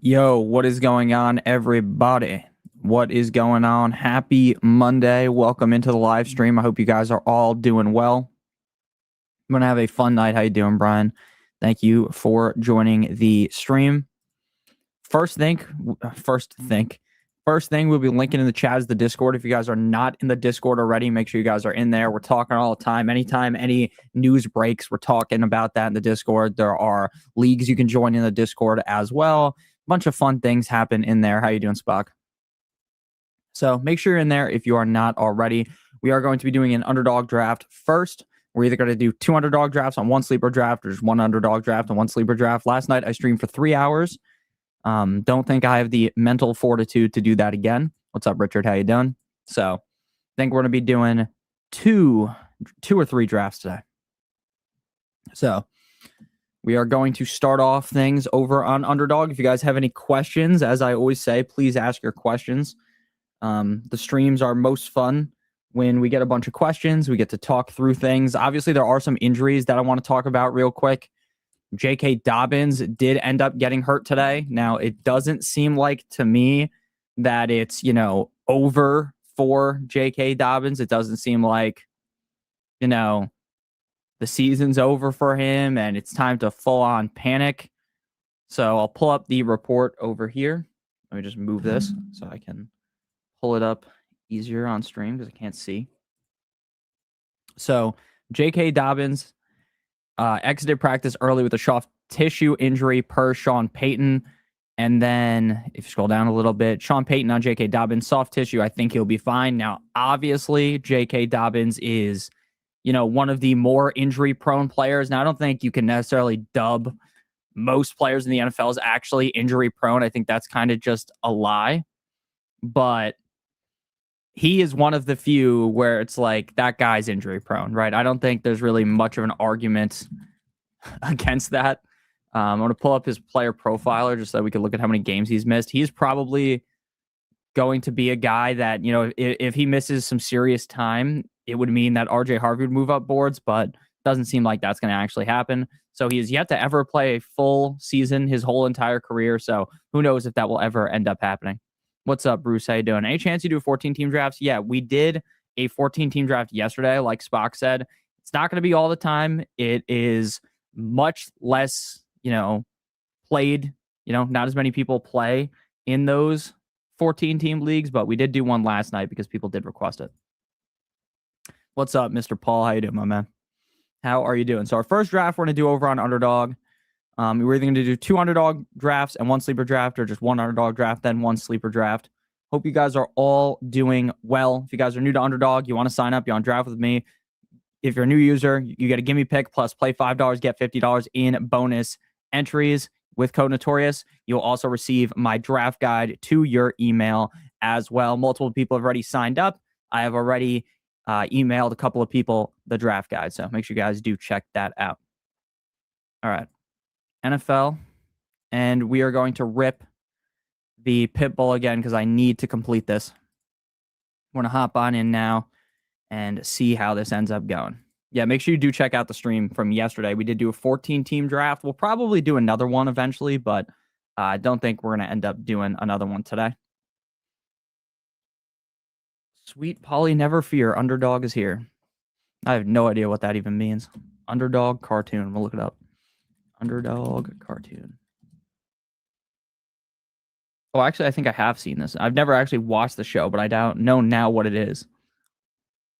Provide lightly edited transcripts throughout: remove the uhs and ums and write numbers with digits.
Yo, what is going on, everybody? What is going on? Happy Monday. Welcome into the live stream. I hope you guys are all doing well. I'm going to have a fun night. How you doing, Brian? Thank you for joining the stream. First thing, we'll be linking in the chat is the Discord. If you guys are not in the Discord already, make sure you guys are in there. We're talking all the time. Anytime any news breaks, we're talking about that in the Discord. There are leagues you can join in the Discord as well. Bunch of fun things happen in there. How you doing, Spock? So make sure you're in there if you are not already. We are going to be doing an underdog draft first. We're either going to do 2 underdog drafts on one sleeper draft or just 1 underdog draft on one sleeper draft. Last night I streamed for 3 hours. Don't think I have the mental fortitude to do that again. What's up, Richard? How you doing? So I think we're going to be doing two or three drafts today. So we are going to start off things over on Underdog. If you guys have any questions, as I always say, please ask your questions. The streams are most fun when we get a bunch of questions. We get to talk through things. Obviously, there are some injuries that I want to talk about real quick. J.K. Dobbins did end up getting hurt today. Now, it doesn't seem like to me that it's, over for J.K. Dobbins. It doesn't seem like, the season's over for him and it's time to full on panic. So I'll pull up the report over here. Let me just move this so I can pull it up easier on stream because I can't see. So J.K. Dobbins exited practice early with a soft tissue injury per Sean Payton. And then if you scroll down a little bit, Sean Payton on J.K. Dobbins, soft tissue, I think he'll be fine. Now, obviously, J.K. Dobbins is, one of the more injury-prone players. Now, I don't think you can necessarily dub most players in the NFL as actually injury-prone. I think that's kind of just a lie. But he is one of the few where it's like that guy's injury prone, right? I don't think there's really much of an argument against that. I'm going to pull up his player profiler just so we can look at how many games he's missed. He's probably going to be a guy that, if he misses some serious time, it would mean that RJ Harvey would move up boards, but doesn't seem like that's going to actually happen. So he has yet to ever play a full season his whole entire career. So who knows if that will ever end up happening. What's up, Bruce? How you doing? Any chance you do 14-team drafts? Yeah, we did a 14-team draft yesterday, like Spock said. It's not going to be all the time. It is much less, played. Not as many people play in those 14-team leagues, but we did do one last night because people did request it. What's up, Mr. Paul? How you doing, my man? How are you doing? So our first draft we're going to do over on Underdog. We're either going to do 2 underdog drafts and 1 sleeper draft or just 1 underdog draft, then 1 sleeper draft. Hope you guys are all doing well. If you guys are new to Underdog, you want to sign up, you want to draft with me. If you're a new user, you get a gimme pick plus play $5, get $50 in bonus entries with code Notorious. You'll also receive my draft guide to your email as well. Multiple people have already signed up. I have already emailed a couple of people the draft guide, so make sure you guys do check that out. All right. NFL, and we are going to rip the pit bull again because I need to complete this. We're going to hop on in now and see how this ends up going. Yeah, make sure you do check out the stream from yesterday. We did do a 14-team draft. We'll probably do another one eventually, but I don't think we're going to end up doing another one today. Sweet Polly, never fear. Underdog is here. I have no idea what that even means. Underdog cartoon. We'll look it up. Underdog cartoon. Oh, actually, I think I have seen this. I've never actually watched the show, but I don't know now what it is.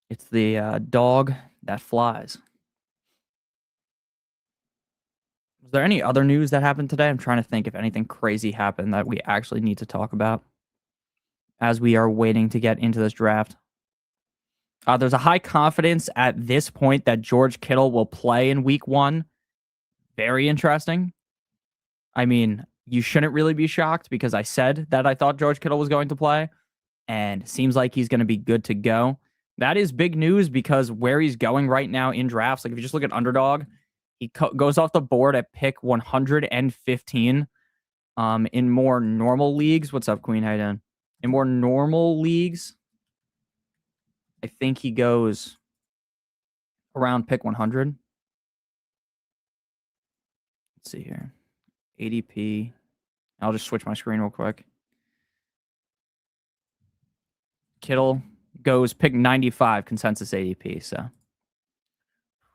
It's the dog that flies. Was there any other news that happened today? I'm trying to think if anything crazy happened that we actually need to talk about as we are waiting to get into this draft. There's a high confidence at this point that George Kittle will play in week 1. Very interesting. I mean, you shouldn't really be shocked because I said that I thought George Kittle was going to play, and it seems like he's going to be good to go. That is big news because where he's going right now in drafts, like if you just look at Underdog, he goes off the board at pick 115. In more normal leagues, what's up, Queen? How you doing? In more normal leagues, I think he goes around pick 100. Let's see here. ADP I'll just switch my screen real quick. Kittle goes pick 95 consensus ADP. So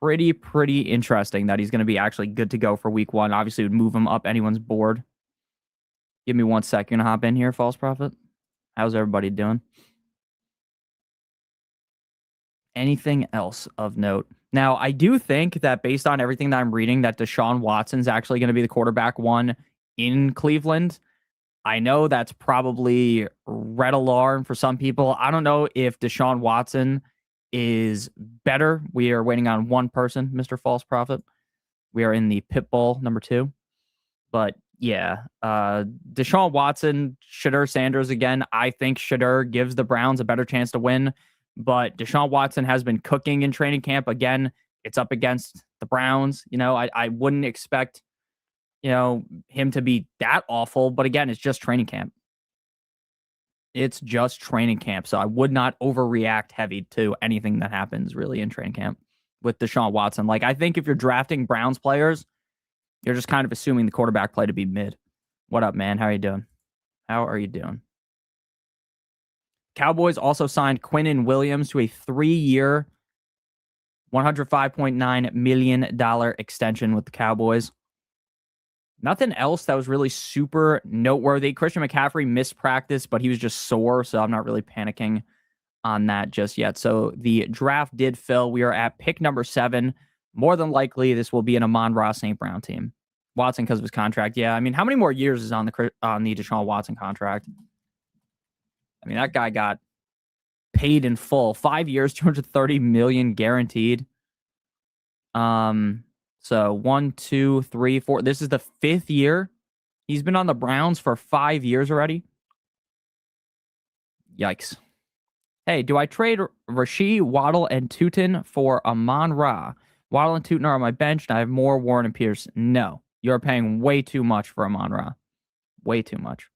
pretty interesting that he's going to be actually good to go for week 1. Obviously, would move him up anyone's board. Give me 1 second to hop in here, False Prophet. How's everybody doing? Anything else of note? Now, I do think that based on everything that I'm reading, that Deshaun Watson's actually going to be the quarterback 1 in Cleveland. I know that's probably red alarm for some people. I don't know if Deshaun Watson is better. We are waiting on one person, Mr. False Prophet. We are in the Pitbull number 2. But yeah, Deshaun Watson, Shadur Sanders again. I think Shadur gives the Browns a better chance to win. But Deshaun Watson has been cooking in training camp. Again, it's up against the Browns. I wouldn't expect, him to be that awful. But again, it's just training camp. It's just training camp. So I would not overreact heavy to anything that happens really in training camp with Deshaun Watson. Like, I think if you're drafting Browns players, you're just kind of assuming the quarterback play to be mid. What up, man? How are you doing? Cowboys also signed Quinnen Williams to a 3-year, $105.9 million extension with the Cowboys. Nothing else that was really super noteworthy. Christian McCaffrey missed practice, but he was just sore, so I'm not really panicking on that just yet. So the draft did fill. We are at pick number 7. More than likely, this will be an Amon-Ra St. Brown team. Watson because of his contract. Yeah, I mean, how many more years is on the Deshaun Watson contract? I mean, that guy got paid in full. 5 years, $230 million guaranteed. So 1, 2, 3, 4. This is the 5th year. He's been on the Browns for 5 years already. Yikes. Hey, do I trade Rasheed, Waddle, and Tootin for Amon-Ra? Waddle and Tootin are on my bench, and I have more Warren and Pierce. No. You're paying way too much for Amon-Ra. Way too much.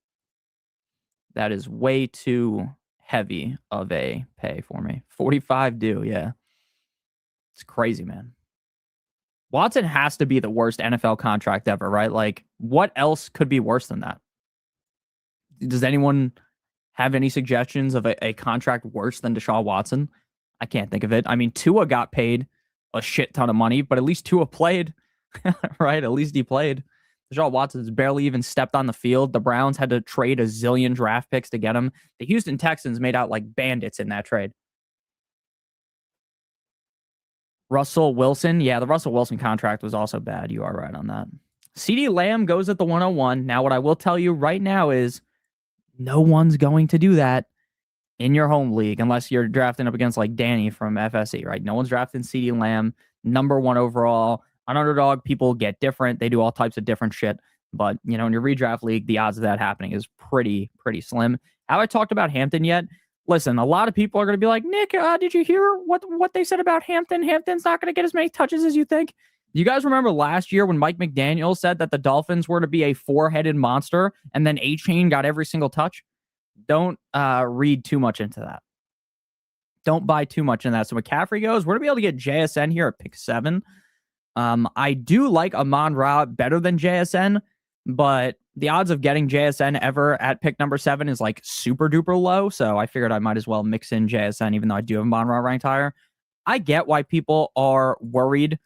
That is way too heavy of a pay for me. 45 due, yeah. It's crazy, man. Watson has to be the worst NFL contract ever, right? Like, what else could be worse than that? Does anyone have any suggestions of a contract worse than Deshaun Watson? I can't think of it. I mean, Tua got paid a shit ton of money, but at least Tua played, right? At least he played. Deshaun Watson's barely even stepped on the field. The Browns had to trade a zillion draft picks to get him. The Houston Texans made out like bandits in that trade. Russell Wilson. Yeah, the Russell Wilson contract was also bad. You are right on that. CeeDee Lamb goes at the 101. Now, what I will tell you right now is no one's going to do that in your home league unless you're drafting up against like Danny from FSE, right? No one's drafting CeeDee Lamb, number 1 overall. On Underdog, people get different. They do all types of different shit. But, in your redraft league, the odds of that happening is pretty slim. Have I talked about Hampton yet? Listen, a lot of people are going to be like, Nick, did you hear what they said about Hampton? Hampton's not going to get as many touches as you think. You guys remember last year when Mike McDaniel said that the Dolphins were to be a 4-headed monster and then A-Chain got every single touch? Don't read too much into that. Don't buy too much in that. So McCaffrey goes, we're going to be able to get JSN here at pick 7. I do like Amon-Ra better than JSN, but the odds of getting JSN ever at pick number 7 is like super duper low. So I figured I might as well mix in JSN, even though I do have Amon-Ra ranked higher. I get why people are worried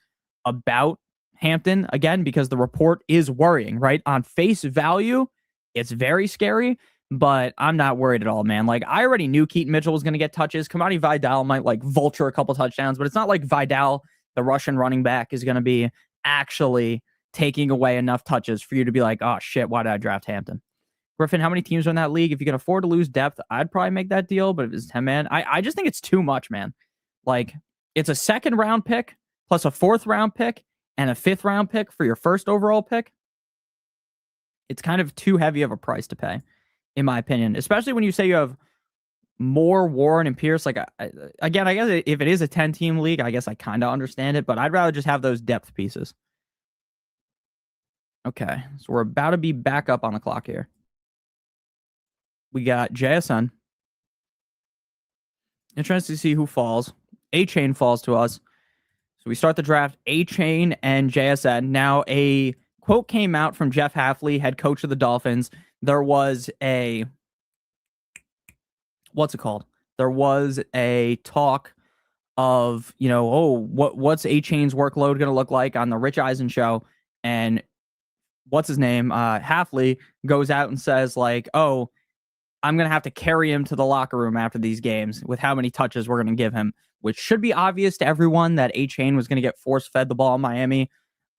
about Hampton again, because the report is worrying, right? On face value, it's very scary, but I'm not worried at all, man. Like, I already knew Keaton Mitchell was going to get touches. Kamani Vidal might like vulture a couple touchdowns, but it's not like Vidal, the Russian running back, is going to be actually taking away enough touches for you to be like, oh shit, why did I draft Hampton? Griffin, how many teams are in that league? If you can afford to lose depth, I'd probably make that deal, but if it's 10-man, I just think it's too much, man. Like, it's a 2nd round pick plus a 4th round pick and a 5th round pick for your 1st overall pick. It's kind of too heavy of a price to pay, in my opinion, especially when you say you have more Warren and Pierce. Like, again, I guess if it is a 10-team league, I guess I kind of understand it, but I'd rather just have those depth pieces. Okay, so we're about to be back up on the clock here. We got JSN. Interesting to see who falls. A-Chain falls to us. So we start the draft, A-Chain and JSN. Now a quote came out from Jeff Hafley, head coach of the Dolphins. There was a what's it called? There was a talk of, what's A-Chain's workload going to look like on the Rich Eisen show, and what's his name? Hafley goes out and says like, "Oh, I'm going to have to carry him to the locker room after these games with how many touches we're going to give him," which should be obvious to everyone that A-Chain was going to get force-fed the ball in Miami.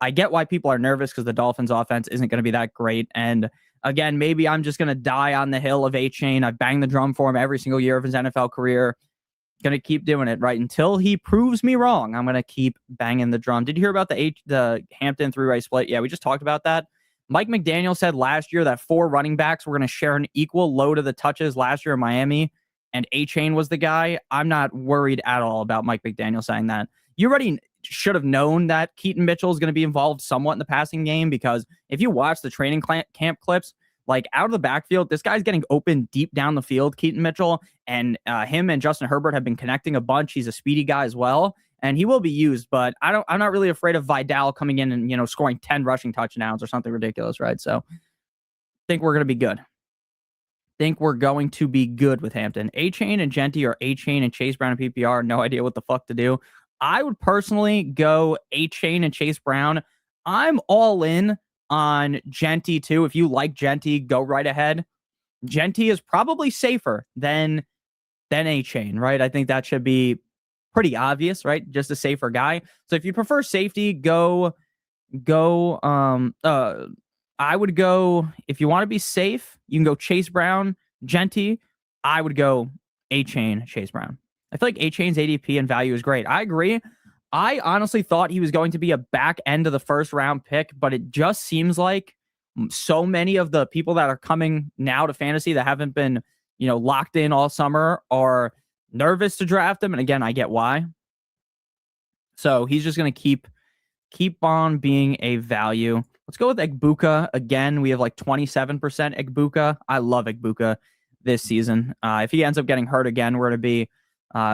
I get why people are nervous because the Dolphins' offense isn't going to be that great. And again, maybe I'm just going to die on the hill of A-Chain. I banged the drum for him every single year of his NFL career. Going to keep doing it, right? Until he proves me wrong, I'm going to keep banging the drum. Did you hear about the Hampton three-way split? Yeah, we just talked about that. Mike McDaniel said last year that 4 running backs were going to share an equal load of the touches last year in Miami, and A-Chain was the guy. I'm not worried at all about Mike McDaniel saying that. You already should have known that Keaton Mitchell is going to be involved somewhat in the passing game, because if you watch the training camp clips, like out of the backfield, this guy's getting open deep down the field, Keaton Mitchell, and him and Justin Herbert have been connecting a bunch. He's a speedy guy as well, and he will be used, but I'm not really afraid of Vidal coming in and, scoring 10 rushing touchdowns or something ridiculous, right? So I think we're going to be good. With Hampton. A-Chain and Genty, or A-Chain and Chase Brown and PPR. No idea what the fuck to do. I would personally go A-Chain and Chase Brown. I'm all in on Genty too. If you like Genty, go right ahead. Genty is probably safer than A-Chain, right? I think that should be pretty obvious, right? Just a safer guy. So if you prefer safety, I would go, if you want to be safe, you can go Chase Brown, Genty. I would go A-Chain, Chase Brown. I feel like A-Chain's ADP and value is great. I agree. I honestly thought he was going to be a back end of the first round pick, but it just seems like so many of the people that are coming now to fantasy that haven't been, locked in all summer are nervous to draft him. And again, I get why. So he's just going to keep on being a value. Let's go with Egbuka again. We have like 27% Egbuka. I love Egbuka this season. If he ends up getting hurt again, we're going to be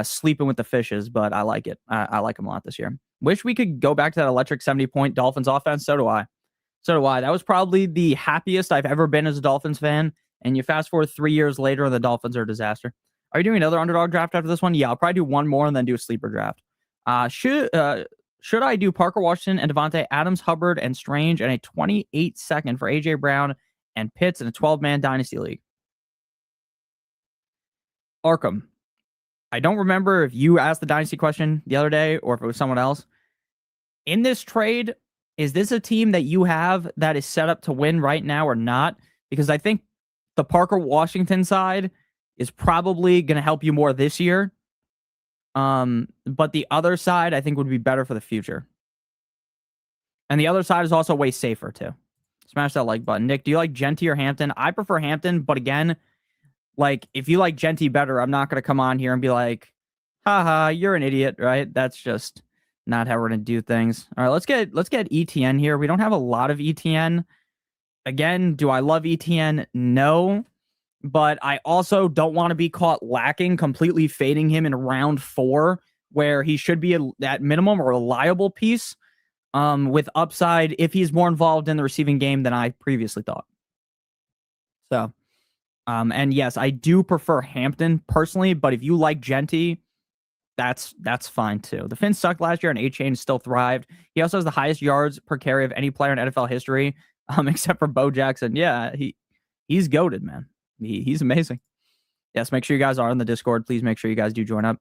sleeping with the fishes, but I like it. I like him a lot this year. Wish we could go back to that electric 70-point Dolphins offense. So do I. That was probably the happiest I've ever been as a Dolphins fan. And you fast forward 3 years later, and the Dolphins are a disaster. Are you doing another underdog draft after this one? Yeah, I'll probably do one more and then do a sleeper draft. Should I do Parker Washington and Devontae Adams, Hubbard, and Strange, and a 28-second for A.J. Brown and Pitts in a 12-man dynasty league? Arkham, I don't remember if you asked the dynasty question the other day or if it was someone else. In this trade, is this a team that you have that is set up to win right now or not? Because I think the Parker Washington side is probably going to help you more this year. But the other side, I think, would be better for the future. And the other side is also way safer, too. Smash that like button. Nick, do you like Genty or Hampton? I prefer Hampton, but again, like, if you like Genty better, I'm not going to come on here and be like, haha, you're an idiot, right? That's just not how we're going to do things. All right, let's get ETN here. We don't have a lot of ETN. Again, do I love ETN? No. But I also don't want to be caught lacking, completely fading him in round 4, where he should be at minimum a reliable piece with upside if he's more involved in the receiving game than I previously thought. So, and yes, I do prefer Hampton personally, but if you like Genty, that's fine too. The Finns sucked last year, and A-Chain still thrived. He also has the highest yards per carry of any player in NFL history, except for Bo Jackson. Yeah, he's goated, man. He's amazing. Yes, make sure you guys are in the Discord. Please make sure you guys do join up.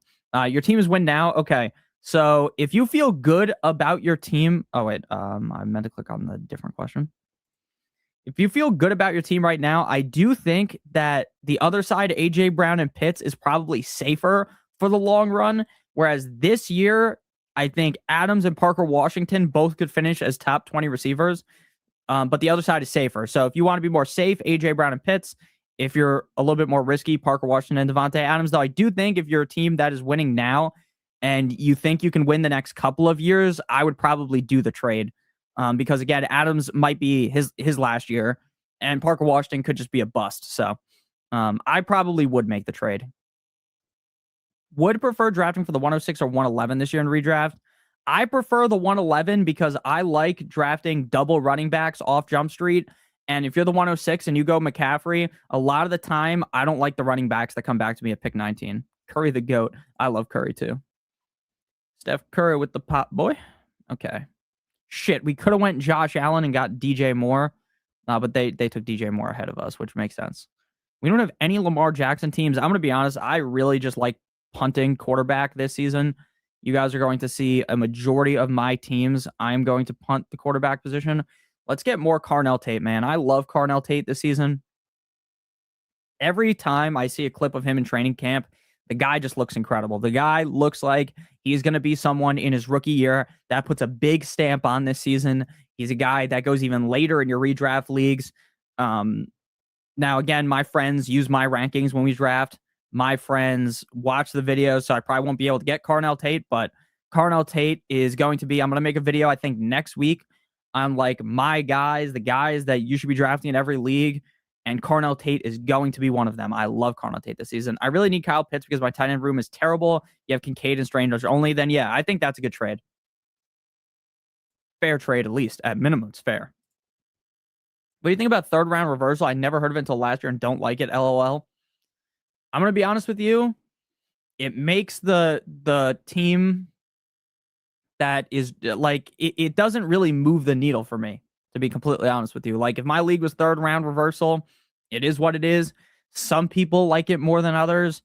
Your team is win now. Okay, so if you feel good about your team, I meant to click on the different question. If you feel good about your team right now, I do think that the other side, A.J. Brown and Pitts, is probably safer for the long run. Whereas this year, I think Adams and Parker Washington both could finish as top 20 receivers. But the other side is safer. So if you want to be more safe, A.J. Brown and Pitts. If you're a little bit more risky, Parker Washington and Devontae Adams. Though I do think if you're a team that is winning now and you think you can win the next couple of years, I would probably do the trade. Because again, Adams might be his last year, and Parker Washington could just be a bust. So I probably would make the trade. Would prefer drafting for the 106 or 111 this year in redraft. I prefer the 111 because I like drafting double running backs off Jump Street. And if you're the 106 and you go McCaffrey, a lot of the time, I don't like the running backs that come back to me at pick 19. Curry the GOAT. I love Curry too. Steph Curry with the pop boy. Okay. Shit, we could have went Josh Allen and got DJ Moore, but they took DJ Moore ahead of us, which makes sense. We don't have any Lamar Jackson teams. I'm going to be honest. I really just like punting quarterback this season. You guys are going to see a majority of my teams. I'm going to punt the quarterback position. Let's get more Carnell Tate, man. I love Carnell Tate this season. Every time I see a clip of him in training camp, the guy just looks incredible. The guy looks like he's going to be someone in his rookie year that puts a big stamp on this season. He's a guy that goes even later in your redraft leagues. Now, again, my friends use my rankings when we draft. My friends watch the videos, so I probably won't be able to get Carnell Tate, but Carnell Tate is going to be, I'm going to make a video, I think, next week on like my guys, the guys that you should be drafting in every league, and Carnell Tate is going to be one of them. I love Carnell Tate this season. I really need Kyle Pitts because my tight end room is terrible. You have Kincaid and Strange only, then yeah, I think that's a good trade. Fair trade, at least. At minimum, it's fair. What do you think about third round reversal? I never heard of it until last year and don't like it, LOL. I'm going to be honest with you. It makes the team that is like, it doesn't really move the needle for me, to be completely honest with you. Like if my league was third round reversal, it is what it is. Some people like it more than others.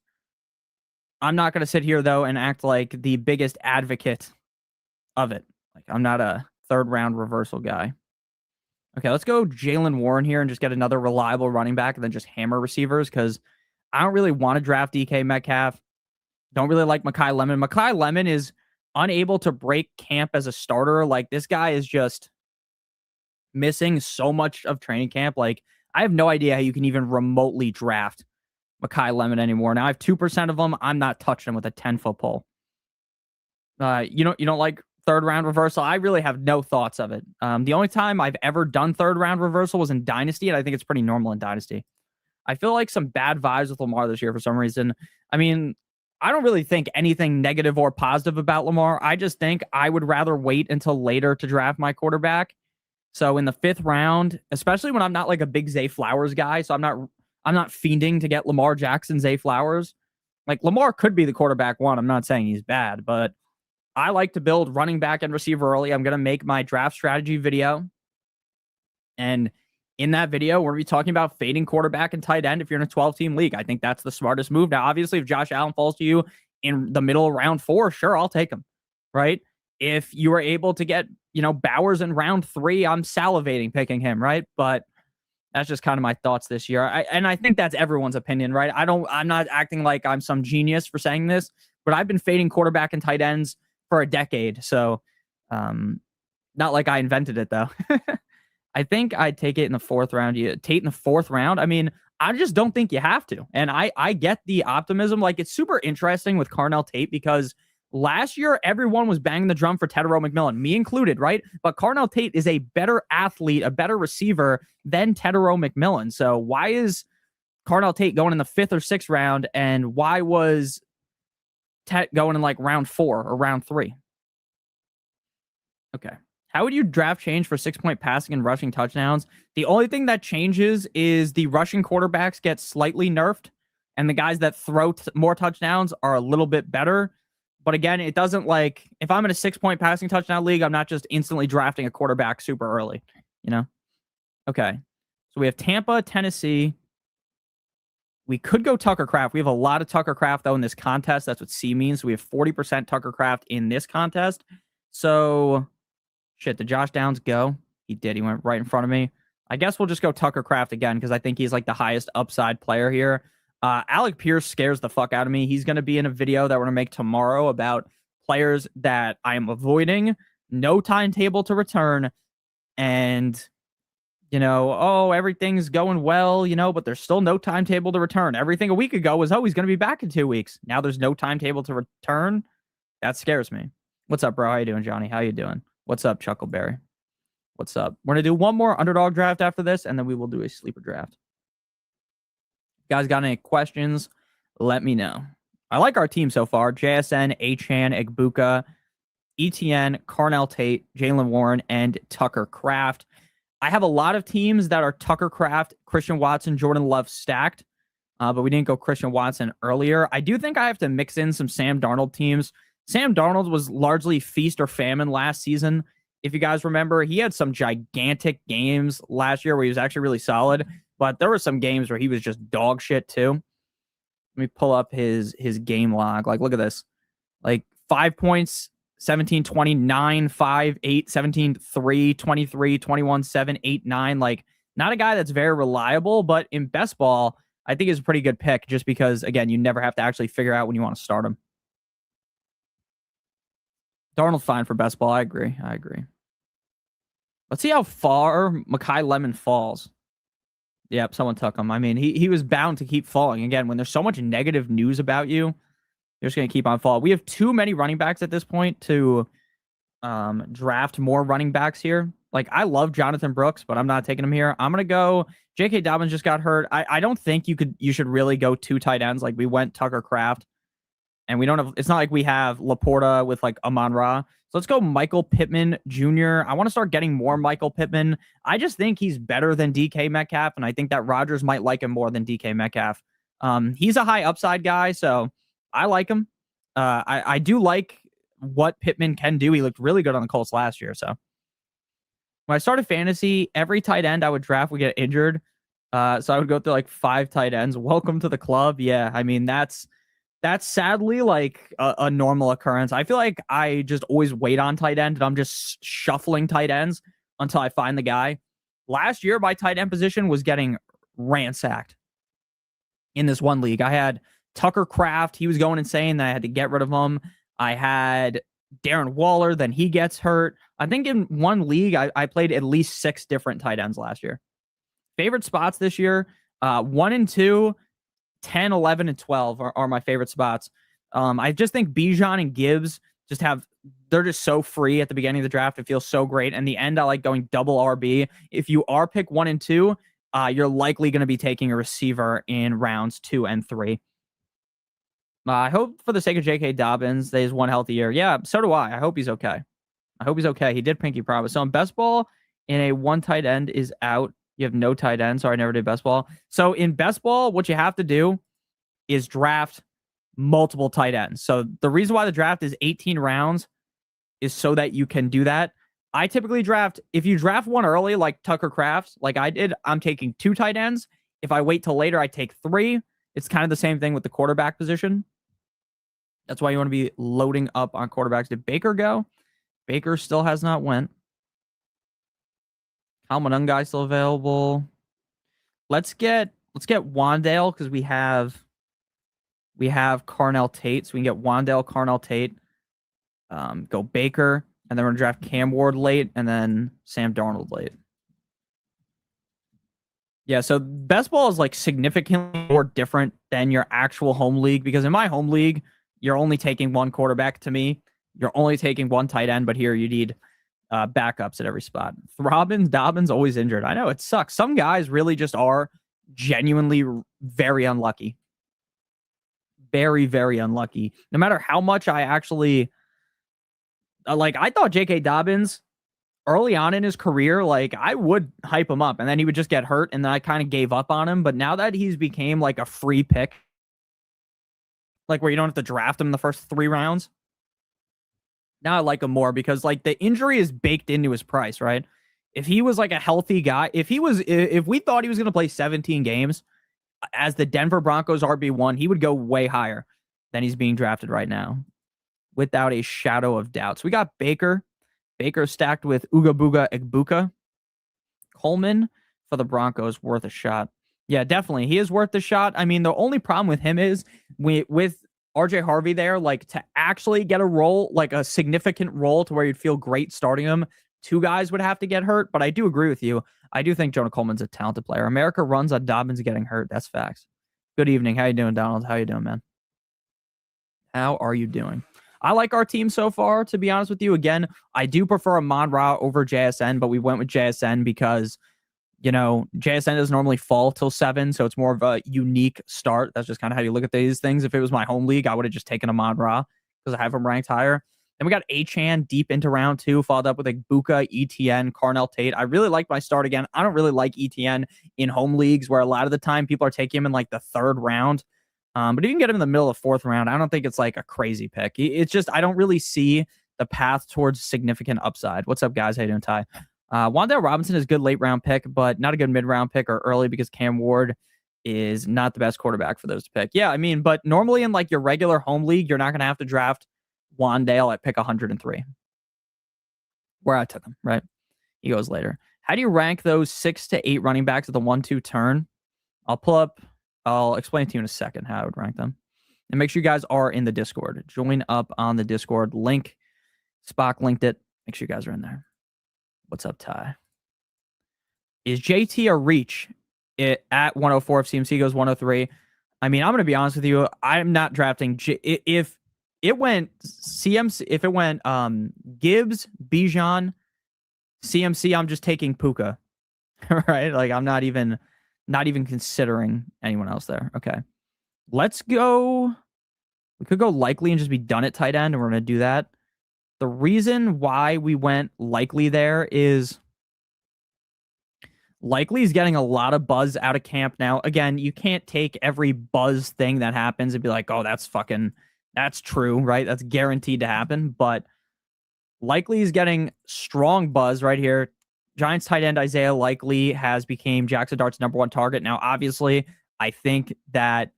I'm not going to sit here though and act like the biggest advocate of it. Like I'm not a third round reversal guy. Okay, let's go Jalen Warren here and just get another reliable running back and then just hammer receivers because I don't really want to draft DK Metcalf. Don't really like Mekhi Lemon. Mekhi Lemon is unable to break camp as a starter. Like this guy is just missing so much of training camp. Like I have no idea how you can even remotely draft Mekhi Lemon anymore. Now I have 2% of them. I'm not touching him with a 10-foot pole. You don't like third round reversal? I really have no thoughts of it. The only time I've ever done third round reversal was in Dynasty, and I think it's pretty normal in Dynasty. I feel like some bad vibes with Lamar this year for some reason. I mean, I don't really think anything negative or positive about Lamar. I just think I would rather wait until later to draft my quarterback. So in the 5th round, especially when I'm not like a big Zay Flowers guy, so I'm not fiending to get Lamar Jackson, Zay Flowers. Like Lamar could be the quarterback one. I'm not saying he's bad, but I like to build running back and receiver early. I'm going to make my draft strategy video. And in that video, we're going to be talking about fading quarterback and tight end if you're in a 12-team league. I think that's the smartest move. Now, obviously, if Josh Allen falls to you in the middle of round 4, sure, I'll take him, right? If you were able to get, Bowers in round 3, I'm salivating picking him, right? But that's just kind of my thoughts this year. I think that's everyone's opinion, right? I'm not acting like I'm some genius for saying this, but I've been fading quarterback and tight ends for a decade. So, not like I invented it though. I think I'd take it in the 4th round. Tate in the 4th round. I mean, I just don't think you have to. And I get the optimism. Like it's super interesting with Carnell Tate because last year everyone was banging the drum for Tedero McMillan, me included, right? But Carnell Tate is a better athlete, a better receiver than Tedero McMillan. So why is Carnell Tate going in the 5th or 6th round, and why was Tet going in like round 4 or round 3? Okay. How would you draft change for 6-point passing and rushing touchdowns? The only thing that changes is the rushing quarterbacks get slightly nerfed, and the guys that throw more touchdowns are a little bit better. But again, it doesn't like, if I'm in a 6-point passing touchdown league, I'm not just instantly drafting a quarterback super early, Okay. So we have Tampa, Tennessee. We could go Tucker Craft. We have a lot of Tucker Craft, though, in this contest. That's what C means. So we have 40% Tucker Craft in this contest. So, shit, did Josh Downs go? He did. He went right in front of me. I guess we'll just go Tucker Craft again because I think he's like the highest upside player here. Alec Pierce scares the fuck out of me. He's going to be in a video that we're going to make tomorrow about players that I am avoiding, no timetable to return, and, everything's going well, but there's still no timetable to return. Everything a week ago was, he's going to be back in 2 weeks. Now there's no timetable to return. That scares me. What's up, bro? How you doing, Johnny? How you doing? What's up, Chuckleberry? What's up? We're going to do one more underdog draft after this, and then we will do a sleeper draft. Guys got any questions? Let me know. I like our team so far. JSN, Achan, Egbuka, ETN, Carnell Tate, Jalen Warren, and Tucker Kraft. I have a lot of teams that are Tucker Kraft, Christian Watson, Jordan Love stacked, but we didn't go Christian Watson earlier. I do think I have to mix in some Sam Darnold teams. Sam Darnold was largely feast or famine last season. If you guys remember, he had some gigantic games last year where he was actually really solid, but there were some games where he was just dog shit too. Let me pull up his game log. Like, look at this. Like 5 points, 17, 20, 9, 5, 8, 17, 3, 23, 21, 7, 8, 9. Like, not a guy that's very reliable, but in best ball, I think is a pretty good pick just because, again, you never have to actually figure out when you want to start him. Darnold's fine for best ball. I agree. Let's see how far Mekhi Lemon falls. Yep, someone took him. I mean, he was bound to keep falling. Again, when there's so much negative news about you, you're just going to keep on falling. We have too many running backs at this point to draft more running backs here. Like, I love Jonathan Brooks, but I'm not taking him here. I'm going to go J.K. Dobbins just got hurt. I don't think you should really go 2 tight ends. Like, we went Tucker Kraft, and we don't have, it's not like we have Laporta with like Amon-Ra. So let's go Michael Pittman Jr. I want to start getting more Michael Pittman. I just think he's better than DK Metcalf, and I think that Rodgers might like him more than DK Metcalf. He's a high upside guy, so I like him. I do like what Pittman can do. He looked really good on the Colts last year. So when I started fantasy, every tight end I would draft would get injured. So I would go through like 5 tight ends. Welcome to the club. Yeah, I mean, that's sadly like a normal occurrence. I feel like I just always wait on tight end, and I'm just shuffling tight ends until I find the guy. Last year, my tight end position was getting ransacked in this one league. I had Tucker Kraft. He was going insane. Then I had to get rid of him. I had Darren Waller. Then he gets hurt. I think in one league, I played at least 6 different tight ends last year. Favorite spots this year, 1 and 2, 10, 11, and 12 are my favorite spots. I just think Bijan and Gibbs they're just so free at the beginning of the draft. It feels so great. And the end, I like going double RB. If you are pick 1 and 2, you're likely going to be taking a receiver in rounds 2 and 3. I hope for the sake of J.K. Dobbins, that is one healthy year. Yeah, so do I. I hope he's okay. He did pinky promise. So in best ball, in a 1 tight end is out. You have no tight end. Sorry, I never did best ball. So in best ball, what you have to do is draft multiple tight ends. So the reason why the draft is 18 rounds is so that you can do that. I typically draft, if you draft one early, like Tucker Kraft, like I did, I'm taking 2 tight ends. If I wait till later, I take 3. It's kind of the same thing with the quarterback position. That's why you want to be loading up on quarterbacks. Did Baker go? Baker still has not went. Almanungai still available. Let's get Wandale because we have Carnell Tate, so we can get Wandale, Carnell Tate. Go Baker, and then we're gonna draft Cam Ward late, and then Sam Darnold late. Yeah, so best ball is like significantly more different than your actual home league because in my home league, you're only taking 1 quarterback to me. You're only taking 1 tight end, but here you need backups at every spot. Dobbins always injured. I know it sucks. Some guys really just are genuinely very unlucky. Very, very unlucky. No matter how much I actually I thought J.K. Dobbins early on in his career, like I would hype him up and then he would just get hurt and then I kind of gave up on him. But now that he's became like a free pick, like where you don't have to draft him in the first 3 rounds, now I like him more because like the injury is baked into his price, right? If he was like a healthy guy, if we thought he was going to play 17 games as the Denver Broncos RB1, he would go way higher than he's being drafted right now without a shadow of doubt. So we got Baker stacked with Uga Booga Egbuka. Coleman for the Broncos, worth a shot. Yeah, definitely. He is worth the shot. I mean, the only problem with him is with RJ Harvey there, like to actually get a role, like a significant role to where you'd feel great starting him, 2 guys would have to get hurt. But I do agree with you. I do think Jonah Coleman's a talented player. America runs on Dobbins getting hurt. That's facts. Good evening. How you doing, Donald? How you doing, man? How are you doing? I like our team so far, to be honest with you. Again, I do prefer Amon-Ra over JSN, but we went with JSN because, you know, JSN doesn't normally fall till 7, so it's more of a unique start. That's just kind of how you look at these things. If it was my home league, I would have just taken Amon-Ra because I have him ranked higher. Then we got Achane deep into round 2, followed up with Ibuka, ETN, Carnell Tate. I really like my start again. I don't really like ETN in home leagues where a lot of the time people are taking him in like the 3rd round. But if you can get him in the middle of 4th round, I don't think it's like a crazy pick. It's just I don't really see the path towards significant upside. What's up, guys? How you doing, Ty? Wan'Dale Robinson is a good late round pick, but not a good mid round pick or early because Cam Ward is not the best quarterback for those to pick. Yeah, I mean, but normally in like your regular home league, you're not going to have to draft Wan'Dale at pick 103, where I took him, right? He goes later. How do you rank those 6 to 8 running backs at the 1-2 turn? I'll explain to you in a second how I would rank them. And make sure you guys are in the Discord. Join up on the Discord link. Spock linked it. Make sure you guys are in there. What's up, Ty? Is JT a reach at 104 if CMC goes 103? I mean, I'm going to be honest with you. I'm not drafting. If it went CMC, if it went Gibbs, Bijan, CMC, I'm just taking Puka. Right? Like I'm not even considering anyone else there. Okay. Let's go. We could go likely and just be done at tight end, and we're going to do that. The reason why we went likely there is likely is getting a lot of buzz out of camp now. Again, you can't take every buzz thing that happens and be like, oh, that's true, right? That's guaranteed to happen. But likely is getting strong buzz right here. Giants tight end Isaiah Likely has became Jackson Dart's #1 target. Now, obviously, I think that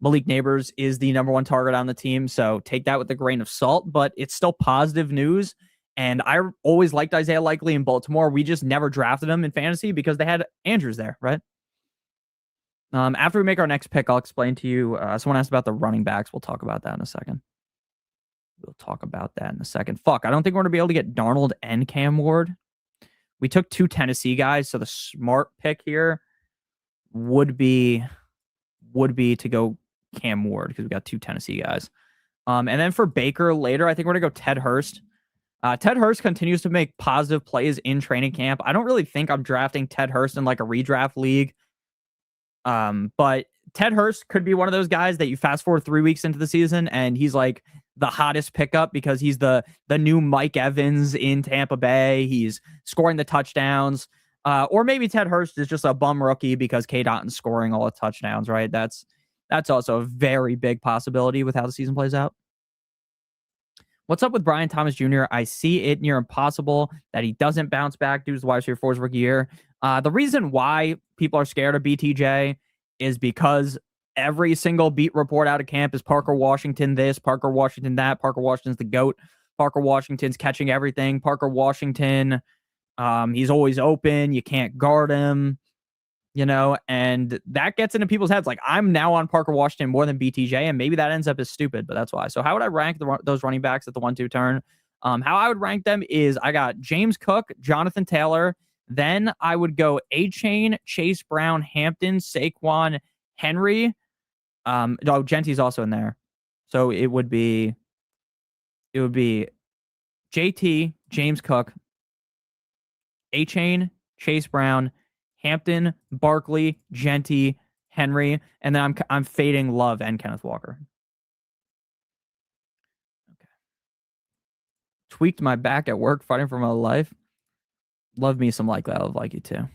Malik Neighbors is the #1 target on the team, so take that with a grain of salt, but it's still positive news. And I always liked Isaiah Likely in Baltimore. We just never drafted him in fantasy because they had Andrews there, right? After we make our next pick, I'll explain to you. Someone asked about the running backs. We'll talk about that in a second. Fuck, I don't think we're going to be able to get Darnold and Cam Ward. We took 2 Tennessee guys, so the smart pick here would be to go Cam Ward because we got 2 Tennessee guys. And then for Baker later, I think we're going to go Ted Hurst. Ted Hurst continues to make positive plays in training camp. I don't really think I'm drafting Ted Hurst in like a redraft league. But Ted Hurst could be one of those guys that you fast forward 3 weeks into the season and he's like the hottest pickup because he's the new Mike Evans in Tampa Bay. He's scoring the touchdowns. Or maybe Ted Hurst is just a bum rookie because K. Dotton's scoring all the touchdowns, right? That's also a very big possibility with how the season plays out. What's up with Brian Thomas Jr.? I see it near impossible that he doesn't bounce back due to the wide receiver 4's rookie year. The reason why people are scared of BTJ is because every single beat report out of camp is Parker Washington this, Parker Washington that, Parker Washington's the GOAT, Parker Washington's catching everything, Parker Washington, he's always open, you can't guard him, and that gets into people's heads. Like, I'm now on Parker Washington more than BTJ, and maybe that ends up as stupid, but that's why. So how would I rank those running backs at the 1-2 turn? How I would rank them is I got James Cook, Jonathan Taylor, then I would go Achane, Chase Brown, Hampton, Saquon, Henry. Gentry's also in there. So it would be JT, James Cook, Achane, Chase Brown, Hampton, Barkley, Gentry, Henry, and then I'm fading Love and Kenneth Walker. Okay. Tweaked my back at work fighting for my life. Love me some Likely. I love Likely too.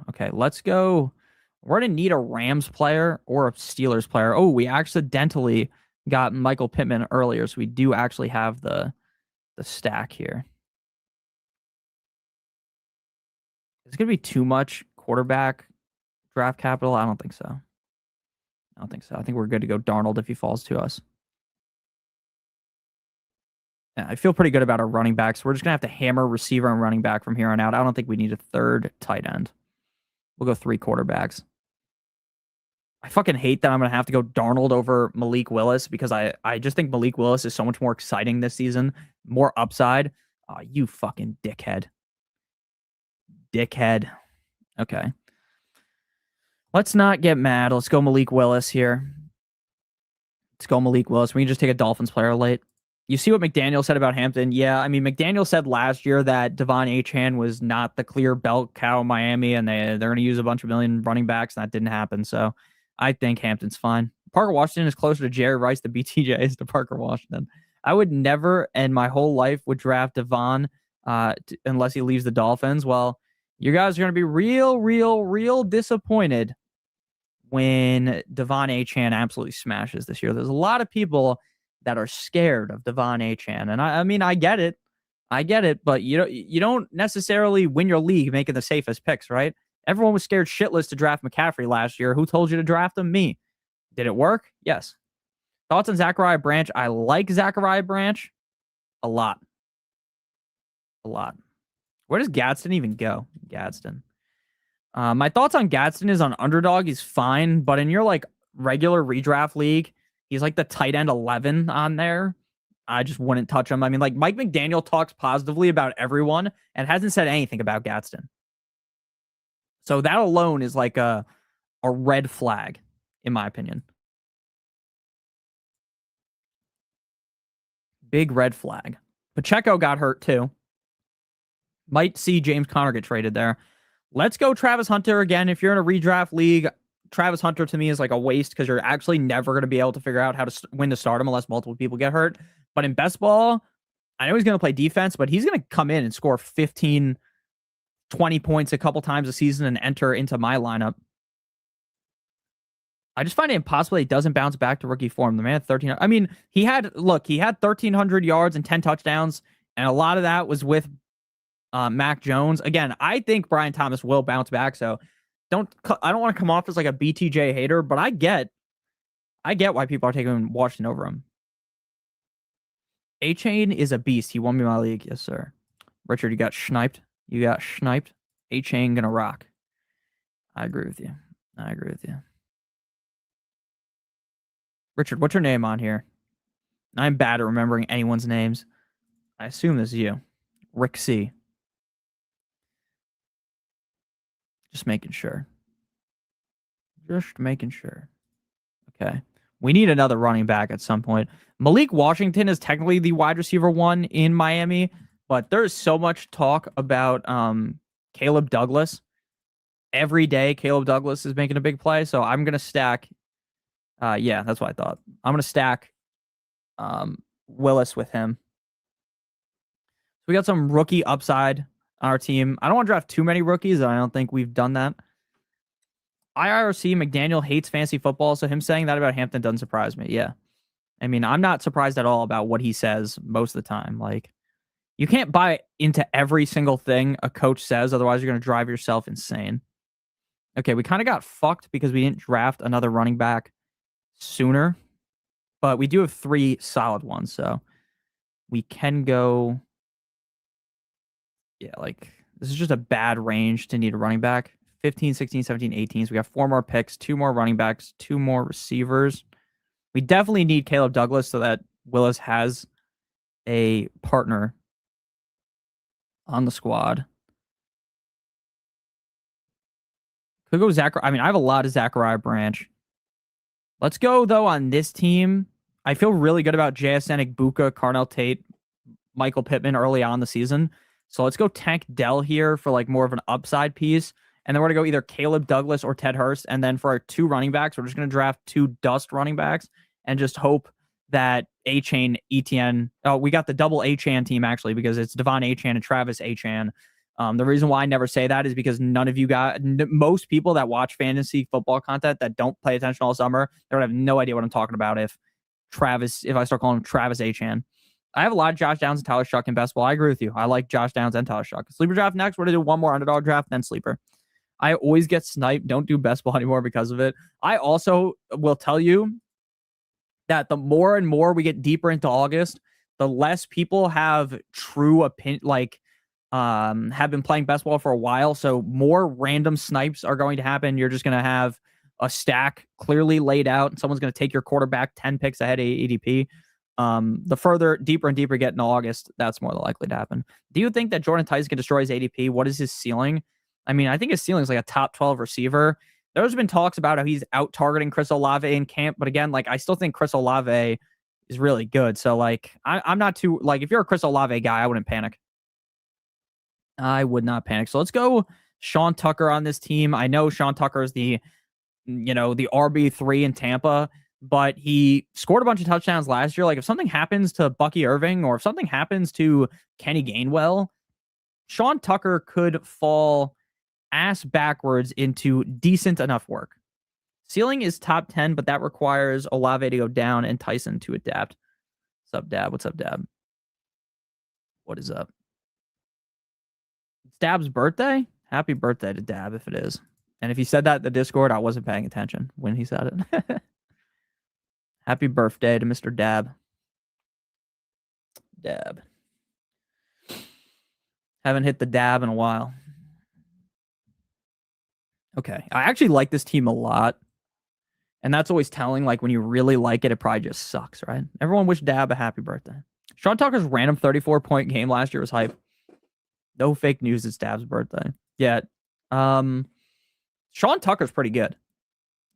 Okay, let's go. We're going to need a Rams player or a Steelers player. Oh, we accidentally got Michael Pittman earlier, so we do actually have the stack here. Is it going to be too much quarterback draft capital? I don't think so. I think we're good to go Darnold if he falls to us. Yeah, I feel pretty good about our running backs. We're just going to have to hammer receiver and running back from here on out. I don't think we need a 3rd tight end. We'll go 3 quarterbacks. I fucking hate that I'm going to have to go Darnold over Malik Willis because I just think Malik Willis is so much more exciting this season. More upside. Oh, you fucking dickhead. Okay. Let's not get mad. Let's go Malik Willis here. We can just take a Dolphins player late. You see what McDaniel said about Hampton? Yeah, I mean, McDaniel said last year that Devon Achane was not the clear belt cow in Miami, and they're going to use a bunch of million running backs, and that didn't happen. So I think Hampton's fine. Parker Washington is closer to Jerry Rice than BTJ is to Parker Washington. I would never in my whole life would draft Devon unless he leaves the Dolphins. Well, you guys are going to be real disappointed when Devon Achane absolutely smashes this year. There's a lot of people that are scared of Devon Achane, and I mean, I get it. I get it, but you don't necessarily win your league making the safest picks, right? Everyone was scared shitless to draft McCaffrey last year. Who told you to draft him? Me. Did it work? Yes. Thoughts on Zachariah Branch? I like Zachariah Branch a lot. A lot. Where does Gadsden even go? Gadsden. My thoughts on Gadsden is on underdog. He's fine, but in your like regular redraft league, he's like the tight end 11 on there. I just wouldn't touch him. I mean, like Mike McDaniel talks positively about everyone and hasn't said anything about Gadsden. So that alone is like a red flag, in my opinion. Big red flag. Pacheco got hurt too. Might see James Conner get traded there. Let's go Travis Hunter again. If you're in a redraft league, Travis Hunter to me is like a waste because you're actually never going to be able to figure out how to when to start him unless multiple people get hurt. But in best ball, I know he's going to play defense, but he's going to come in and score 15, 20 points a couple times a season and enter into my lineup. I just find it impossible he doesn't bounce back to rookie form. The man had 13. I mean, he had 1,300 yards and 10 touchdowns, and a lot of that was with Mac Jones. Again, I think Brian Thomas will bounce back, so I don't want to come off as like a BTJ hater, but I get why people are taking Washington over him. Achane is a beast. He won me my league. Yes, sir. Richard, you got sniped. Achane gonna rock. I agree with you. Richard, what's your name on here? I'm bad at remembering anyone's names. I assume this is you. Rick C. Just making sure. Okay. We need another running back at some point. Malik Washington is technically the wide receiver 1 in Miami, but there's so much talk about Caleb Douglas. Every day, Caleb Douglas is making a big play, so I'm going to stack. Yeah, that's what I thought. I'm going to stack Willis with him. We got some rookie upside on our team. I don't want to draft too many rookies. I don't think we've done that. IRC McDaniel hates fantasy football, so him saying that about Hampton doesn't surprise me. Yeah. I mean, I'm not surprised at all about what he says most of the time. Like, you can't buy into every single thing a coach says, otherwise you're going to drive yourself insane. Okay, we kind of got fucked because we didn't draft another running back sooner, but we do have 3 solid ones, so we can go. Yeah, like, this is just a bad range to need a running back. 15, 16, 17, 18. So we got 4 more picks, 2 more running backs, 2 more receivers. We definitely need Caleb Douglas so that Willis has a partner on the squad. Could go Zachariah. I mean, I have a lot of Zachariah Branch. Let's go, though, on this team. I feel really good about JSN, Igbuka, Carnell Tate, Michael Pittman early on the season. So let's go Tank Dell here for like more of an upside piece. And then we're going to go either Caleb Douglas or Ted Hurst. And then for our 2 running backs, we're just going to draft 2 dust running backs and just hope that Achane, Etienne. Oh, we got the double Achane team, actually, because it's Devon Achane and Travis Achane. The reason why I never say that is because none of you guys, most people that watch fantasy football content that don't pay attention all summer, they're going to have no idea what I'm talking about if I start calling him Travis Achane. I have a lot of Josh Downs and Tyler Shuck in best ball. I agree with you. I like Josh Downs and Tyler Shuck. Sleeper draft next. We're going to do 1 more underdog draft, then sleeper. I always get sniped. Don't do best ball anymore because of it. I also will tell you that the more and more we get deeper into August, the less people have true opinion, like have been playing best ball for a while. So more random snipes are going to happen. You're just going to have a stack clearly laid out, and someone's going to take your quarterback 10 picks ahead of ADP. The further deeper and deeper get in August, that's more likely to happen. Do you think that Jordan Tice can destroy his ADP? What is his ceiling? I mean, I think his ceiling is like a top 12 receiver. There's been talks about how he's out targeting Chris Olave in camp, but again, like, I still think Chris Olave is really good. So like, I'm not too, like, if you're a Chris Olave guy, I wouldn't panic. I would not panic. So let's go Sean Tucker on this team. I know Sean Tucker is the RB3 in Tampa. but he scored a bunch of touchdowns last year. Like if something happens to Bucky Irving or if something happens to Kenny Gainwell, Sean Tucker could fall ass backwards into decent enough work. Ceiling is top 10, but that requires Olave to go down and Tyson to adapt. What's up, Dab? What's up, Dab? What is up? It's Dab's birthday? Happy birthday to Dab if it is. And if he said that in the Discord, I wasn't paying attention when he said it. Happy birthday to Mr. Dab. Dab. Haven't hit the dab in a while. Okay. I actually like this team a lot. And that's always telling. Like when you really like it, it probably just sucks, right? Everyone wish Dab a happy birthday. Sean Tucker's random 34-point game last year was hype. No fake news. It's Dab's birthday. Yeah. Sean Tucker's pretty good.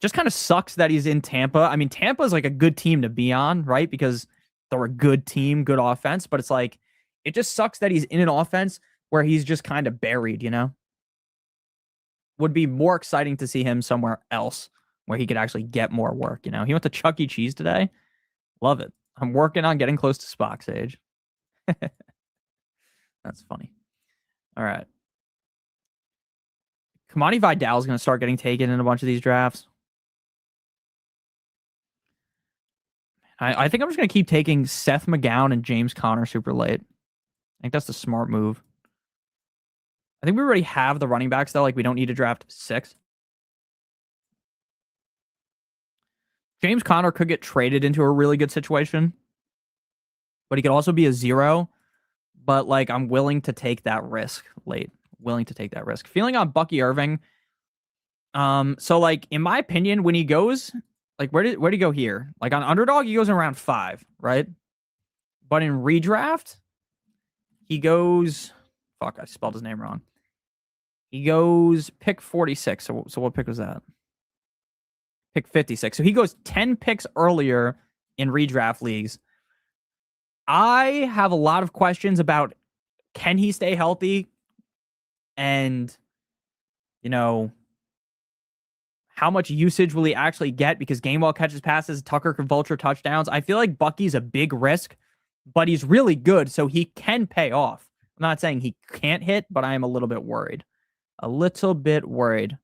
Just kind of sucks that he's in Tampa. I mean, Tampa's like a good team to be on, right? Because they're a good team, good offense. But it's like, it just sucks that he's in an offense where he's just kind of buried, you know? Would be more exciting to see him somewhere else where he could actually get more work, you know? He went to Chuck E. Cheese today. Love it. I'm working on getting close to Spock's age. That's funny. All right. Kamani Vidal is going to start getting taken in a bunch of these drafts. I think I'm just going to keep taking Seth McGowan and James Conner super late. I think that's the smart move. I think we already have the running backs, though. Like, we don't need to draft 6. James Conner could get traded into a really good situation, but he could also be a 0. But, like, I'm willing to take that risk late. Willing to take that risk. Feeling on Bucky Irving. So, like, in my opinion, when he goes... Like, where'd he go here? Like, on Underdog, he goes in round 5, right? But in Redraft, he goes... Fuck, I spelled his name wrong. He goes pick 46. So what pick was that? Pick 56. So he goes 10 picks earlier in redraft leagues. I have a lot of questions about can he stay healthy? And, you know, how much usage will he actually get? Because Gainwell catches passes, Tucker can vulture touchdowns. I feel like Bucky's a big risk, but he's really good, so he can pay off. I'm not saying he can't hit, but I am a little bit worried. A little bit worried.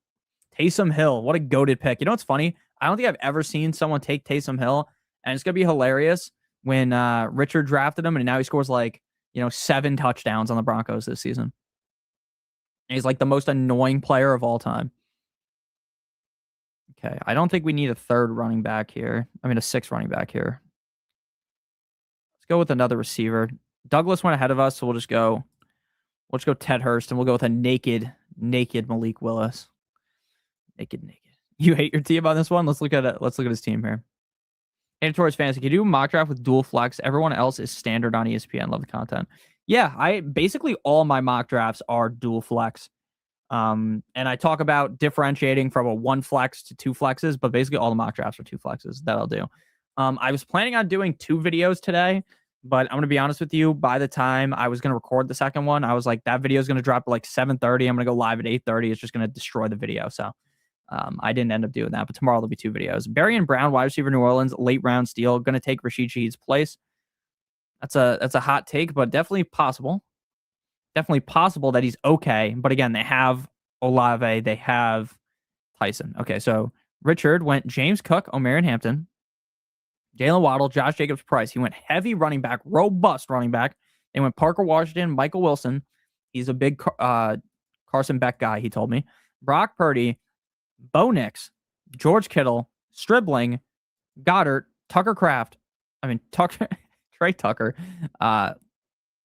Taysom Hill, what a goated pick. You know what's funny? I don't think I've ever seen someone take Taysom Hill, and it's going to be hilarious when Richard drafted him, and now he scores like, 7 touchdowns on the Broncos this season. And he's like the most annoying player of all time. Okay, I don't think we need a 3rd running back here. I mean, a 6th running back here. Let's go with another receiver. Douglas went ahead of us, so we'll just go Ted Hurst, and we'll go with a naked Malik Willis. Naked. You hate your team on this one? Let's look at it. Let's look at his team here. Towards Fantasy. Can you do a mock draft with dual flex? Everyone else is standard on ESPN. Love the content. Yeah, basically all my mock drafts are dual flex. And I talk about differentiating from a 1 flex to 2 flexes, but basically all the mock drafts are 2 flexes. That I'll do. I was planning on doing 2 videos today, but I'm going to be honest with you. By the time I was going to record the second one, I was like, that video is going to drop at like 7:30. I'm going to go live at 8:30. It's just going to destroy the video. So I didn't end up doing that, but tomorrow there'll be 2 videos. Barry and Brown, wide receiver, New Orleans, late round steal, going to take Rashid Shaheed's place. That's a hot take, but definitely possible. Definitely possible that he's okay. But again, they have Olave, they have Tyson. Okay, so Richard went James Cook, Omarion Hampton, Jalen Waddle, Josh Jacobs, Price. He went heavy running back, robust running back. They went Parker Washington, Michael Wilson. He's a big Carson Beck guy, he told me. Brock Purdy, Bo Nix, George Kittle, Stribling, Goddard, Trey Tucker,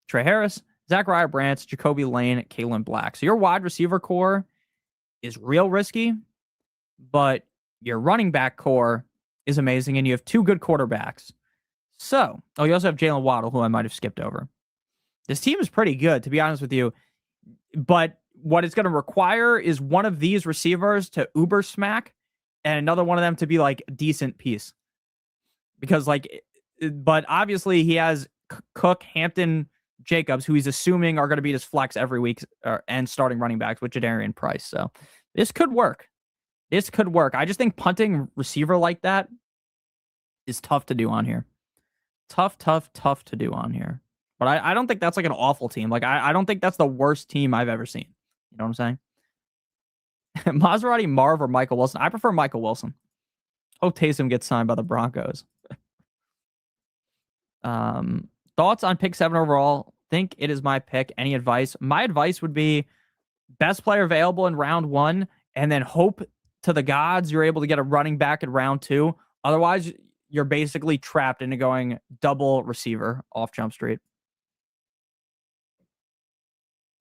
Trey Harris, Zachariah Brandt, Jacoby Lane, Kalen Black. So your wide receiver core is real risky, but your running back core is amazing, and you have 2 good quarterbacks. So, you also have Jalen Waddle, who I might have skipped over. This team is pretty good, to be honest with you, but what it's going to require is one of these receivers to uber smack and another one of them to be like a decent piece. Because but obviously he has Cook, Hampton, Jacobs, who he's assuming are going to be his flex every week and starting running backs with Jadarian Price. So this could work. I just think punting receiver like that is tough to do on here. Tough to do on here. But I don't think that's like an awful team. Like I don't think that's the worst team I've ever seen. You know what I'm saying? Maserati, Marv, or Michael Wilson? I prefer Michael Wilson. Hope Taysom gets signed by the Broncos. Thoughts on pick 7 overall? Think it is my pick. Any advice? My advice would be best player available in round 1, and then hope to the gods you're able to get a running back in round 2. Otherwise, you're basically trapped into going double receiver off Jump Street.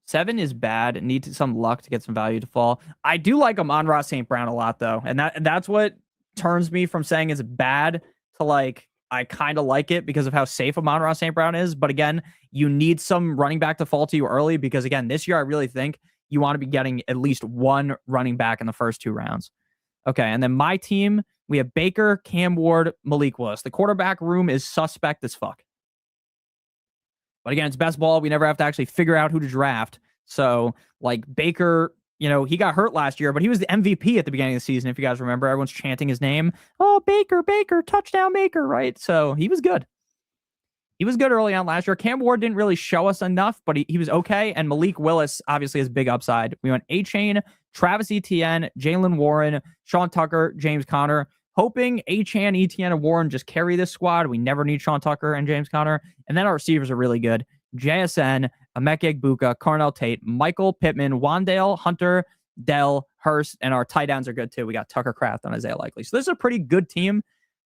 7 is bad. It needs some luck to get some value to fall. I do like Amon-Ra St. Brown a lot, though. And that's what turns me from saying it's bad to like, I kind of like it because of how safe Amon-Ra St. Brown is. But again, you need some running back to fall to you early because, again, this year I really think you want to be getting at least one running back in the first 2 rounds. Okay, and then my team, we have Baker, Cam Ward, Malik Willis. The quarterback room is suspect as fuck. But again, it's best ball. We never have to actually figure out who to draft. So, like, Baker, you know, he got hurt last year, but he was the MVP at the beginning of the season. If you guys remember, everyone's chanting his name. Oh, Baker, Baker, touchdown Baker, right? So he was good. He was good early on last year. Cam Ward didn't really show us enough, but he was okay. And Malik Willis obviously has big upside. We went A-Chain, Travis Etienne, Jalen Warren, Sean Tucker, James Conner. Hoping A-Chan, Etienne, and Warren just carry this squad. We never need Sean Tucker and James Conner. And then our receivers are really good. JSN, Emeka Egbuka, Carnell Tate, Michael Pittman, Wandale, Hunter, Dell, Hurst, and our tight ends are good too. We got Tucker Kraft and Isaiah Likely. So this is a pretty good team.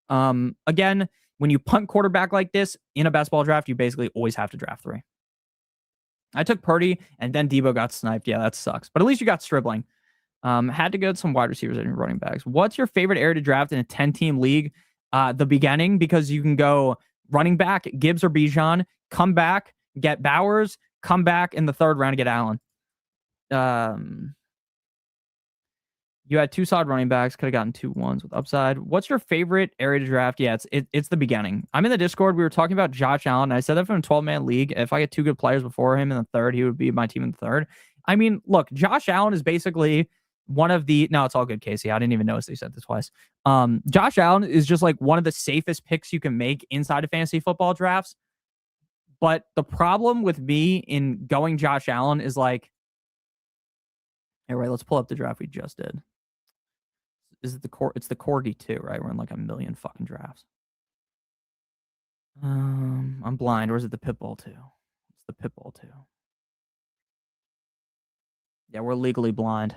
Again, when you punt quarterback like this in a best ball draft, you basically always have to draft 3. I took Purdy, and then Debo got sniped. Yeah, that sucks. But at least you got Stribling. Had to go to some wide receivers and running backs. What's your favorite area to draft in a 10-team league? The beginning, because you can go running back, Gibbs or Bijan, come back, get Bowers, come back in the 3rd round to get Allen. You had 2 solid running backs, could have gotten 2 ones with upside. What's your favorite area to draft? Yeah, it's the beginning. I'm in the Discord. We were talking about Josh Allen. I said that from a 12-man league. If I get 2 good players before him in the 3rd, he would be my team in the 3rd. I mean, look, Josh Allen is basically one of the... No, it's all good, Casey. I didn't even notice they said this twice. Josh Allen is just like one of the safest picks you can make inside of fantasy football drafts. But the problem with me in going Josh Allen is like... Anyway, let's pull up the draft we just did. Is it it's the Corgi 2, right? We're in like a million fucking drafts. I'm blind. Or is it the Pitbull 2? It's the Pitbull 2. Yeah, we're legally blind.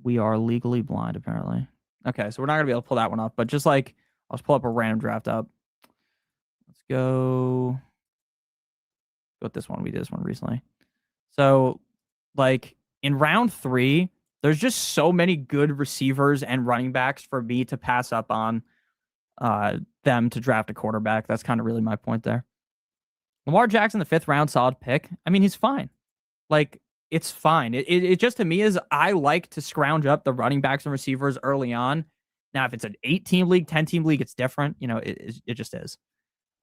We are legally blind, apparently. Okay, so we're not going to be able to pull that one up, but just like, I'll just pull up a random draft up. Let's go with this one. We did this one recently. So, like, in round 3, there's just so many good receivers and running backs for me to pass up on them to draft a quarterback. That's kind of really my point there. Lamar Jackson, the 5th round, solid pick. I mean, he's fine. Like, it's fine. It just, to me, is I like to scrounge up the running backs and receivers early on. Now, if it's an 8-team league, 10-team league, it's different. You know, it just is.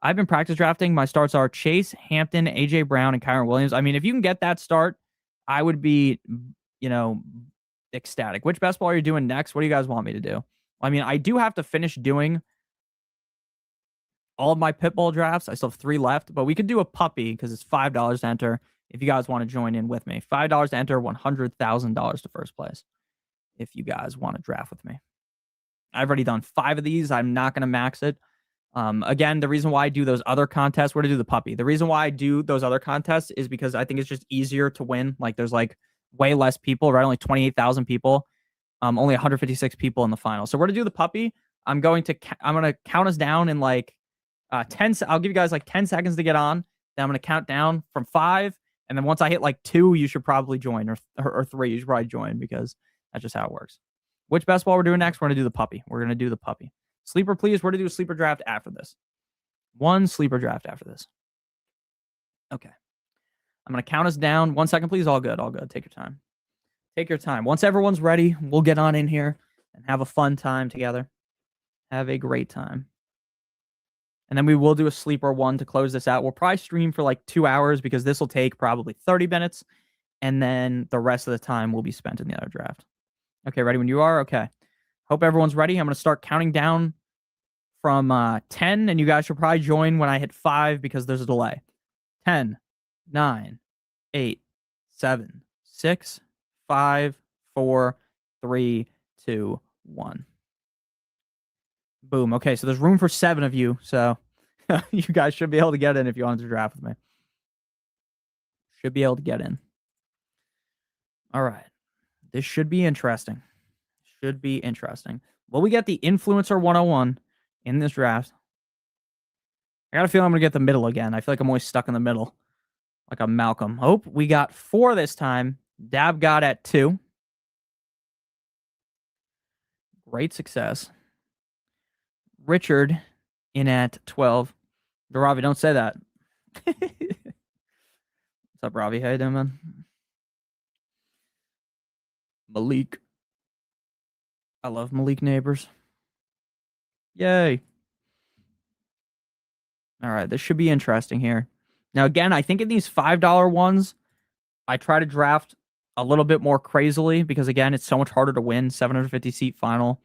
I've been practice drafting. My starts are Chase, Hampton, A.J. Brown, and Kyron Williams. I mean, if you can get that start, I would be, you know, ecstatic. Which best ball are you doing next? What do you guys want me to do? I mean, I do have to finish doing all of my Pitbull drafts. I still have 3 left, but we could do a puppy because it's $5 to enter. If you guys want to join in with me, $5 to enter, $100,000 to first place. If you guys want to draft with me, I've already done 5 of these. I'm not going to max it. Again, the reason why I do those other contests, we're to do the puppy. The reason why I do those other contests is because I think it's just easier to win. Like, there's like way less people, right? Only 28,000 people. Only 156 people in the final. So we're to do the puppy. I'm going to count us down in like 10. I'll give you guys like 10 seconds to get on. Then I'm going to count down from 5. And then once I hit like 2, you should probably join, or 3, you should probably join, because that's just how it works. Which best ball we're doing next? We're going to do the puppy. We're going to do the puppy. Sleeper, please. We're going to do a sleeper draft after this. 1 sleeper draft after this. Okay. I'm going to count us down. 1 second, please. All good. All good. Take your time. Take your time. Once everyone's ready, we'll get on in here and have a fun time together. Have a great time. And then we will do a sleeper 1 to close this out. We'll probably stream for like 2 hours because this will take probably 30 minutes. And then the rest of the time will be spent in the other draft. Okay, ready when you are? Okay. Hope everyone's ready. I'm going to start counting down from 10, and you guys should probably join when I hit 5 because there's a delay. 10, 9, 8, 7, 6, 5, 4, 3, 2, 1. Boom. Okay, so there's room for 7 of you, so you guys should be able to get in if you wanted to draft with me. Should be able to get in. All right. This should be interesting. Should be interesting. Will we get the Influencer 101 in this draft? I got a feeling I'm going to get the middle again. I feel like I'm always stuck in the middle, like a Malcolm. Oh, we got 4 this time. Dab got at 2. Great success. Richard in at 12. Ravi, don't say that. What's up, Ravi? How you doing, man? Malik. I love Malik Neighbors. Yay. All right, this should be interesting here. Now, again, I think in these $5 ones, I try to draft a little bit more crazily because, again, it's so much harder to win. 750-seat final.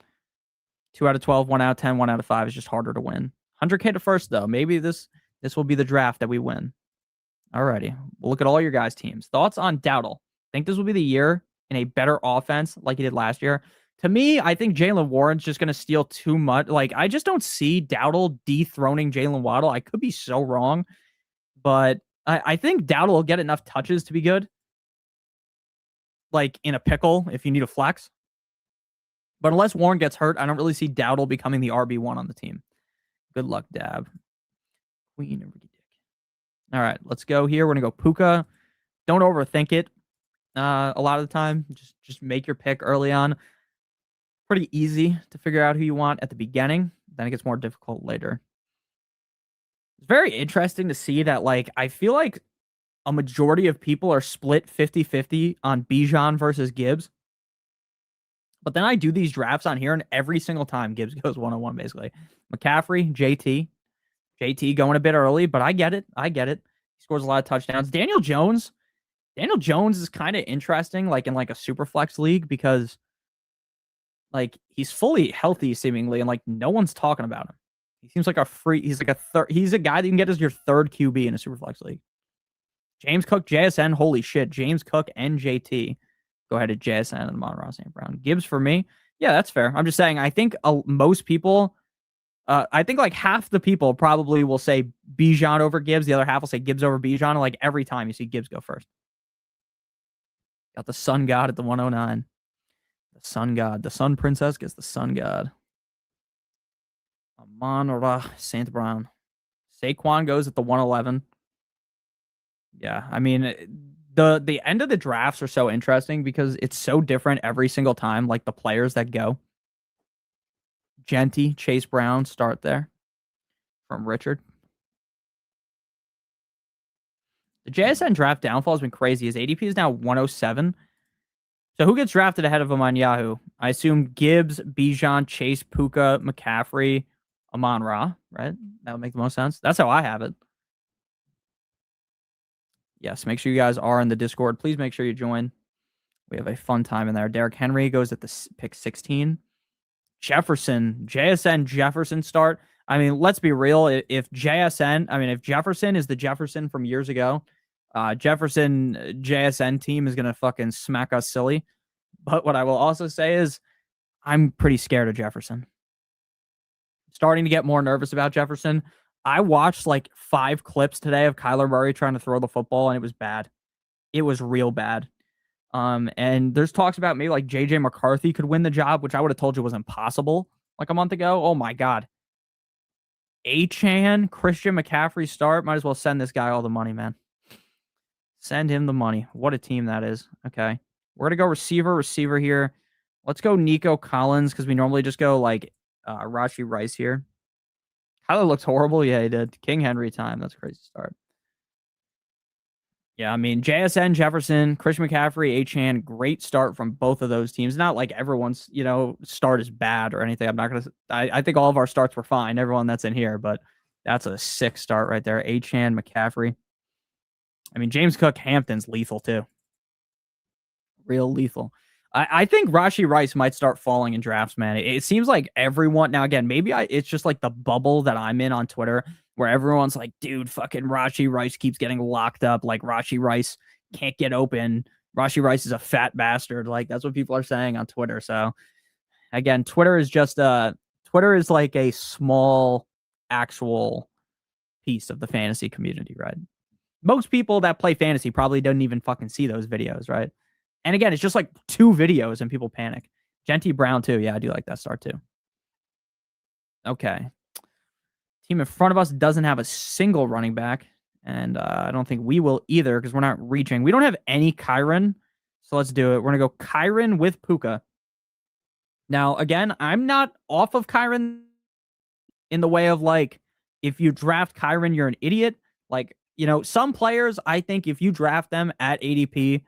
2 out of 12, 1 out of 10, 1 out of 5 is just harder to win. 100K to first, though. Maybe this will be the draft that we win. Alrighty. We'll look at all your guys' teams. Thoughts on Dowdle? Think this will be the year in a better offense like he did last year? To me, I think Jalen Warren's just going to steal too much. Like, I just don't see Dowdle dethroning Jalen Waddle. I could be so wrong, but I think Dowdle will get enough touches to be good. Like, in a pickle, if you need a flex. But unless Warren gets hurt, I don't really see Dowdle becoming the RB1 on the team. Good luck, Dab. Queen of Ricky Dick. All right, let's go here. We're going to go Puka. Don't overthink it a lot of the time. Just make your pick early on. Pretty easy to figure out who you want at the beginning. Then it gets more difficult later. It's very interesting to see that, like, I feel like a majority of people are split 50-50 on Bijan versus Gibbs. But then I do these drafts on here, and every single time Gibbs goes 101, basically. McCaffrey, JT going a bit early, but I get it. He scores a lot of touchdowns. Daniel Jones is kind of interesting, like in like a super flex league, because like he's fully healthy seemingly, and like no one's talking about him. He seems like he's like a third. He's a guy that you can get as your third QB in a super flex league. James Cook, JSN, holy shit. James Cook and JT. Go ahead to JSN and Amon-Ra St. Brown. Gibbs for me. Yeah, that's fair. I'm just saying, I think most people, I think like half the people probably will say Bijan over Gibbs. The other half will say Gibbs over Bijan. And like every time you see Gibbs go first. Got the Sun God at the 109. The Sun God. The Sun Princess gets the Sun God. Amon-Ra St. Brown. Saquon goes at the 111. Yeah, I mean, the end of the drafts are so interesting because it's so different every single time, like the players that go. Genty, Chase Brown, start there from Richard. The JSN draft downfall has been crazy. His ADP is now 107. So who gets drafted ahead of him on Yahoo? I assume Gibbs, Bijan, Chase, Puka, McCaffrey, Amon-Ra, right? That would make the most sense. That's how I have it. Yes, make sure you guys are in the Discord. Please make sure you join. We have a fun time in there. Derrick Henry goes at the pick 16. JSN Jefferson start. I mean, let's be real. If Jefferson is the Jefferson from years ago, Jefferson JSN team is going to fucking smack us silly. But what I will also say is I'm pretty scared of Jefferson. Starting to get more nervous about Jefferson. I watched like 5 clips today of Kyler Murray trying to throw the football, and it was bad. It was real bad. And there's talks about maybe like JJ McCarthy could win the job, which I would have told you was impossible like a month ago. Oh my God. Achane, Christian McCaffrey start. Might as well send this guy all the money, man. Send him the money. What a team that is. Okay. We're going to go receiver here. Let's go Nico Collins because we normally just go like Rashi Rice here. Kyler looks horrible. Yeah, he did. King Henry time. That's a crazy start. Yeah, I mean, JSN, Jefferson, Christian McCaffrey, Achane, great start from both of those teams. Not like everyone's, start is bad or anything. I'm not going to, I think all of our starts were fine, everyone that's in here, but that's a sick start right there. Achane, McCaffrey. I mean, James Cook, Hampton's lethal too. Real lethal. I think Rashee Rice might start falling in drafts, man. It seems like everyone now again, maybe it's just like the bubble that I'm in on Twitter where everyone's like, dude, fucking Rashee Rice keeps getting locked up. Like Rashee Rice can't get open. Rashee Rice is a fat bastard. Like that's what people are saying on Twitter. So again, Twitter is like a small actual piece of the fantasy community, right? Most people that play fantasy probably don't even fucking see those videos, right? And again, it's just like 2 videos and people panic. Genty Brown too. Yeah, I do like that start too. Okay. Team in front of us doesn't have a single running back. And I don't think we will either because we're not reaching. We don't have any Kyron. So let's do it. We're going to go Kyron with Puka. Now, again, I'm not off of Kyron in the way of like, if you draft Kyron, you're an idiot. Like, some players, I think if you draft them at ADP,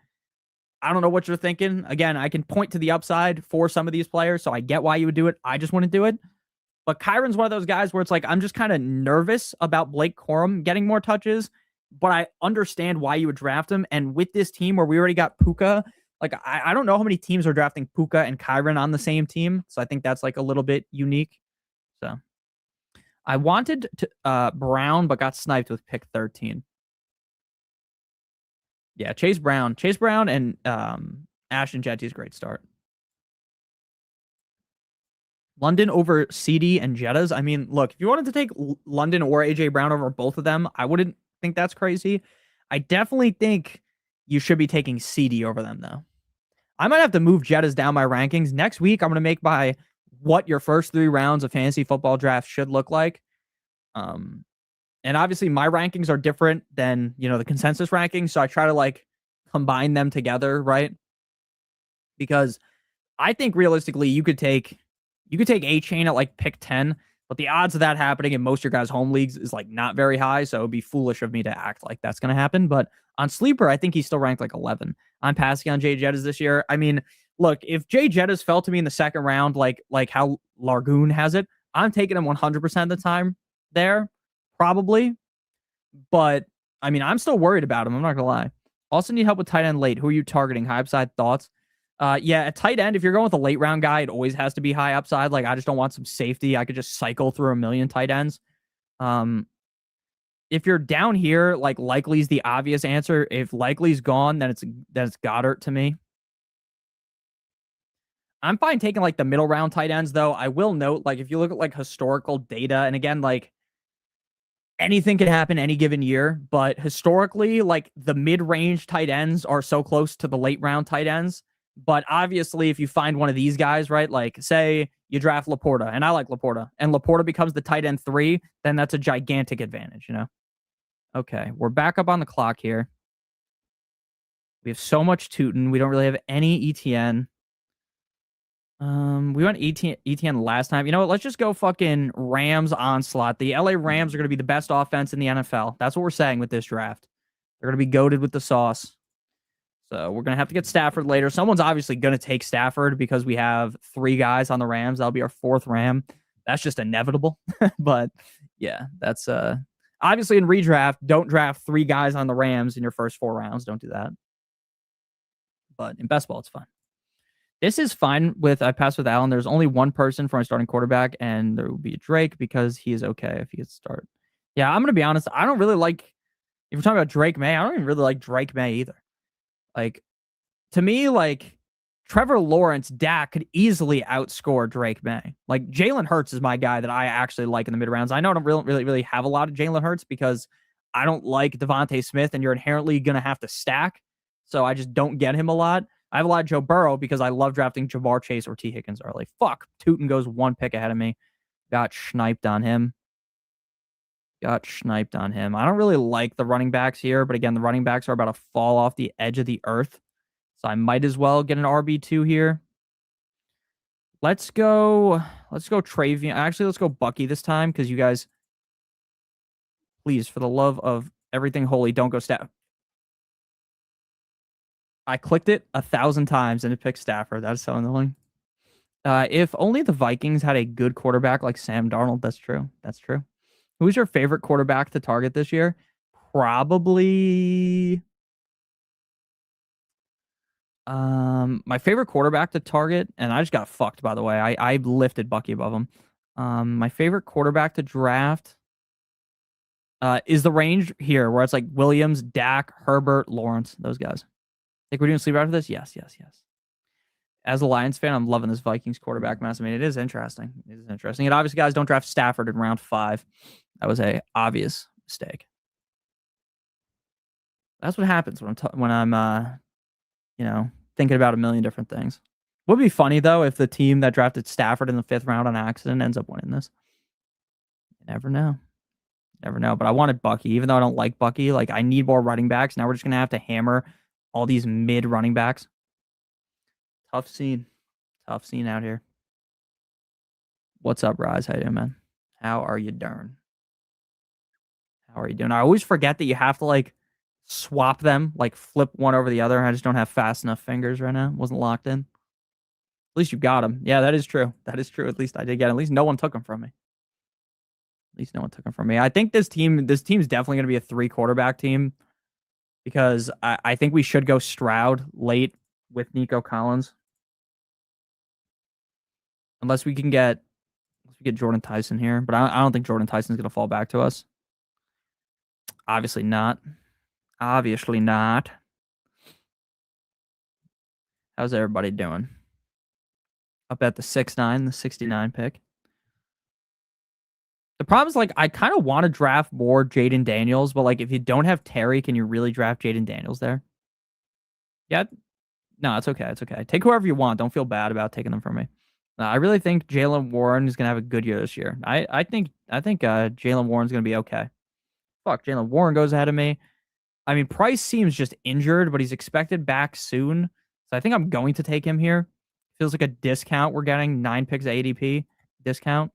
I don't know what you're thinking. Again, I can point to the upside for some of these players, so I get why you would do it. I just wouldn't do it. But Kyron's one of those guys where it's like, I'm just kind of nervous about Blake Corum getting more touches, but I understand why you would draft him. And with this team where we already got Puka, like, I don't know how many teams are drafting Puka and Kyron on the same team. So I think that's like a little bit unique. So I wanted to Brown, but got sniped with pick 13. Yeah, Chase Brown and Ashton Jetty's great start. London over CD and Jettas. I mean, look, if you wanted to take London or AJ Brown over both of them, I wouldn't think that's crazy. I definitely think you should be taking CD over them, though. I might have to move Jettas down my rankings. Next week, I'm going to make my what your first 3 rounds of fantasy football draft should look like. And obviously my rankings are different than, the consensus rankings. So I try to like combine them together, right? Because I think realistically you could take A-Chain at like pick 10, but the odds of that happening in most of your guys' home leagues is like not very high. So it would be foolish of me to act like that's going to happen. But on Sleeper, I think he's still ranked like 11. I'm passing on Jay Jettas this year. I mean, look, if Jay Jettas fell to me in the second round, like how Largoon has it, I'm taking him 100% of the time there, probably. But I mean, I'm still worried about him. I'm not gonna lie. Also need help with tight end late. Who are you targeting? High upside thoughts? Yeah, at tight end, if you're going with a late round guy, it always has to be high upside. Like I just don't want some safety. I could just cycle through a million tight ends. If you're down here, like Likely's the obvious answer. If Likely's gone, then it's Goddard to me. I'm fine taking like the middle round tight ends though. I will note, like if you look at like historical data, and again, like anything can happen any given year, but historically, like the mid-range tight ends are so close to the late round tight ends. But obviously, if you find one of these guys, right, like say you draft Laporta, and I like Laporta, and Laporta becomes the tight end 3, then that's a gigantic advantage, Okay, we're back up on the clock here. We have so much Tootin. We don't really have any ETN. We went ETN last time. You know what? Let's just go fucking Rams onslaught. The LA Rams are going to be the best offense in the NFL. That's what we're saying with this draft. They're going to be goated with the sauce. So we're going to have to get Stafford later. Someone's obviously going to take Stafford because we have 3 guys on the Rams. That'll be our 4th Ram. That's just inevitable. But yeah, that's obviously in redraft, don't draft 3 guys on the Rams in your first 4 rounds. Don't do that. But in best ball, it's fine. This is fine with I pass with Allen. There's only one person for my starting quarterback, and there will be Drake because he is okay if he gets started. Yeah, I'm gonna be honest. I don't really like if we're talking about Drake May, I don't even really like Drake May either. Like to me, like Trevor Lawrence, Dak could easily outscore Drake May. Like Jalen Hurts is my guy that I actually like in the mid rounds. I know I don't really have a lot of Jalen Hurts because I don't like Devontae Smith, and you're inherently gonna have to stack. So I just don't get him a lot. I have a lot of Joe Burrow because I love drafting Jamar Chase or T. Higgins early. Fuck. Tootin goes 1 pick ahead of me. Got sniped on him. I don't really like the running backs here, but again, the running backs are about to fall off the edge of the earth. So I might as well get an RB2 here. Let's go Travion. Actually, let's go Bucky this time because you guys, please, for the love of everything holy, don't go Stafford. I clicked it 1,000 times and it picked Stafford. That's so annoying. If only the Vikings had a good quarterback like Sam Darnold. That's true. Who's your favorite quarterback to target this year? Probably My favorite quarterback to target, and I just got fucked, by the way. I lifted Bucky above him. My favorite quarterback to draft is the range here where it's like Williams, Dak, Herbert, Lawrence, those guys. Think we're doing sleep after this? Yes, yes, yes. As a Lions fan, I'm loving this Vikings quarterback mess. I mean, it is interesting. It is interesting. And obviously, guys, don't draft Stafford in round 5. That was a obvious mistake. That's what happens when I'm thinking about a million different things. Would be funny though if the team that drafted Stafford in the 5th round on accident ends up winning this. You never know. Never know. But I wanted Bucky, even though I don't like Bucky. Like, I need more running backs. Now we're just gonna have to hammer all these mid running backs. Tough scene. Tough scene out here. What's up, Rise? How you doing, man? How are you doing? How are you doing? I always forget that you have to like swap them, like flip one over the other. I just don't have fast enough fingers right now. Wasn't locked in. At least you got him. Yeah, that is true. That is true. At least I did get him. At least no one took him from me. At least no one took him from me. I think this team's definitely going to be a 3 quarterback team because I think we should go Stroud late with Nico Collins. Unless we get Jordan Tyson here. But I don't think Jordan Tyson's going to fall back to us. Obviously not. Obviously not. How's everybody doing? Up at the 6'9", the 69 pick. The problem is, like, I kind of want to draft more Jaden Daniels, but, like, if you don't have Terry, can you really draft Jaden Daniels there? Yeah. No, it's okay. It's okay. Take whoever you want. Don't feel bad about taking them from me. I really think Jalen Warren is going to have a good year this year. I think Jalen Warren's going to be okay. Fuck, Jalen Warren goes ahead of me. I mean, Price seems just injured, but he's expected back soon. So I think I'm going to take him here. Feels like a discount. We're getting 9 picks at ADP discount.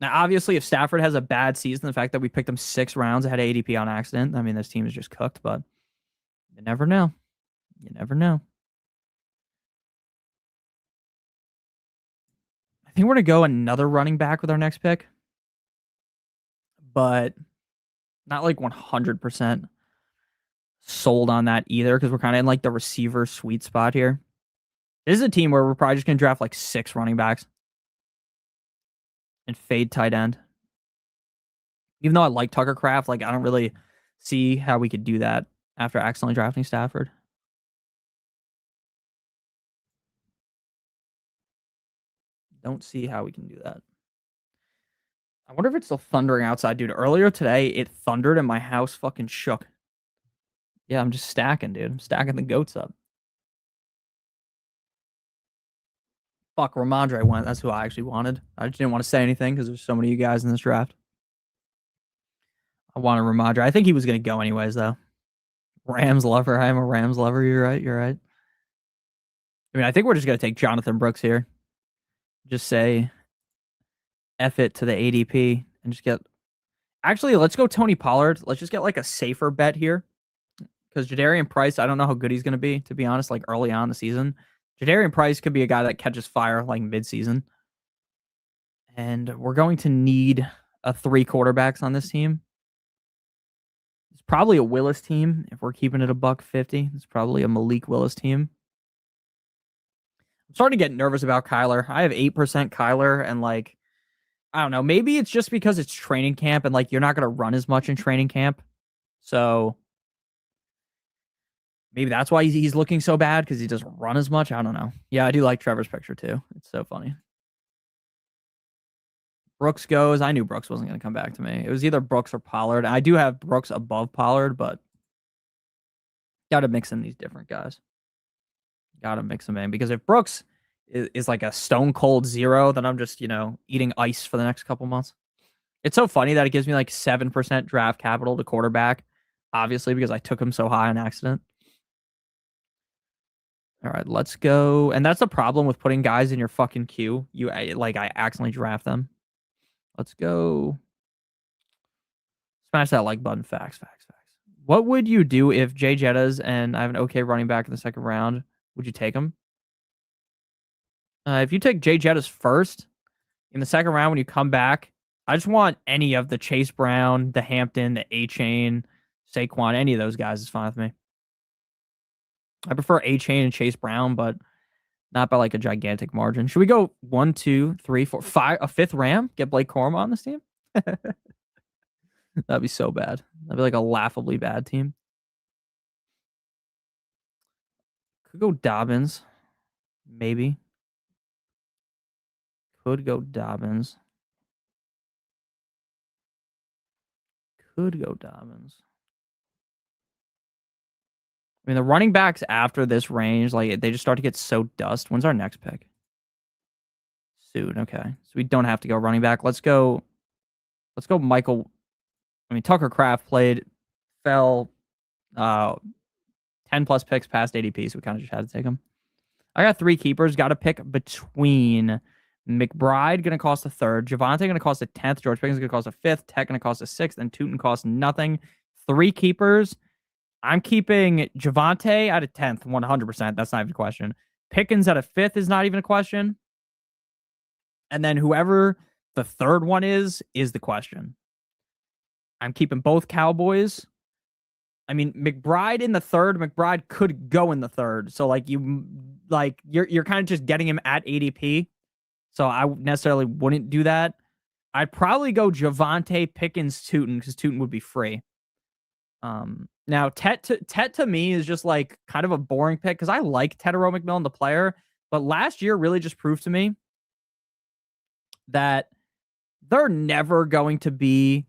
Now, obviously, if Stafford has a bad season, the fact that we picked him 6 rounds ahead of ADP on accident, I mean, this team is just cooked, but you never know. You never know. I think we're going to go another running back with our next pick, but not like 100% sold on that either because we're kind of in like the receiver sweet spot here. This is a team where we're probably just going to draft like 6 running backs and fade tight end. Even though I like Tucker Kraft, like I don't really see how we could do that after accidentally drafting Stafford. Don't see how we can do that. I wonder if it's still thundering outside, dude. Earlier today, it thundered and my house fucking shook. Yeah, I'm just stacking, dude. I'm stacking the goats up. Fuck, Ramondre went. That's who I actually wanted. I just didn't want to say anything because there's so many of you guys in this draft. I wanted Ramondre. I think he was going to go anyways, though. Rams lover. I am a Rams lover. You're right. You're right. I mean, I think we're just going to take Jonathan Brooks here. Just say F it to the ADP and just get... Actually, let's go Tony Pollard. Let's just get like a safer bet here. Because Jadarian Price, I don't know how good he's going to be, to be honest, like early on in the season. Jadarian Price could be a guy that catches fire like mid-season. And we're going to need a 3 quarterbacks on this team. It's probably a Willis team if we're keeping it $150. It's probably a Malik Willis team. I'm starting to get nervous about Kyler. I have 8% Kyler, and like, I don't know. Maybe it's just because it's training camp and like you're not going to run as much in training camp. So maybe that's why he's looking so bad because he doesn't run as much. I don't know. Yeah, I do like Trevor's picture too. It's so funny. Brooks goes. I knew Brooks wasn't going to come back to me. It was either Brooks or Pollard. I do have Brooks above Pollard, but got to mix in these different guys. Got to mix them in because if Brooks is like a stone cold 0, then I'm just, eating ice for the next couple months. It's so funny that it gives me like 7% draft capital to quarterback, obviously, because I took him so high on accident. All right, let's go. And that's the problem with putting guys in your fucking queue. I accidentally draft them. Let's go. Smash that like button. Facts. What would you do if Jay Jettas and I have an okay running back in the 2nd round? Would you take him? If you take Jay Jettas first in the 2nd round when you come back, I just want any of the Chase Brown, the Hampton, the A-Chain, Saquon, any of those guys is fine with me. I prefer A-Chain and Chase Brown, but not by like a gigantic margin. Should we go 1, 2, 3, 4, 5, a fifth Ram? Get Blake Corum on this team? That'd be so bad. That'd be like a laughably bad team. Could go Dobbins. Maybe. Could go Dobbins. Could go Dobbins. I mean, the running backs after this range, like they just start to get so dust. When's our next pick? Soon. Okay. So we don't have to go running back. Let's go Michael. I mean, Tucker Kraft fell 10 plus picks past ADP, so we kind of just had to take him. I got 3 keepers. Got to pick between McBride, going to cost a third. Javonte, going to cost a 10th. George Pickens, going to cost a 5th. Tech, going to cost a 6th. And Tootin costs nothing. 3 keepers. I'm keeping Javonte at a 10th, 100%. That's not even a question. Pickens at a 5th is not even a question. And then whoever the third one is the question. I'm keeping both Cowboys. I mean, McBride in the third. McBride could go in the third. So you're kind of just getting him at ADP. So I necessarily wouldn't do that. I'd probably go Javonte, Pickens, Tootin, because Tootin would be free. Now Tet to me is just like kind of a boring pick because I like Tetero McMillan, the player, but last year really just proved to me that they're never going to be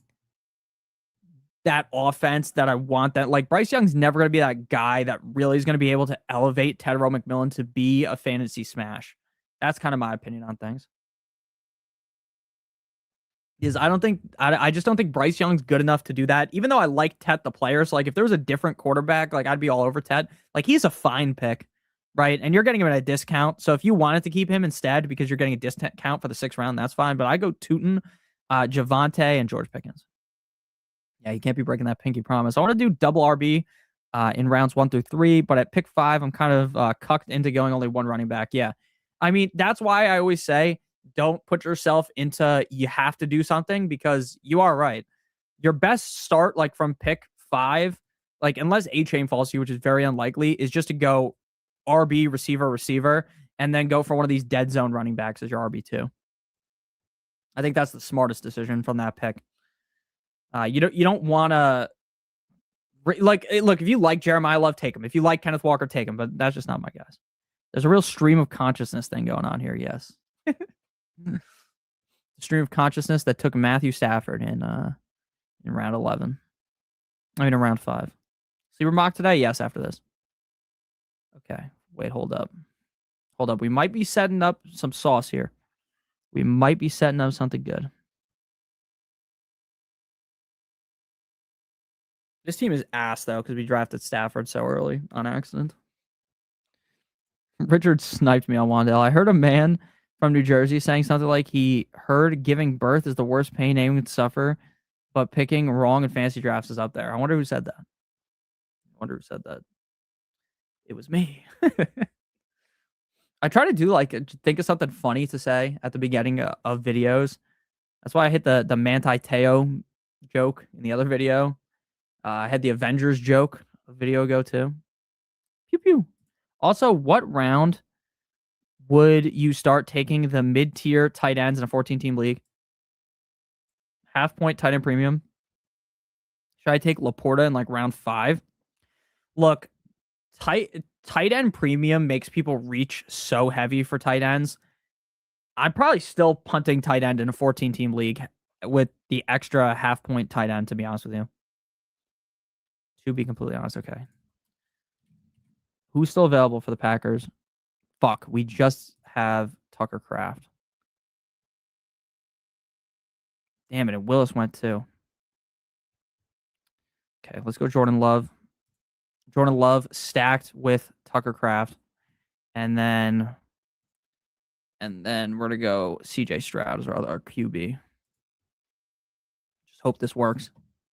that offense that I want. That like Bryce Young's never going to be that guy that really is going to be able to elevate Tetero McMillan to be a fantasy smash. That's kind of my opinion on things. Is I just don't think Bryce Young's good enough to do that. Even though I like Tet the player, so like if there was a different quarterback, like I'd be all over Tet. Like he's a fine pick, right? And you're getting him at a discount. So if you wanted to keep him instead because you're getting a discount for the 6th round, that's fine. But I go Tootin, Javonte, and George Pickens. Yeah, you can't be breaking that pinky promise. I want to do double RB in rounds 1 through 3, but at pick 5, I'm kind of cucked into going only 1 running back. Yeah, I mean that's why I always say, don't put yourself into you have to do something because you are right. Your best start, like from pick 5, like unless A-Chain falls to you, which is very unlikely, is just to go RB, receiver, and then go for one of these dead zone running backs as your RB2. I think that's the smartest decision from that pick. You don't want to look if you like Jeremiah Love, take him. If you like Kenneth Walker, take him. But that's just not my guys. There's a real stream of consciousness thing going on here. Yes. Stream of consciousness that took Matthew Stafford in round 11. I mean, in round 5. Sleeper mock today? Yes, after this. Okay. Wait, hold up. We might be setting up some sauce here. We might be setting up something good. This team is ass, though, because we drafted Stafford so early on accident. Richard sniped me on Wandale. I heard a man from New Jersey saying something like he heard giving birth is the worst pain anyone could suffer, but picking wrong in fantasy drafts is up there. I wonder who said that. It was me. I try to do think of something funny to say at the beginning of videos. That's why I hit the Manti Te'o joke in the other video. I had the Avengers joke a video ago too. Pew pew. Also, what round would you start taking the mid-tier tight ends in a 14-team league? Half-point tight end premium. Should I take Laporta in like round 5? Look, tight end premium makes people reach so heavy for tight ends. I'm probably still punting tight end in a 14-team league with the extra half-point tight end, to be honest with you. To be completely honest, okay. Who's still available for the Packers? Fuck, we just have Tucker Kraft. Damn it, and Willis went too. Okay, let's go Jordan Love. Jordan Love stacked with Tucker Kraft. And then we're going to go CJ Stroud as our QB. Just hope this works.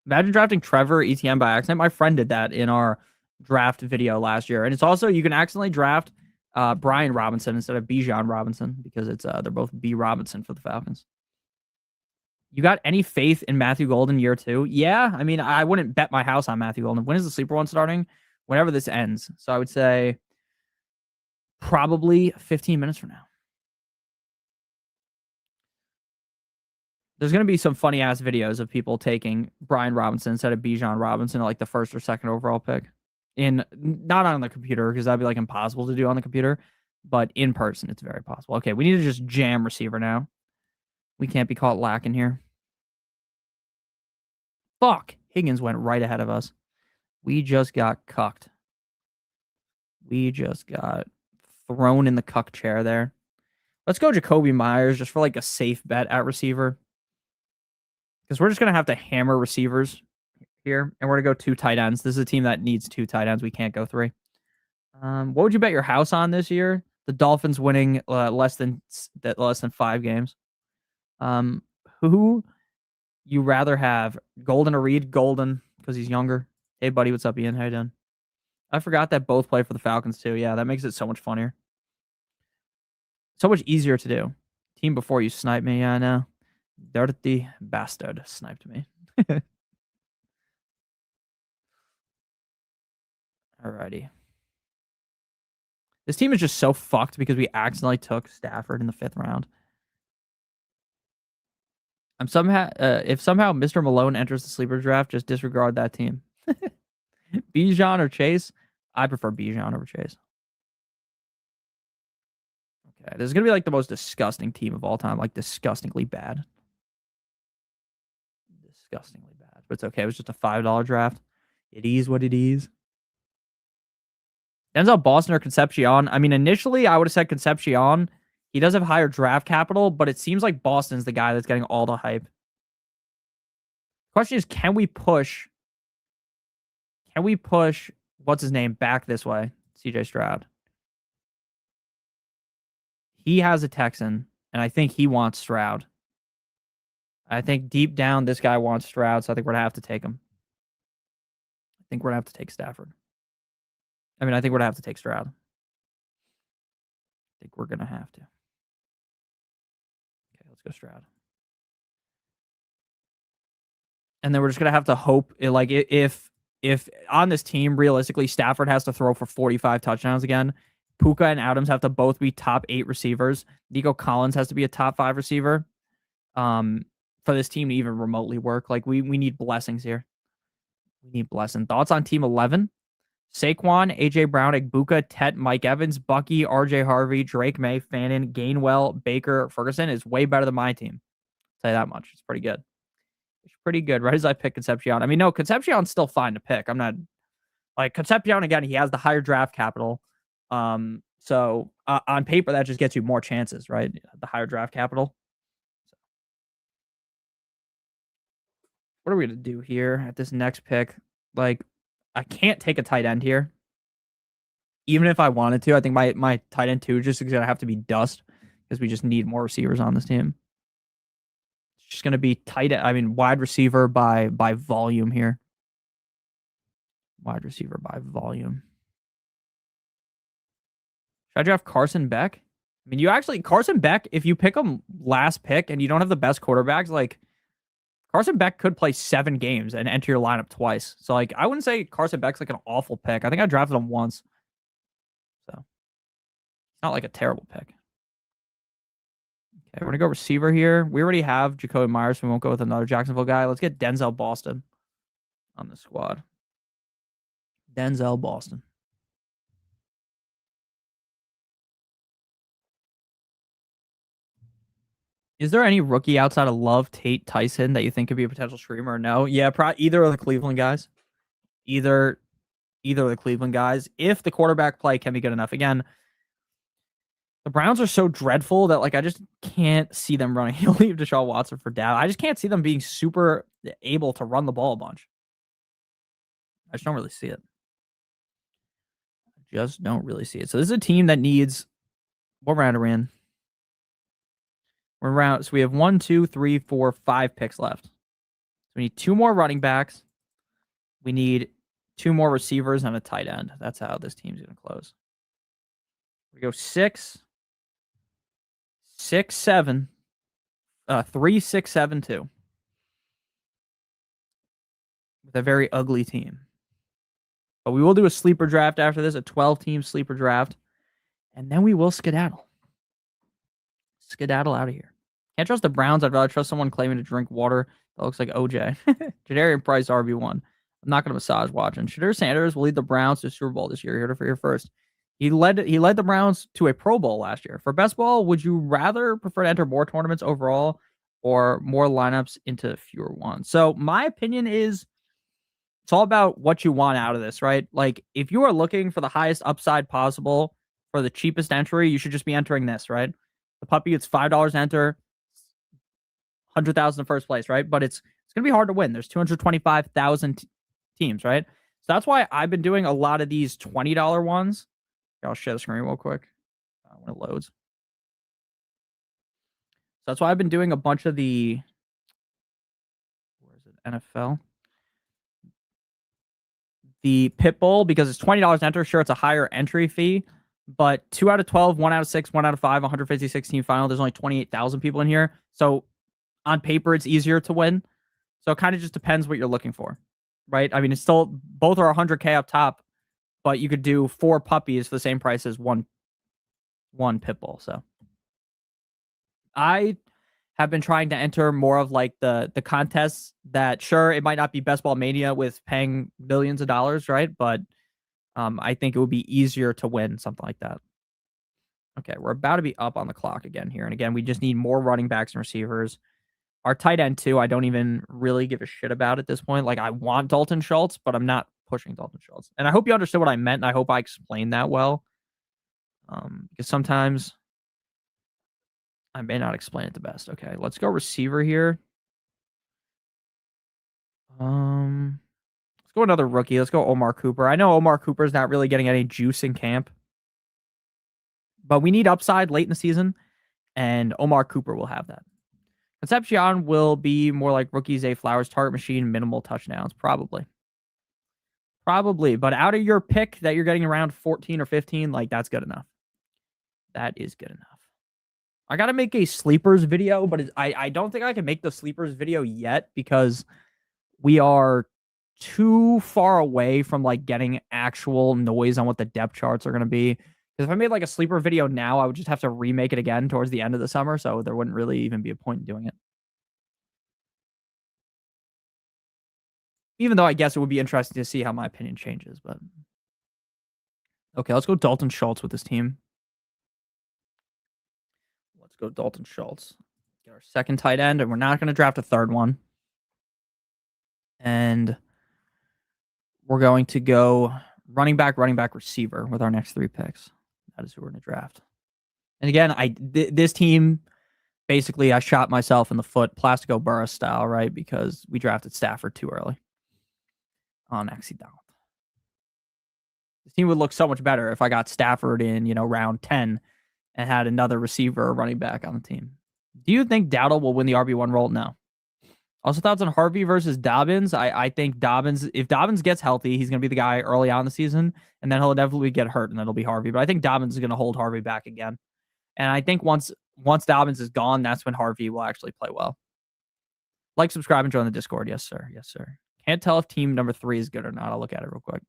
Imagine drafting Trevor Etienne by accident. My friend did that in our draft video last year. And it's also, you can accidentally draft Brian Robinson instead of Bijan Robinson because it's they're both B Robinson for the Falcons. You got any faith in Matthew Golden year 2? Yeah, I mean, I wouldn't bet my house on Matthew Golden. When is the sleeper one starting? whenever this ends. So I would say probably 15 minutes from now. There's going to be some funny ass videos of people taking Brian Robinson instead of Bijan Robinson at like the first or second overall pick. Not on the computer because that'd be like impossible to do on the computer, but in person it's very possible. Okay, we need to just jam receiver now. We can't be caught lacking here. Fuck. Higgins went right ahead of us. We just got cucked. We just got thrown in the cuck chair there. Let's go Jacoby Myers just for like a safe bet at receiver. Because we're just going to have to hammer receivers here. And we're going to go 2 tight ends. This is a team that needs 2 tight ends. We can't go 3. What would you bet your house on this year? The Dolphins winning less than 5 games. Who you rather have? Golden or Reed? Golden, because he's younger. Hey, buddy, what's up, Ian? How you doing? I forgot that both play for the Falcons, too. Yeah, that makes it so much funnier. So much easier to do. Team before you snipe me. Yeah, I know. Dirty bastard sniped me. Alrighty. This team is just so fucked because we accidentally took Stafford in the 5th round. If somehow Mr. Malone enters the sleeper draft, just disregard that team. Bijan or Chase? I prefer Bijan over Chase. Okay, this is gonna be like the most disgusting team of all time, like disgustingly bad. Disgustingly bad. But it's okay. It was just a $5 draft. It is what it is. Denzel Boston or Concepcion? I mean, initially I would have said Concepcion. He does have higher draft capital, but it seems like Boston's the guy that's getting all the hype. Question is, can we push what's his name back this way? CJ Stroud. He has a Texan, and I think he wants Stroud. I think deep down this guy wants Stroud, so I think we're gonna have to take him. I think we're gonna have to take Stafford. I mean, I think we're gonna have to take Stroud. I think we're gonna have to. Okay, let's go Stroud. And then we're just gonna have to hope, like, if on this team, realistically, Stafford has to throw for 45 touchdowns again. Puka and Adams have to both be top 8 receivers. Nico Collins has to be a top 5 receiver. For this team to even remotely work, like we need blessings here. We need blessing. Thoughts on Team 11? Saquon, AJ Brown, Igbuka, Tet, Mike Evans, Bucky, RJ Harvey, Drake May, Fannin, Gainwell, Baker, Ferguson is way better than my team. I'll tell you that much. It's pretty good. It's pretty good. Right as I pick Concepcion. I mean, no, Concepcion's still fine to pick. I'm not like Concepcion again. He has the higher draft capital. So on paper, that just gets you more chances, right? The higher draft capital. What are we going to do here at this next pick? Like, I can't take a tight end here. Even if I wanted to, I think my tight end 2 just is going to have to be Dust because we just need more receivers on this team. It's just going to be wide receiver by volume here. Wide receiver by volume. Should I draft Carson Beck? I mean, Carson Beck, if you pick him last pick and you don't have the best quarterbacks, like, Carson Beck could play 7 games and enter your lineup twice. So, like, I wouldn't say Carson Beck's like an awful pick. I think I drafted him once. So, it's not like a terrible pick. Okay, we're going to go receiver here. We already have Jacoby Myers, so we won't go with another Jacksonville guy. Let's get Denzel Boston on the squad. Denzel Boston. Is there any rookie outside of Love, Tate, Tyson that you think could be a potential streamer? No. Yeah, either of the Cleveland guys. Either of the Cleveland guys. If the quarterback play can be good enough. Again, the Browns are so dreadful that, like, I just can't see them running. He'll leave Deshaun Watson for Dow. I just can't see them being super able to run the ball a bunch. I just don't really see it. Just don't really see it. So this is a team that needs, what round are we in? We're around, so we have 1, 2, 3, 4, 5 picks left. So we need 2 more running backs. We need 2 more receivers and a tight end. That's how this team's going to close. We go 6, 7, 3, 6, 7, 2. With a very ugly team. But we will do a sleeper draft after this, a 12-team sleeper draft. And then we will skedaddle. Skedaddle out of here. Can't trust the Browns. I'd rather trust someone claiming to drink water that looks like OJ. Jadarian Price, RB1. I'm not going to massage watching. Shadur Sanders will lead the Browns to Super Bowl this year. Here for your first. He led the Browns to a Pro Bowl last year. For best ball, would you rather prefer to enter more tournaments overall or more lineups into fewer ones? So my opinion is it's all about what you want out of this, right? Like if you are looking for the highest upside possible for the cheapest entry, you should just be entering this, right? The puppy gets $5 to enter, 100,000 in first place, right? But it's going to be hard to win. There's 225,000 teams, right? So that's why I've been doing a lot of these $20 ones. I'll share the screen real quick when it loads. So that's why I've been doing a bunch of the, where is it, NFL? The Pitbull, because it's $20 to enter. Sure, it's a higher entry fee, but 2 out of 12, 1 out of 6, 1 out of 5, 156 team final. There's only 28,000 people in here. So on paper, it's easier to win. So it kind of just depends what you're looking for, right? I mean, it's still, both are 100K up top, but you could do 4 puppies for the same price as one Pitbull. So I have been trying to enter more of like the contests that, sure, it might not be Best Ball Mania with paying millions of dollars, right? But I think it would be easier to win something like that. Okay, we're about to be up on the clock again here. And again, we just need more running backs and receivers. Our tight end, too, I don't even really give a shit about at this point. Like, I want Dalton Schultz, but I'm not pushing Dalton Schultz. And I hope you understood what I meant, and I hope I explained that well. Because sometimes I may not explain it the best. Okay, let's go receiver here. Let's go another rookie. Let's go Omar Cooper. I know Omar Cooper's not really getting any juice in camp, but we need upside late in the season, and Omar Cooper will have that. Concepcion will be more like rookie Zay Flowers, target machine, minimal touchdowns, probably. But out of your pick that you're getting around 14 or 15, like that's good enough. That is good enough. I got to make a sleepers video, but I don't think I can make the sleepers video yet because we are too far away from like getting actual noise on what the depth charts are going to be. Because if I made like a sleeper video now, I would just have to remake it again towards the end of the summer. So there wouldn't really even be a point in doing it. Even though I guess it would be interesting to see how my opinion changes. But okay, let's go Dalton Schultz with this team. Let's go Dalton Schultz. Get our second tight end, and we're not going to draft a third one. And we're going to go running back, receiver with our next 3 picks. That is who we're going to draft. And again, this team, basically, I shot myself in the foot, Plaxico Burress style, right? Because we drafted Stafford too early on accident. This team would look so much better if I got Stafford in, round 10 and had another receiver or running back on the team. Do you think Dowdle will win the RB1 role? No. Also, thoughts on Harvey versus Dobbins? I think Dobbins, if Dobbins gets healthy, he's going to be the guy early on in the season, and then he'll inevitably get hurt, and then it'll be Harvey. But I think Dobbins is going to hold Harvey back again. And I think once Dobbins is gone, that's when Harvey will actually play well. Like, subscribe, and join the Discord. Yes, sir. Yes, sir. Can't tell if team number 3 is good or not. I'll look at it real quick.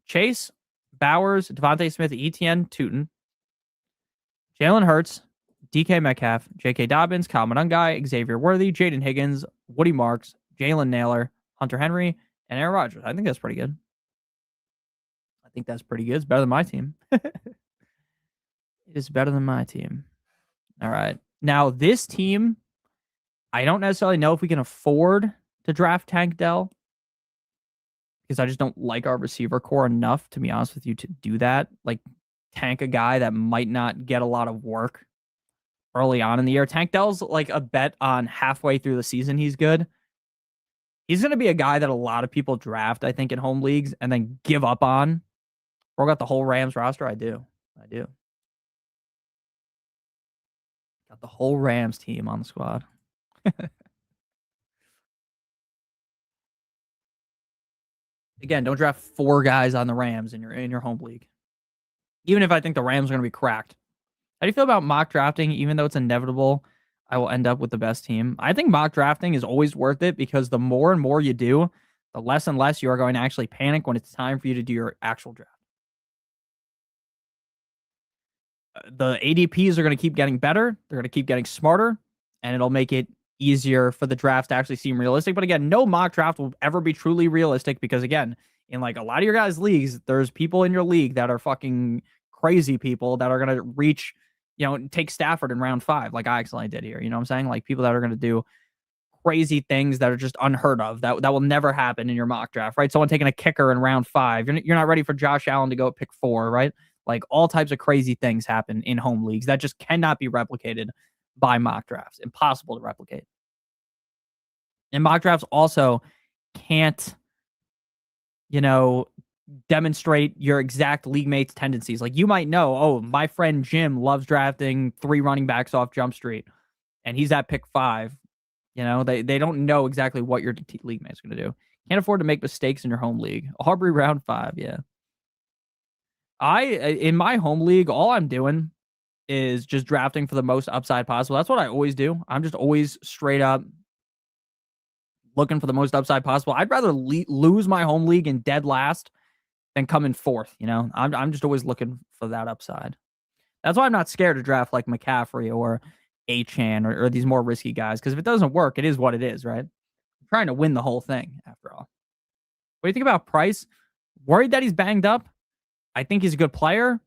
Chase, Bowers, Devontae Smith, Etienne, Tootin, Jalen Hurts, DK Metcalf, J.K. Dobbins, Kyle Monangai, Xavier Worthy, Jaden Higgins, Woody Marks, Jalen Naylor, Hunter Henry, and Aaron Rodgers. I think that's pretty good. It's better than my team. It is better than my team. All right. Now, this team, I don't necessarily know if we can afford to draft Tank Dell because I just don't like our receiver core enough, to be honest with you, to do that. Like, tank a guy that might not get a lot of work early on in the year. Tank Dell's like a bet on halfway through the season he's good. He's going to be a guy that a lot of people draft, I think, in home leagues and then give up on. Or got the whole Rams roster? I do. Got the whole Rams team on the squad. Again, don't draft 4 guys on the Rams in your home league. Even if I think the Rams are going to be cracked. How do you feel about mock drafting? Even though it's inevitable, I will end up with the best team. I think mock drafting is always worth it because the more and more you do, less and less you are going to actually panic when it's time for you to do your actual draft. The ADPs are going to keep getting better. They're going to keep getting smarter, and it'll make it easier for the drafts to actually seem realistic. But again, no mock draft will ever be truly realistic because, again, in like a lot of your guys' leagues, there's people in your league that are fucking crazy people that are going to reach, take Stafford in round 5, like I accidentally did here. You know what I'm saying? Like people that are going to do crazy things that are just unheard of that will never happen in your mock draft, right? Someone taking a kicker in round 5. You're not ready for Josh Allen to go at pick 4, right? Like all types of crazy things happen in home leagues that just cannot be replicated by mock drafts. Impossible to replicate. And mock drafts also can't, demonstrate your exact league mates' tendencies. Like you might know, oh, my friend Jim loves drafting 3 running backs off Jump Street, and he's at pick 5. They don't know exactly what your league mate's going to do. Can't afford to make mistakes in your home league. Aubrey round 5, yeah. In my home league, all I'm doing is just drafting for the most upside possible. That's what I always do. I'm just always straight up looking for the most upside possible. I'd rather lose my home league in dead last than come in 4th. I'm just always looking for that upside. That's why I'm not scared to draft like McCaffrey or Achane or these more risky guys. Because if it doesn't work, it is what it is, right? I'm trying to win the whole thing after all. What do you think about Price? Worried that he's banged up? I think he's a good player.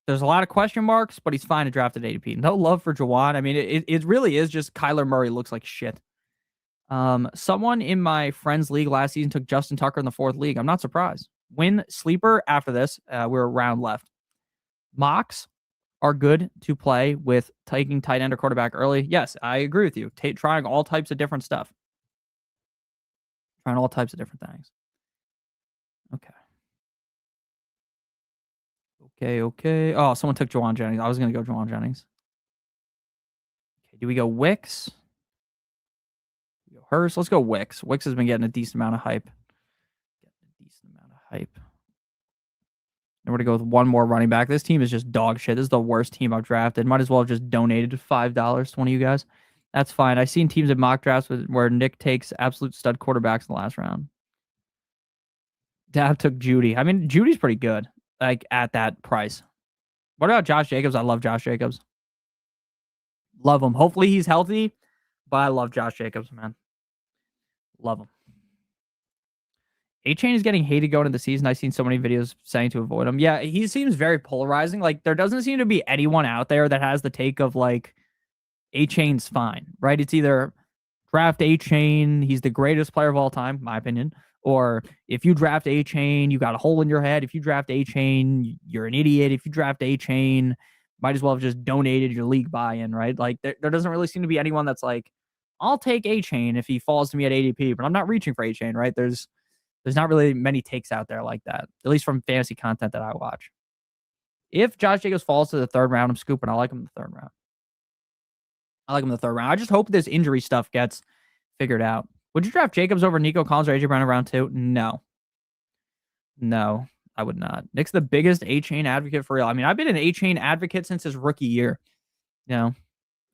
There's a lot of question marks, but he's fine to draft at ADP. No love for Jawan. I mean, it really is just Kyler Murray looks like shit. Someone in my friend's league last season took Justin Tucker in the 4th league. I'm not surprised. Win sleeper after this. We're a round left. Mocks are good to play with taking tight end or quarterback early. Yes, I agree with you. Trying all types of different stuff. Trying all types of different things. Okay. Oh, someone took Juwan Jennings. I was going to go Juwan Jennings. Okay, do we go Wicks? We go Hurst. Let's go Wicks. Wicks has been getting a decent amount of hype. And we're going to go with one more running back. This team is just dog shit. This is the worst team I've drafted. Might as well have just donated $5 to one of you guys. That's fine. I've seen teams at mock drafts where Nick takes absolute stud quarterbacks in the last round. Dab took Judy. I mean, Judy's pretty good, like at that price. What about Josh Jacobs? I love Josh Jacobs. Love him. Hopefully he's healthy, but I love Josh Jacobs, man. Love him. Achane is getting hated going into the season. I've seen so many videos saying to avoid him. Yeah, he seems very polarizing. Like, there doesn't seem to be anyone out there that has the take of, like, Achane's fine, right? It's either draft Achane, he's the greatest player of all time, my opinion, or if you draft Achane, you got a hole in your head. If you draft Achane, you're an idiot. If you draft Achane, might as well have just donated your league buy-in, right? Like, there doesn't really seem to be anyone that's like, I'll take Achane if he falls to me at ADP, but I'm not reaching for Achane, right? There's not really many takes out there like that, at least from fantasy content that I watch. If Josh Jacobs falls to the 3rd round, I'm scooping. I like him in the 3rd round. I just hope this injury stuff gets figured out. Would you draft Jacobs over Nico Collins or AJ Brown in round 2? No, I would not. Nick's the biggest Achane advocate for real. I mean, I've been an Achane advocate since his rookie year. I've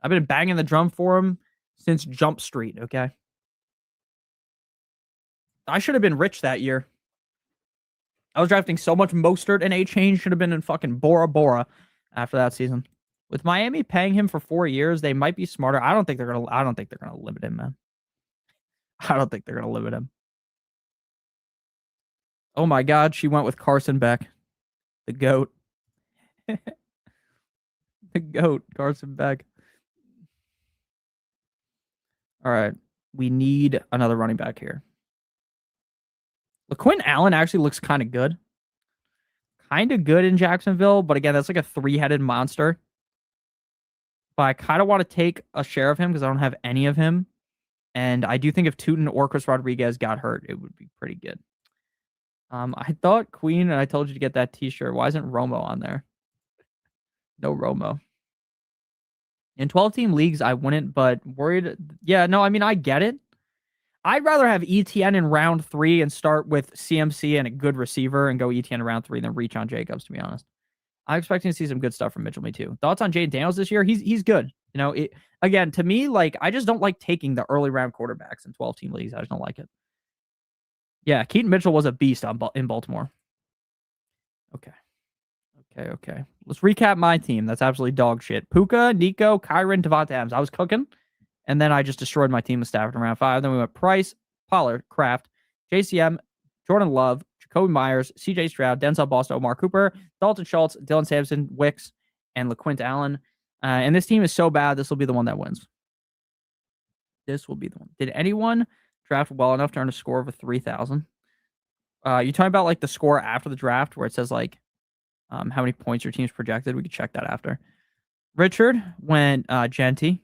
been banging the drum for him since Jump Street, okay? I should have been rich that year. I was drafting so much Mostert and Achane. Should have been in fucking Bora Bora after that season. With Miami paying him for 4 years, they might be smarter. I don't think they're gonna limit him, man. I don't think they're gonna limit him. Oh my God, she went with Carson Beck, the GOAT. The GOAT, Carson Beck. All right, we need another running back here. LaQuinn Allen actually looks kind of good. In Jacksonville, but again, that's like a 3-headed monster. But I kind of want to take a share of him because I don't have any of him. And I do think if Tootin or Chris Rodriguez got hurt, it would be pretty good. I thought Queen, and I told you to get that t-shirt. Why isn't Romo on there? No Romo. In 12-team leagues, I wouldn't, but worried. Yeah, no, I mean, I get it. I'd rather have ETN in round 3 and start with CMC and a good receiver and go ETN in round 3 than reach on Jacobs, to be honest. I'm expecting to see some good stuff from Mitchell, me too. Thoughts on Jaden Daniels this year? He's good. Again, to me, like, I just don't like taking the early round quarterbacks in 12-team leagues. I just don't like it. Yeah, Keaton Mitchell was a beast in Baltimore. Okay. Let's recap my team. That's absolutely dog shit. Puka, Nico, Kyron, Devonta Adams. I was cooking, and then I just destroyed my team with Stafford in round 5. Then we went Price, Pollard, Kraft, JCM, Jordan Love, Jacoby Myers, CJ Stroud, Denzel Boston, Omar Cooper, Dalton Schultz, Dylan Sampson, Wicks, and LaQuint Allen. And this team is so bad, this will be the one that wins. This will be the one. Did anyone draft well enough to earn a score of 3,000? You talking about like the score after the draft where it says like how many points your team's projected? We could check that after. Richard went Genty,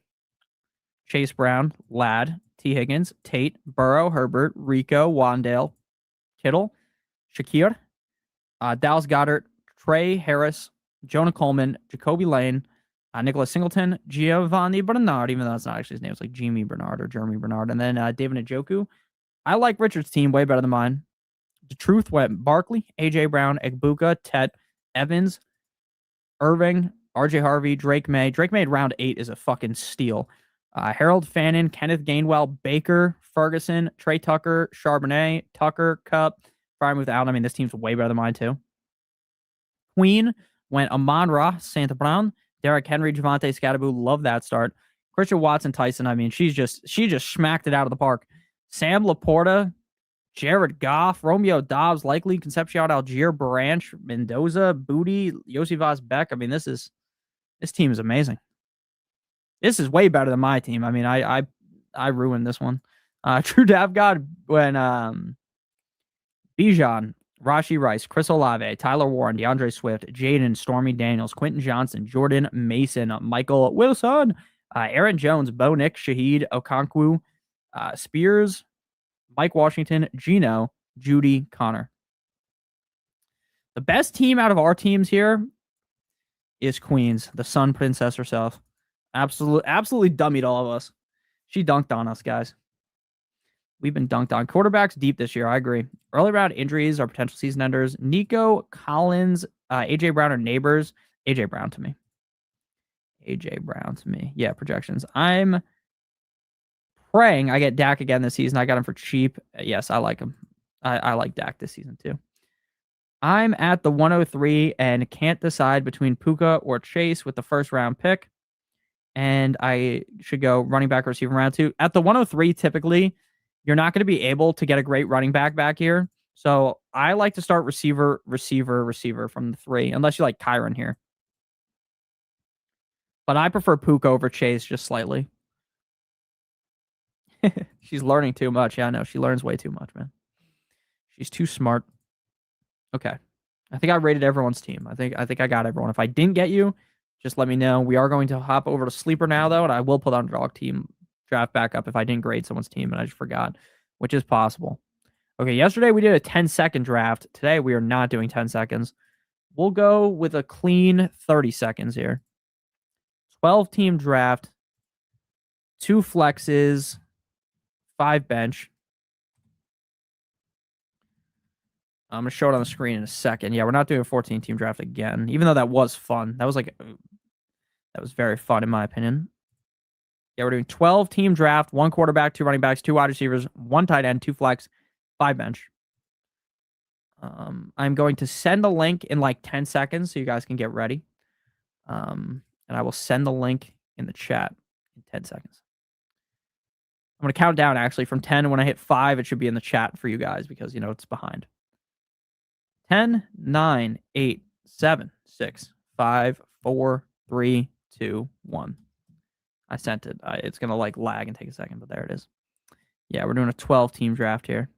Chase Brown, Ladd, T. Higgins, Tate, Burrow, Herbert, Rico, Wandale, Kittle, Shakir, Dallas Goddard, Trey Harris, Jonah Coleman, Jacoby Lane, Nicholas Singleton, Giovanni Bernard, even though that's not actually his name. It's like Jimmy Bernard or Jeremy Bernard. And then David Njoku. I like Richard's team way better than mine. The truth went Barkley, A.J. Brown, Egbuka, Tet, Evans, Irving, R.J. Harvey, Drake May. Drake May round 8 is a fucking steal. Harold Fannin, Kenneth Gainwell, Baker, Ferguson, Trey Tucker, Charbonnet, Tucker, Cup. Fire without. I mean, this team's way better than mine too. Queen went Amon-Ra, Santa Brown, Derrick Henry, Javonte Scatterbo. Love that start. Christian Watson, Tyson. I mean, she just smacked it out of the park. Sam Laporta, Jared Goff, Romeo Dobbs, likely Concepcion Algier, Branch, Mendoza, Booty, Yosivas Beck. I mean, this team is amazing. This is way better than my team. I mean, I ruined this one. True Dav God when Bijan, Rashi Rice, Chris Olave, Tyler Warren, DeAndre Swift, Jaden, Stormy Daniels, Quentin Johnson, Jordan Mason, Michael Wilson, Aaron Jones, Bo Nick, Shaheed Okonkwo, Spears, Mike Washington, Gino, Judy, Connor. The best team out of our teams here is Queens, the Sun Princess herself. Absolutely dummied all of us. She dunked on us, guys. We've been dunked on. Quarterbacks deep this year. I agree. Early round injuries are potential season enders. Nico, Collins, AJ Brown are neighbors. AJ Brown to me. Yeah, projections. I'm praying I get Dak again this season. I got him for cheap. Yes, I like him. I like Dak this season too. I'm at the 103 and can't decide between Puka or Chase with the first round pick. And I should go running back or receiver round 2. At the 103, typically, you're not going to be able to get a great running back here. So I like to start receiver from the 3, unless you like Kyron here. But I prefer Puka over Chase just slightly. She's learning too much. Yeah, I know. She learns way too much, man. She's too smart. Okay. I think I rated everyone's team. I think I got everyone. If I didn't get you, just let me know. We are going to hop over to Sleeper now, though, and I will put Underdog team draft back up if I didn't grade someone's team and I just forgot, which is possible. Okay, yesterday we did a 10-second draft. Today we are not doing 10 seconds. We'll go with a clean 30 seconds here. 12-team draft, 2 flexes, 5 bench. I'm going to show it on the screen in a second. Yeah, we're not doing a 14-team draft again, even though that was fun. That was very fun, in my opinion. Yeah, we're doing 12-team draft, 1 quarterback, 2 running backs, 2 wide receivers, 1 tight end, 2 flex, 5 bench. I'm going to send a link in like 10 seconds so you guys can get ready. And I will send the link in the chat in 10 seconds. I'm going to count down, actually, from 10. And when I hit 5, it should be in the chat for you guys because, it's behind. 10, 9, 8, 7, 6, 5, 4, 3, 2, 1. I sent it. It's going to like lag and take a second, but there it is. Yeah, we're doing a 12-team draft here.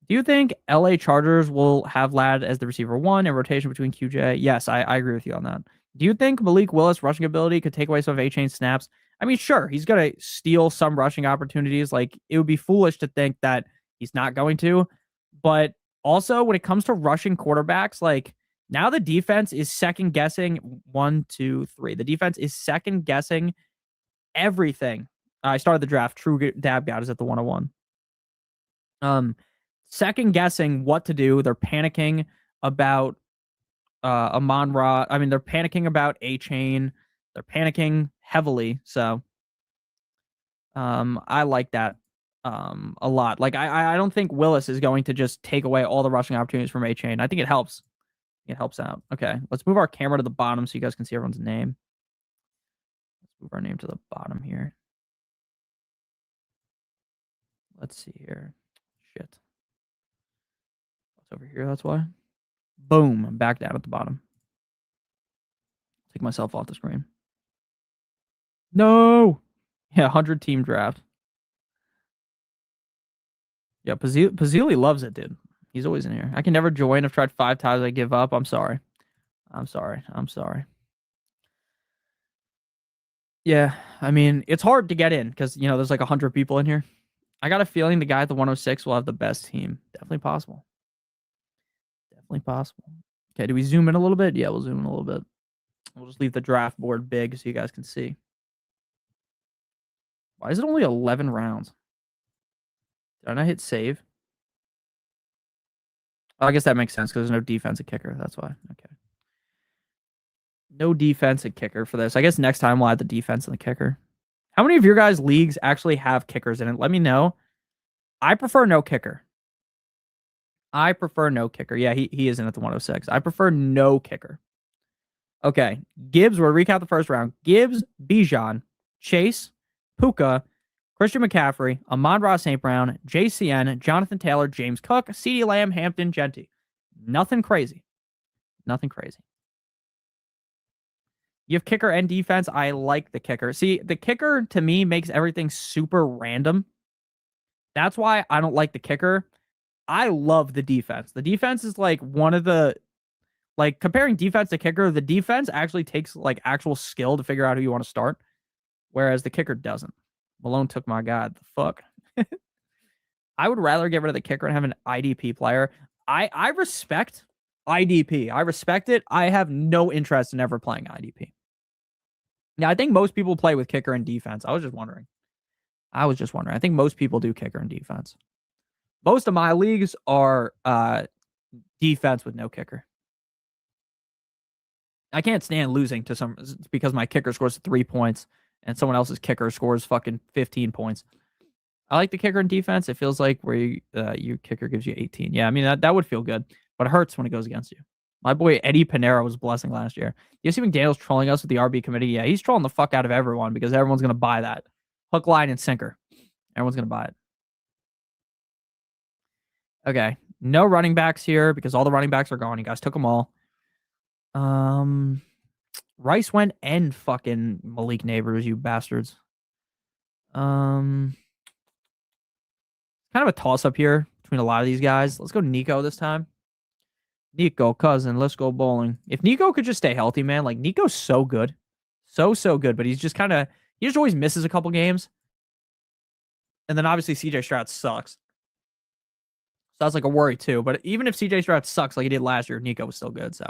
Do you think LA Chargers will have Ladd as the receiver 1 in rotation between QJ? Yes, I agree with you on that. Do you think Malik Willis' rushing ability could take away some of A-Chain's snaps? I mean, sure, he's going to steal some rushing opportunities. Like, it would be foolish to think that he's not going to. But also, when it comes to rushing quarterbacks, like, now the defense is second guessing 1, 2, 3. The defense is second guessing everything. I started the draft. True Dab God is at the 101. Second guessing what to do. They're panicking about Amon-Ra. I mean, they're panicking about A-Chain. They're panicking heavily. So I like that. a lot. Like I don't think Willis is going to just take away all the rushing opportunities from A-Chain. I think it helps. It helps out. Okay, let's move our camera to the bottom so you guys can see everyone's name. Let's move our name to the bottom here. Let's see here. Shit. It's over here, that's why. Boom. I'm back down at the bottom. Take myself off the screen. No! Yeah, 100 team draft. Yeah, Pazili loves it, dude. He's always in here. I can never join. I've tried 5 times. I give up. I'm sorry. I'm sorry. I'm sorry. Yeah, I mean, it's hard to get in because, you know, there's like 100 people in here. I got a feeling the guy at the 106 will have the best team. Definitely possible. Definitely possible. Okay, do we zoom in a little bit? Yeah, we'll zoom in a little bit. We'll just leave the draft board big so you guys can see. Why is it only 11 rounds? Did I not hit save? Oh, I guess that makes sense because there's no defensive kicker. That's why. Okay. No defensive kicker for this. I guess next time we'll add the defense and the kicker. How many of your guys' leagues actually have kickers in it? Let me know. I prefer no kicker. I prefer no kicker. Yeah, he isn't at the 106. I prefer no kicker. Okay. Gibbs, we'll recap the first round. Gibbs, Bijan, Chase, Puka, Christian McCaffrey, Amon-Ra St. Brown, JCN, Jonathan Taylor, James Cook, CeeDee Lamb, Hampton, Genty. Nothing crazy. Nothing crazy. You have kicker and defense. I like the kicker. See, the kicker to me makes everything super random. That's why I don't like the kicker. I love the defense. The defense is like one of the, like comparing defense to kicker, the defense actually takes like actual skill to figure out who you want to start, whereas the kicker doesn't. Malone took my guy. The fuck? I would rather get rid of the kicker and have an IDP player. I respect IDP. I respect it. I have no interest in ever playing IDP. Yeah, I think most people play with kicker and defense. I was just wondering. I think most people do kicker and defense. Most of my leagues are defense with no kicker. I can't stand losing to some because my kicker scores 3 points and someone else's kicker scores fucking 15 points. I like the kicker and defense. It feels like where your kicker gives you 18. Yeah, I mean that would feel good, but it hurts when it goes against you. My boy Eddie Pinero was blessing last year. You see McDaniel's trolling us with the RB committee? Yeah, he's trolling the fuck out of everyone because everyone's going to buy that. Hook, line, and sinker. Everyone's going to buy it. Okay. No running backs here because all the running backs are gone. You guys took them all. Rice went and fucking Malik Neighbors, you bastards. Kind of a toss-up here between a lot of these guys. Let's go Nico this time. Nico, cousin, let's go bowling. If Nico could just stay healthy, man, like Nico's so good. So good, but he's just kind of, he just always misses a couple games. And then obviously CJ Stroud sucks. So that's like a worry too. But even if CJ Stroud sucks like he did last year, Nico was still good. So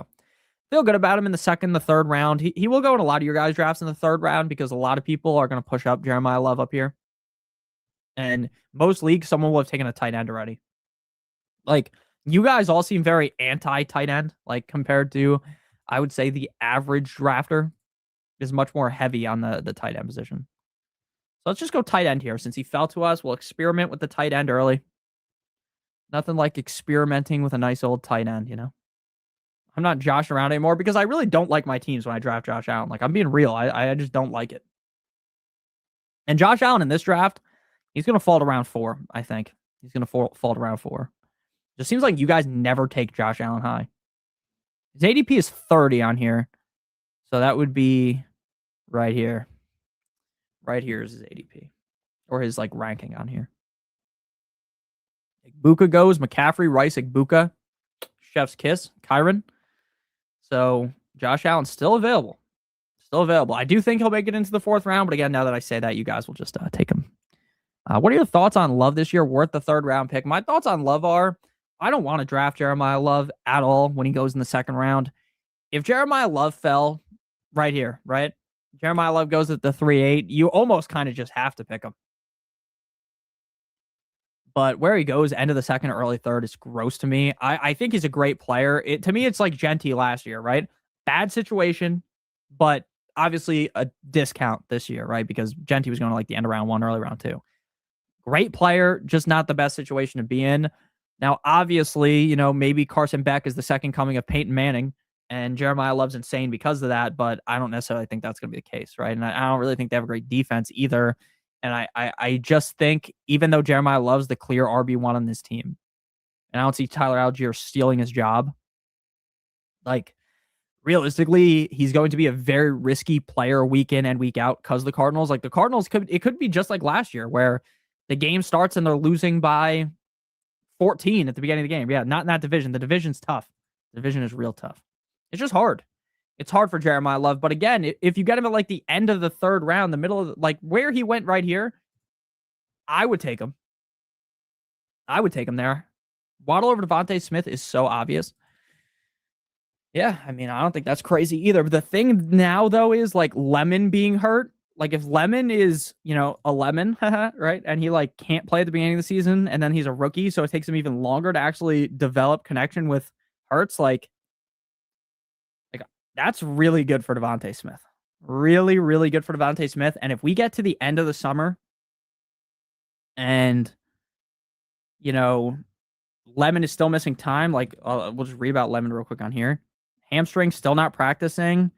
feel good about him in the second, the third round. He will go in a lot of your guys' drafts in the third round because a lot of people are going to push up Jeremiah Love up here. And most leagues, someone will have taken a tight end already. Like, you guys all seem very anti-tight end, like compared to, I would say, the average drafter is much more heavy on the tight end position. So let's just go tight end here. Since he fell to us, we'll experiment with the tight end early. Nothing like experimenting with a nice old tight end, you know? I'm not joshing around anymore because I really don't like my teams when I draft Josh Allen. Like, I'm being real. I just don't like it. And Josh Allen in this draft, he's going to fall to round 4, I think. He's going to fall to round 4. Just seems like you guys never take Josh Allen high. His ADP is 30 on here. So that would be right here. Right here is his ADP. Or his, like, ranking on here. Igbuka goes. McCaffrey, Rice, Igbuka. Chef's kiss. Kyron. So Josh Allen's still available. Still available. I do think he'll make it into the 4th round. But again, now that I say that, you guys will just take him. What are your thoughts on Love this year? Worth the 3rd round pick? My thoughts on Love are, I don't want to draft Jeremiah Love at all when he goes in the 2nd round. If Jeremiah Love fell right here, right? Jeremiah Love goes at the 3-8, you almost kind of just have to pick him. But where he goes, end of the 2nd or early 3rd, is gross to me. I think he's a great player. To me, it's like Genty last year, right? Bad situation, but obviously a discount this year, right? Because Genty was going to like the end of round 1, early round 2. Great player, just not the best situation to be in. Now, obviously, maybe Carson Beck is the second coming of Peyton Manning, and Jeremiah Love's insane because of that, but I don't necessarily think that's going to be the case, right? And I don't really think they have a great defense either. And I just think, even though Jeremiah Love's the clear RB1 on this team, and I don't see Tyler Algier stealing his job, like, realistically, he's going to be a very risky player week in and week out because the Cardinals, it could be just like last year where the game starts and they're losing by 14 at the beginning of the game. Yeah, not in that division. The division's tough. The division is real tough. It's just hard. It's hard for Jeremiah Love. But again, if you get him at like the end of the third round, the middle of like where he went right here, I would take him. I would take him there. Waddle over Devontae Smith is so obvious. Yeah, I mean, I don't think that's crazy either. But the thing now, though, is like Lemon being hurt. Like if Lemon is, a lemon, right? And he like can't play at the beginning of the season and then he's a rookie. So it takes him even longer to actually develop connection with Hurts. Like that's really good for Devontae Smith. Really, really good for Devontae Smith. And if we get to the end of the summer and, Lemon is still missing time, like we'll just read about Lemon real quick on here. Hamstring, still not practicing.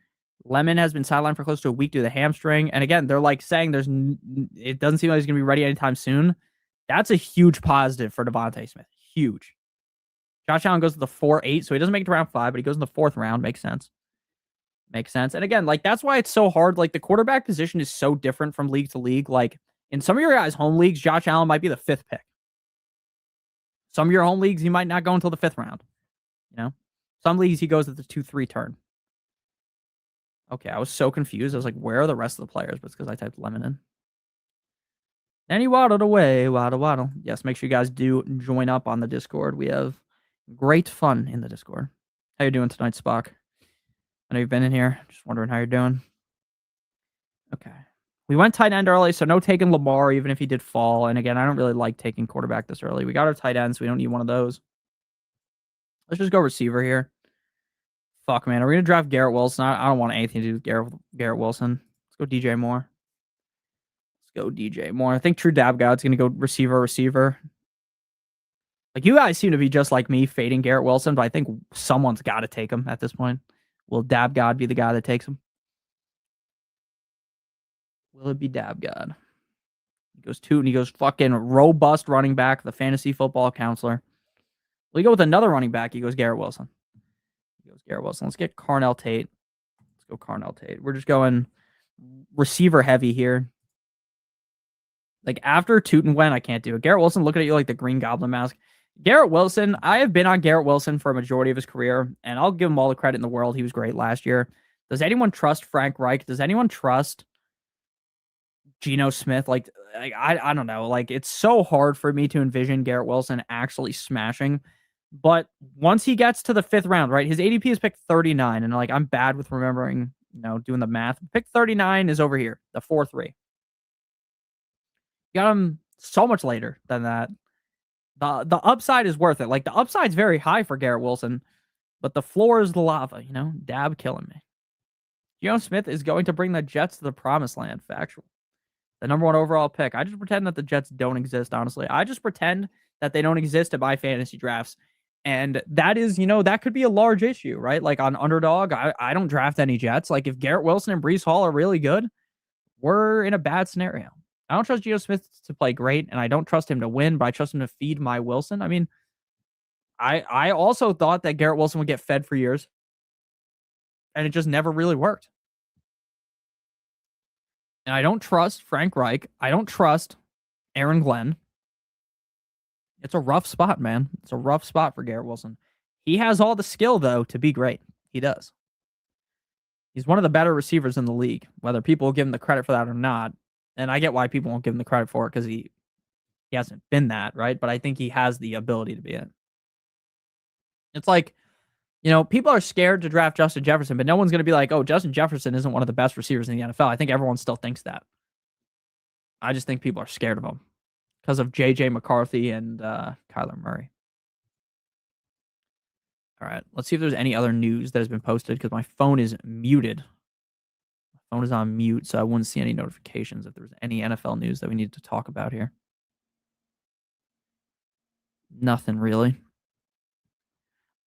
Lemon has been sidelined for close to a week due to the hamstring. And again, they're like saying it doesn't seem like he's going to be ready anytime soon. That's a huge positive for Devontae Smith. Huge. Josh Allen goes to the 4-8, so he doesn't make it to round 5, but he goes in the 4th round. Makes sense. Makes sense. And again, like that's why it's so hard. Like the quarterback position is so different from league to league. Like in some of your guys' home leagues, Josh Allen might be the 5th pick. Some of your home leagues, he might not go until the 5th round. Some leagues he goes at the 2-3 turn. Okay, I was so confused. I was like, where are the rest of the players? But it's because I typed Lemon in. And he waddled away. Waddle. Yes, make sure you guys do join up on the Discord. We have great fun in the Discord. How you doing tonight, Spock? I know you've been in here. Just wondering how you're doing. Okay. We went tight end early, so no taking Lamar, even if he did fall. And again, I don't really like taking quarterback this early. We got our tight ends, so we don't need one of those. Let's just go receiver here. Fuck, man. Are we going to draft Garrett Wilson? I don't want anything to do with Garrett Wilson. Let's go DJ Moore. I think True Dab God's going to go receiver. Like, you guys seem to be just like me, fading Garrett Wilson, but I think someone's got to take him at this point. Will Dab God be the guy that takes him? Will it be Dab God? He goes Toot, and he goes fucking robust running back, the fantasy football counselor. We go with another running back. He goes Garrett Wilson. Let's get Carnell Tate. Let's go Carnell Tate. We're just going receiver heavy here. Like after Toot and Wen, I can't do it. Garrett Wilson looking at you like the Green Goblin mask. Garrett Wilson, I have been on Garrett Wilson for a majority of his career, and I'll give him all the credit in the world. He was great last year. Does anyone trust Frank Reich? Does anyone trust Geno Smith? Like I don't know. Like it's so hard for me to envision Garrett Wilson actually smashing. But once he gets to the 5th round, right? His ADP is pick 39, and like I'm bad with remembering, doing the math. Pick 39 is over here, the 4-3. Got him so much later than that. The upside is worth it. Like the upside's very high for Garrett Wilson, but the floor is the lava. Dab killing me. Geno Smith is going to bring the Jets to the promised land. Factual. The number 1 overall pick. I just pretend that the Jets don't exist. Honestly, I just pretend that they don't exist at my fantasy drafts. And that is, that could be a large issue, right? Like on Underdog, I don't draft any Jets. Like if Garrett Wilson and Breece Hall are really good, we're in a bad scenario. I don't trust Geno Smith to play great, and I don't trust him to win, but I trust him to feed my Wilson. I mean, I also thought that Garrett Wilson would get fed for years, and it just never really worked. And I don't trust Frank Reich. I don't trust Aaron Glenn. It's a rough spot, man. It's a rough spot for Garrett Wilson. He has all the skill, though, to be great. He does. He's one of the better receivers in the league, whether people will give him the credit for that or not. And I get why people won't give him the credit for it because he hasn't been that, right? But I think he has the ability to be it. It's like, people are scared to draft Justin Jefferson, but no one's going to be like, oh, Justin Jefferson isn't one of the best receivers in the NFL. I think everyone still thinks that. I just think people are scared of him because of J.J. McCarthy and Kyler Murray. All right, let's see if there's any other news that has been posted because my phone is muted. My phone is on mute, so I wouldn't see any notifications if there was any NFL news that we needed to talk about here. Nothing really.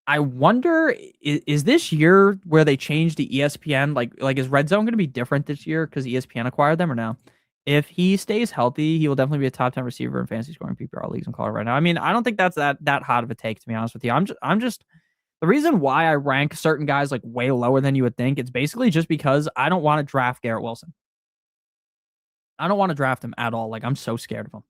I wonder, is this year where they changed the ESPN? Like is Red Zone going to be different this year because ESPN acquired them or no? If he stays healthy, he will definitely be a top 10 receiver in fantasy scoring PPR leagues in Colorado right now. I mean, I don't think that's that hot of a take, to be honest with you. I'm just the reason why I rank certain guys like way lower than you would think. It's basically just because I don't want to draft Garrett Wilson. I don't want to draft him at all. Like I'm so scared of him.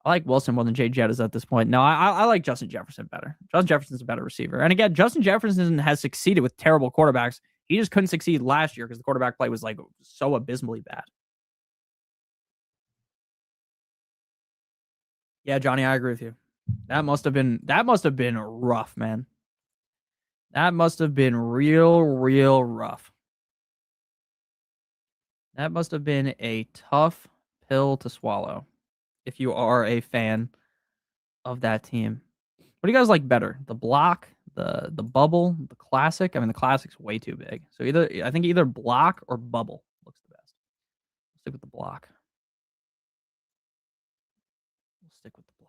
I like Wilson more than Jay Jett is at this point. No, I like Justin Jefferson better. Justin Jefferson's a better receiver. And again, Justin Jefferson has succeeded with terrible quarterbacks. He just couldn't succeed last year because the quarterback play was like so abysmally bad. Yeah, Johnny, I agree with you. That must have been rough, man. That must have been real rough. That must have been a tough pill to swallow if you are a fan of that team. What do you guys like better? The block, the bubble, the classic? I mean, the classic's way too big. So I think either block or bubble looks the best. Stick with the block. We'll stick with the block.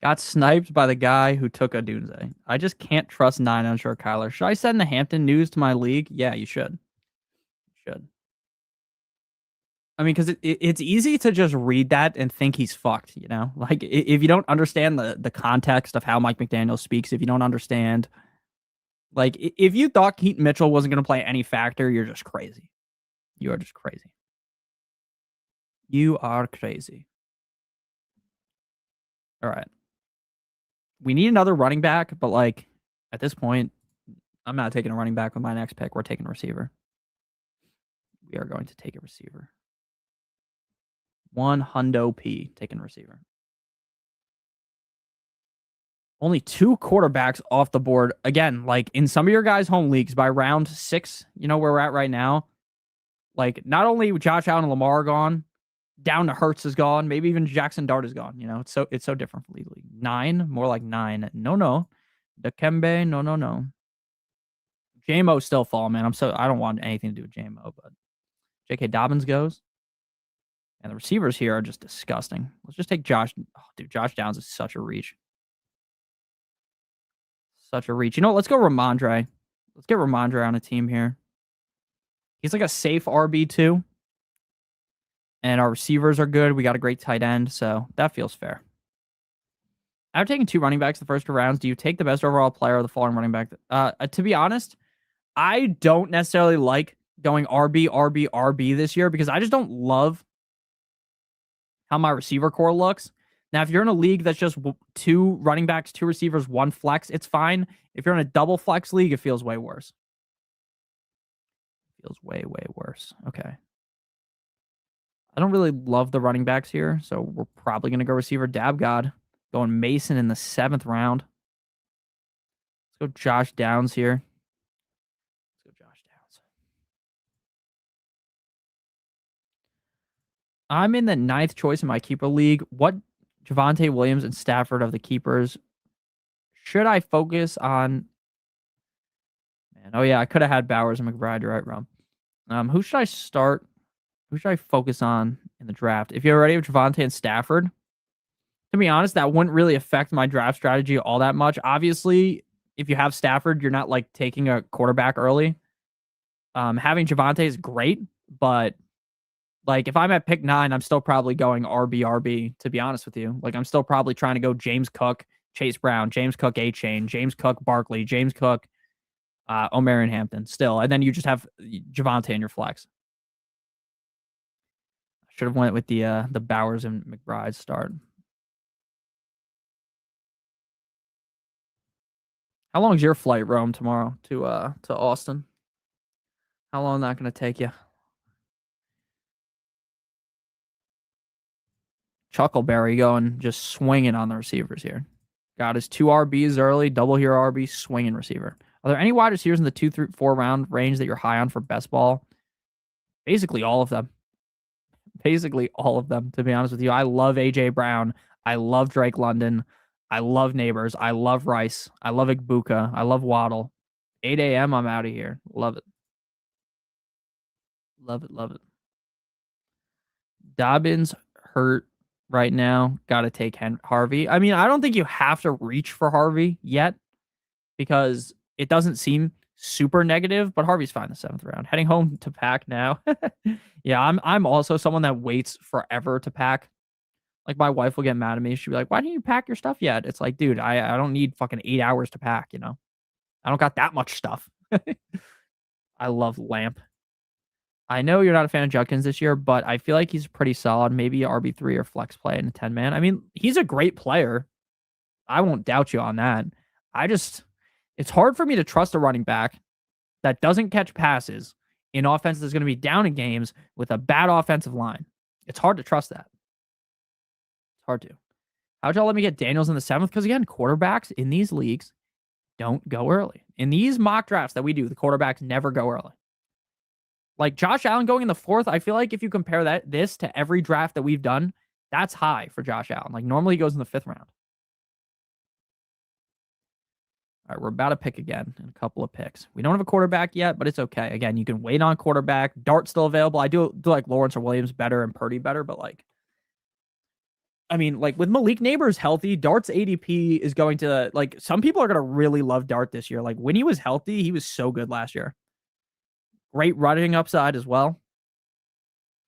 Got sniped by the guy who took a Dunze. I just can't trust 9 unsure Kyler. Should I send the Hampton news to my league? Yeah, you should. You should. I mean, because it's easy to just read that and think he's fucked, you know? Like, if you don't understand the context of how Mike McDaniel speaks, if you don't understand, like, if you thought Keaton Mitchell wasn't going to play any factor, you're just crazy. You are just crazy. You are crazy. All right. We need another running back, but, like, at this point, I'm not taking a running back with my next pick. We're taking a receiver. We are going to take a receiver. 100 P taking a receiver. Only 2 quarterbacks off the board. Again, like in some of your guys' home leagues by round 6, you know where we're at right now. Like not only Josh Allen and Lamar are gone, down to Hurts is gone, maybe even Jackson Dart is gone. You know, it's so different from league. 9, more like 9. No. Dikembe, no. JMO still fall, man. I don't want anything to do with JMO, but J.K. Dobbins goes. And the receivers here are just disgusting. Let's just take Josh. Oh, dude, Josh Downs is such a reach. Such a reach. You know what? Let's go Ramondre. Let's get Ramondre on a team here. He's like a safe RB2. And our receivers are good. We got a great tight end. So that feels fair. After taking 2 running backs the first 2 rounds, do you take the best overall player or the following running back? To be honest, I don't necessarily like going RB this year because I just don't love how my receiver core looks. Now, if you're in a league that's just 2 running backs, 2 receivers, 1 flex, it's fine. If you're in a double flex league, it feels way worse. Feels way worse. Okay. I don't really love the running backs here, so we're probably going to go receiver Dab God. Going Mason in the 7th round. Let's go Josh Downs here. Let's go Josh Downs. I'm in the 9th choice in my keeper league. What Javonte Williams and Stafford of the keepers should I focus on? Man, oh yeah, I could have had Bowers and McBride. You're right, Rum. Who should I start? Who should I focus on in the draft? If you already have Javonte and Stafford, to be honest, that wouldn't really affect my draft strategy all that much. Obviously, if you have Stafford, you're not like taking a quarterback early. Having Javonte is great, but like if I'm at pick 9, I'm still probably going RB, to be honest with you. Like I'm still probably trying to go James Cook, Chase Brown, James Cook, A-Chain, James Cook, Barkley, James Cook, O'Marion Hampton still. And then you just have Javonte in your flex. Should have went with the Bowers and McBride start. How long is your flight, Rome, tomorrow to Austin? How long is that going to take you? Chuckleberry going just swinging on the receivers here. Got his 2 RBs early, double hero RB, swinging receiver. Are there any wide receivers in the 2 through 4 round range that you're high on for best ball? Basically all of them. Basically all of them, to be honest with you. I love AJ Brown. I love Drake London. I love Neighbors. I love Rice. I love Igbuka. I love Waddle. 8 a.m. I'm out of here. Love it. Love it, love it. Dobbins hurt right now. Got to take Harvey. I mean, I don't think you have to reach for Harvey yet because it doesn't seem super negative, but Harvey's fine in the 7th round. Heading home to pack now. Yeah, I'm also someone that waits forever to pack. Like my wife will get mad at me. She'll be like, "Why didn't you pack your stuff yet?" It's like, dude, I don't need fucking 8 hours to pack, you know. I don't got that much stuff. I love Lamp. I know you're not a fan of Judkins this year, but I feel like he's pretty solid. Maybe RB3 or flex play in a 10 man. I mean, he's a great player. I won't doubt you on that. It's hard for me to trust a running back that doesn't catch passes in offense that's going to be down in games with a bad offensive line. It's hard to trust that. It's hard to. How'd y'all let me get Daniels in the 7th? Because again, quarterbacks in these leagues don't go early. In these mock drafts that we do, the quarterbacks never go early. Like Josh Allen going in the 4th, I feel like if you compare this to every draft that we've done, that's high for Josh Allen. Like normally he goes in the 5th round. All right, we're about to pick again in a couple of picks. We don't have a quarterback yet, but it's okay. Again, you can wait on quarterback. Dart's still available. I do like Lawrence or Williams better and Purdy better, but like, I mean, like with Malik Neighbors healthy, Dart's ADP is going to, like, some people are going to really love Dart this year. Like when he was healthy, he was so good last year. Great running upside as well.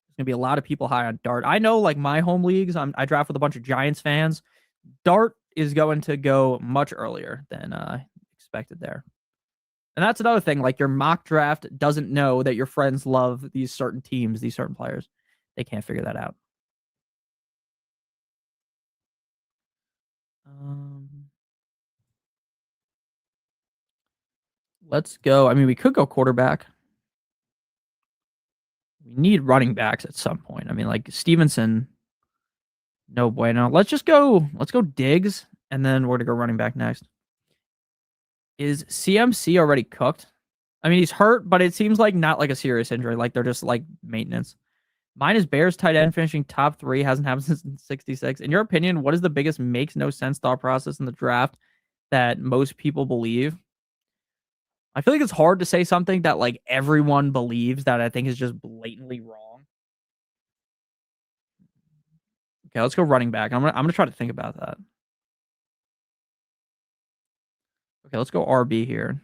There's going to be a lot of people high on Dart. I know, like my home leagues, I draft with a bunch of Giants fans. Dart is going to go much earlier than expected there. And that's another thing. Like your mock draft doesn't know that your friends love these certain teams, these certain players. They can't figure that out. Let's go. I mean, we could go quarterback. We need running backs at some point. I mean, like Stevenson, no bueno. Let's go Diggs, and then we're gonna go running back next. Is CMC already cooked? I mean, he's hurt, but it seems like not like a serious injury. Like they're just like maintenance. Mine is Bears tight end finishing top 3. Hasn't happened since 66. In your opinion, what is the biggest makes no sense thought process in the draft that most people believe? I feel like it's hard to say something that like everyone believes that I think is just blatantly wrong. Okay, let's go running back. I'm gonna try to think about that. Okay, let's go RB here.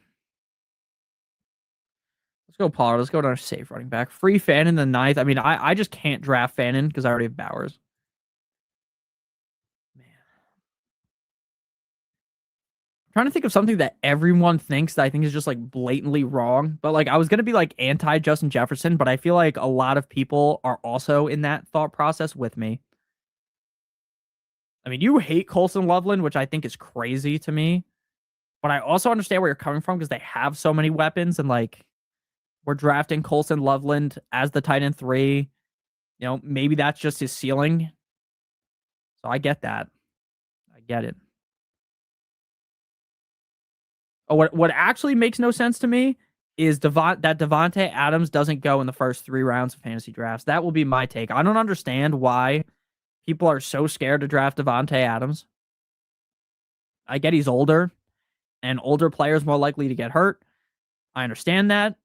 Let's go Pollard. Let's go to our safe running back. Free Fannin in the 9th. I mean, I just can't draft Fannin because I already have Bowers. Man. I'm trying to think of something that everyone thinks that I think is just like blatantly wrong. But like I was gonna be like anti Justin Jefferson, but I feel like a lot of people are also in that thought process with me. I mean, you hate Colson Loveland, which I think is crazy to me. But I also understand where you're coming from because they have so many weapons and like we're drafting Colson Loveland as the tight end 3. You know, maybe that's just his ceiling. So I get that. I get it. Oh, what actually makes no sense to me is that Devontae Adams doesn't go in the first 3 rounds of fantasy drafts. That will be my take. I don't understand why people are so scared to draft Devontae Adams. I get he's older, and older players more likely to get hurt. I understand that.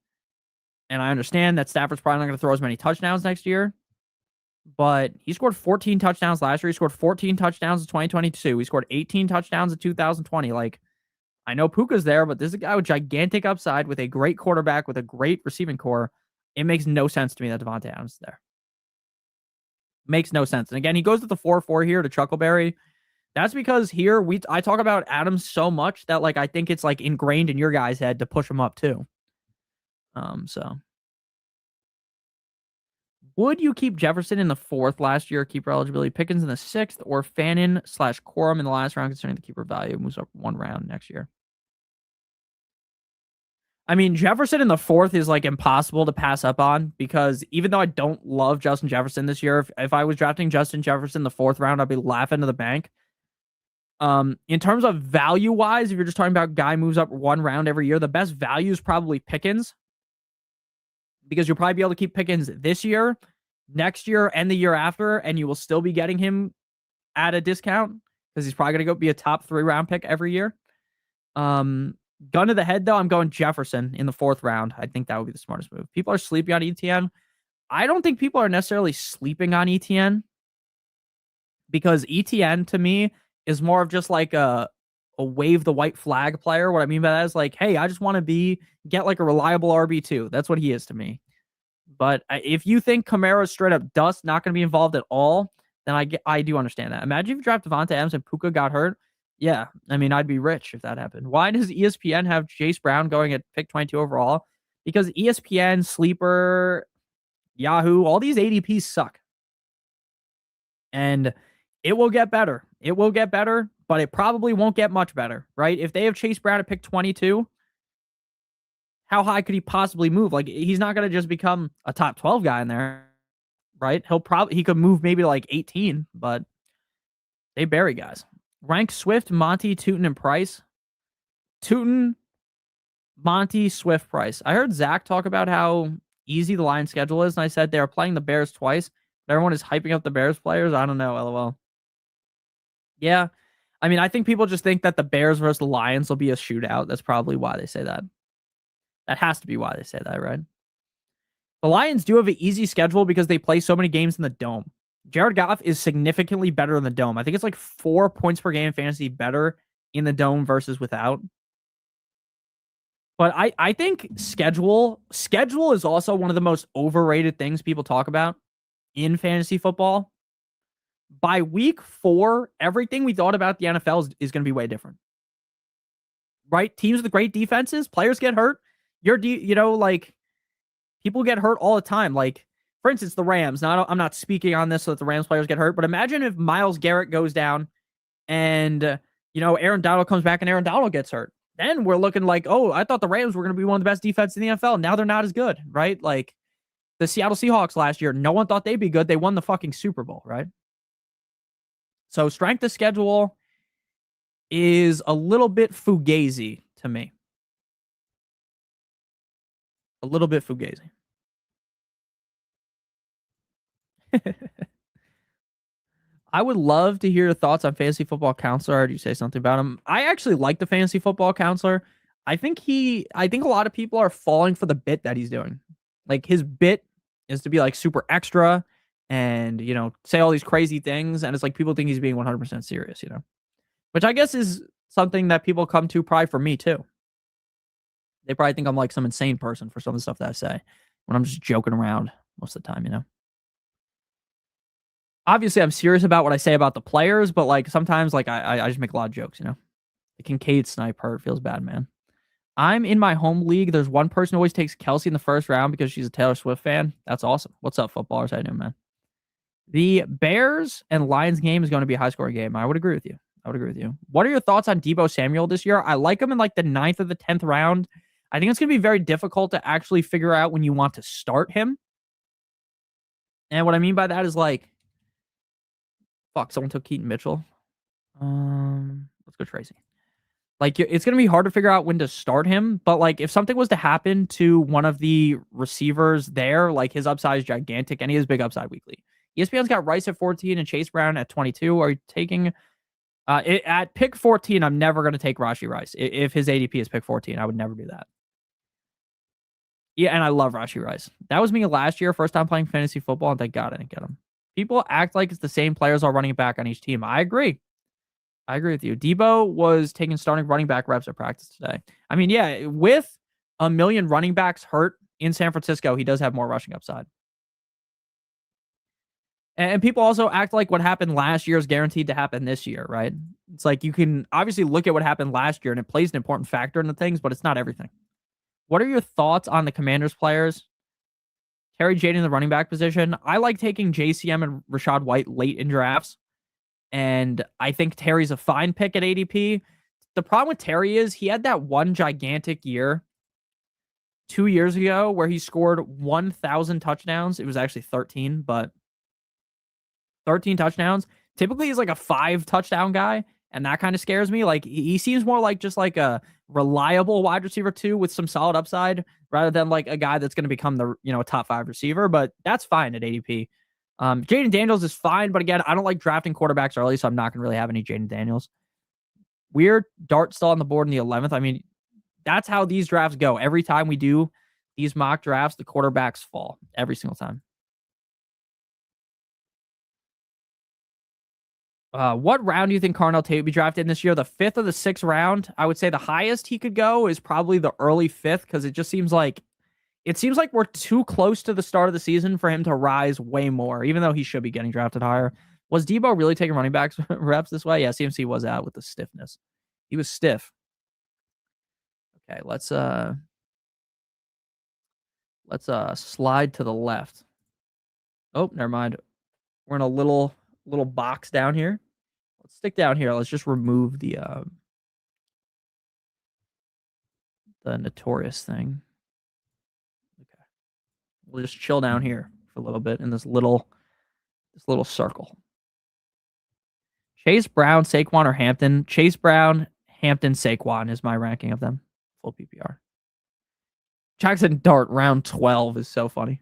And I understand that Stafford's probably not going to throw as many touchdowns next year. But he scored 14 touchdowns last year. He scored 14 touchdowns in 2022. He scored 18 touchdowns in 2020. Like, I know Puka's there, but this is a guy with gigantic upside, with a great quarterback, with a great receiving core. It makes no sense to me that Devontae Adams is there. Makes no sense. And again, he goes with the 4-4 here to Chuckleberry. That's because here I talk about Adams so much that like I think it's like ingrained in your guys' head to push him up too. So would you keep Jefferson in the 4th last year, keeper eligibility, Pickens in the 6th, or Fannin/Corum in the last round, considering the keeper value moves up 1 round next year? I mean, Jefferson in the 4th is like impossible to pass up on because even though I don't love Justin Jefferson this year, if I was drafting Justin Jefferson in the 4th round, I'd be laughing to the bank. In terms of value wise, if you're just talking about guy moves up 1 round every year, the best value is probably Pickens because you'll probably be able to keep Pickens this year, next year, and the year after, and you will still be getting him at a discount because he's probably going to be a top 3 round pick every year. Gun to the head, though, I'm going Jefferson in the 4th round. I think that would be the smartest move. People are sleepy on ETN. I don't think people are necessarily sleeping on ETN because ETN to me is more of just like a wave the white flag player. What I mean by that is like, hey, I just want to get like a reliable RB2. That's what he is to me. But if you think Kamara's straight up dust, not going to be involved at all, then I do understand that. Imagine if you draft Devonta Adams and Puka got hurt. Yeah, I mean, I'd be rich if that happened. Why does ESPN have Chase Brown going at pick 22 overall? Because ESPN, Sleeper, Yahoo, all these ADPs suck. And it will get better. It will get better, but it probably won't get much better, right? If they have Chase Brown at pick 22, how high could he possibly move? Like, he's not going to just become a top 12 guy in there, right? He could move maybe to like 18, but they bury guys. Rank Swift, Monty, Tootin, and Price. Tootin, Monty, Swift, Price. I heard Zach talk about how easy the Lions schedule is, and I said they are playing the Bears twice, but everyone is hyping up the Bears players. I don't know, LOL. Yeah, I mean, I think people just think that the Bears versus the Lions will be a shootout. That's probably why they say that. That has to be why they say that, right? The Lions do have an easy schedule because they play so many games in the Dome. Jared Goff is significantly better in the Dome. I think it's like 4 points per game fantasy better in the Dome versus without. But I think schedule is also one of the most overrated things people talk about in fantasy football. By week 4, everything we thought about the NFL is going to be way different. Right? Teams with great defenses, players get hurt. Like, people get hurt all the time. Like, for instance, the Rams. Now, I'm not speaking on this so that the Rams players get hurt, but imagine if Myles Garrett goes down and, Aaron Donald comes back and Aaron Donald gets hurt. Then we're looking like, oh, I thought the Rams were going to be one of the best defenses in the NFL. Now they're not as good, right? Like, the Seattle Seahawks last year, no one thought they'd be good. They won the fucking Super Bowl, right? So strength of schedule is a little bit fugazi to me. A little bit fugazi. I would love to hear your thoughts on Fantasy Football Counselor. I heard you say something about him. I actually like the Fantasy Football Counselor. I think a lot of people are falling for the bit that he's doing. Like, his bit is to be like super extra and, say all these crazy things. And it's like people think he's being 100% serious, which I guess is something that people come to probably for me too. They probably think I'm like some insane person for some of the stuff that I say when I'm just joking around most of the time, Obviously, I'm serious about what I say about the players, but like sometimes like I just make a lot of jokes, The Kincaid snipe hurt feels bad, man. I'm in my home league. There's one person who always takes Kelsey in the first round because she's a Taylor Swift fan. That's awesome. What's up, footballers? How you doing, man? The Bears and Lions game is going to be a high-scoring game. I would agree with you. What are your thoughts on Deebo Samuel this year? I like him in like the 9th or the 10th round. I think it's going to be very difficult to actually figure out when you want to start him. And what I mean by that is like, someone took Keaton Mitchell. Let's go Tracy. Like, it's going to be hard to figure out when to start him, but like if something was to happen to one of the receivers there, like his upside is gigantic and he has big upside weekly. ESPN's got Rice at 14 and Chase Brown at 22. Are you taking at pick 14? I'm never going to take Rashee Rice. If his ADP is pick 14, I would never do that. Yeah, and I love Rashee Rice. That was me last year, first time playing fantasy football, and thank God I didn't get him. People act like it's the same players all running it back on each team. I agree with you. Deebo was taking starting running back reps at practice today. I mean, yeah, with a million running backs hurt in San Francisco, he does have more rushing upside. And people also act like what happened last year is guaranteed to happen this year, right? It's like you can obviously look at what happened last year and it plays an important factor into things, but it's not everything. What are your thoughts on the Commanders players? Terry Jane in the running back position. I like taking JCM and Rachaad White late in drafts. And I think Terry's a fine pick at ADP. The problem with Terry is he had that one gigantic year 2 years ago where he scored 1,000 touchdowns. It was actually 13, but 13 touchdowns. Typically, he's like a 5 touchdown guy, and that kind of scares me. Like, he seems more like just like a reliable wide receiver 2 with some solid upside rather than like a guy that's going to become the, a top 5 receiver, but that's fine at ADP. Jaden Daniels is fine, but again, I don't like drafting quarterbacks early, so I'm not going to really have any Jaden Daniels. Weird Dart still on the board in the 11th. I mean, that's how these drafts go. Every time we do these mock drafts, the quarterbacks fall every single time. What round do you think Carnell Tate would be drafted in this year? The 5th or the 6th round? I would say the highest he could go is probably the early 5th because it seems like we're too close to the start of the season for him to rise way more, even though he should be getting drafted higher. Was Debo really taking running backs reps this way? Yeah, CMC was out with the stiffness. He was stiff. Okay, let's slide to the left. Oh, never mind. We're in a little box down here. Let's stick down here. Let's just remove the notorious thing. Okay. We'll just chill down here for a little bit in this little circle. Chase Brown, Saquon, or Hampton? Chase Brown, Hampton, Saquon is my ranking of them. Full PPR. Jackson Dart, round 12 is so funny.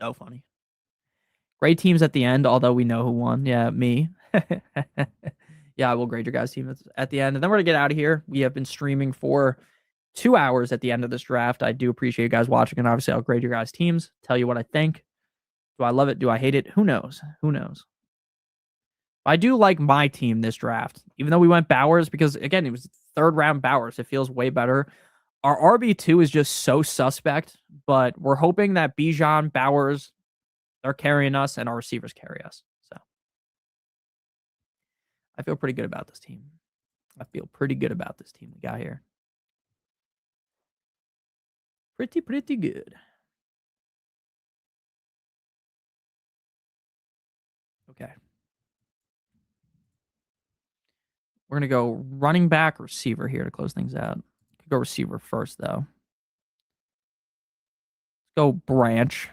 So funny. Great teams at the end, although we know who won. Yeah, me. Yeah, I will grade your guys' team at the end. And then we're going to get out of here. We have been streaming for 2 hours at the end of this draft. I do appreciate you guys watching. And obviously, I'll grade your guys' teams, tell you what I think. Do I love it? Do I hate it? Who knows? Who knows? I do like my team this draft, even though we went Bowers, because, again, it was 3rd round Bowers. It feels way better. Our RB2 is just so suspect, but we're hoping that Bijan, Bowers, they're carrying us, and our receivers carry us. So I feel pretty good about this team. We got here. Pretty good. Okay. We're going to go running back, receiver here to close things out. Could go receiver first, though. Let's go Branch.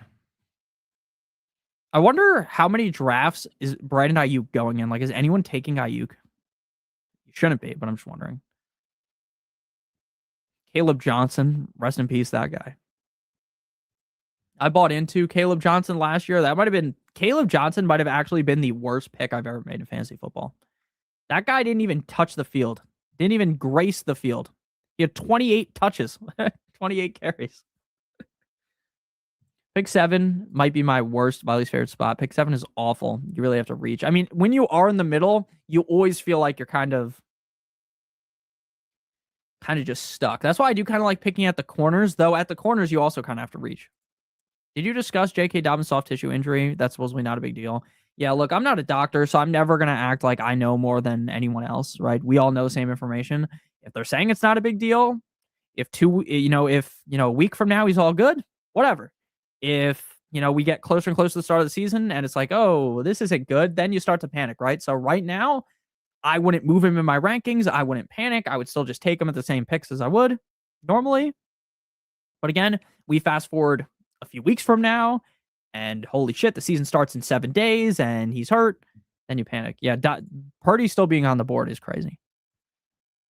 I wonder how many drafts is Brandon Ayuk going in? Like, is anyone taking Ayuk? You shouldn't be, but I'm just wondering. Caleb Johnson, rest in peace, that guy. I bought into Caleb Johnson last year. Caleb Johnson might have actually been the worst pick I've ever made in fantasy football. That guy didn't even touch the field. Didn't even grace the field. He had 28 touches, 28 carries. Pick 7 might be my least favorite spot. Pick 7 is awful. You really have to reach. I mean, when you are in the middle, you always feel like you're kind of just stuck. That's why I do kind of like picking at the corners, though at the corners, you also kind of have to reach. Did you discuss J.K. Dobbins' soft tissue injury? That's supposedly not a big deal. Yeah, look, I'm not a doctor, so I'm never going to act like I know more than anyone else, right? We all know the same information. If they're saying it's not a big deal, if a week from now he's all good, whatever. If, we get closer and closer to the start of the season and it's like, oh, this isn't good, then you start to panic, right? So right now, I wouldn't move him in my rankings. I wouldn't panic. I would still just take him at the same picks as I would normally. But again, we fast forward a few weeks from now, and holy shit, the season starts in 7 days, and he's hurt. Then you panic. Yeah, Purdy still being on the board is crazy.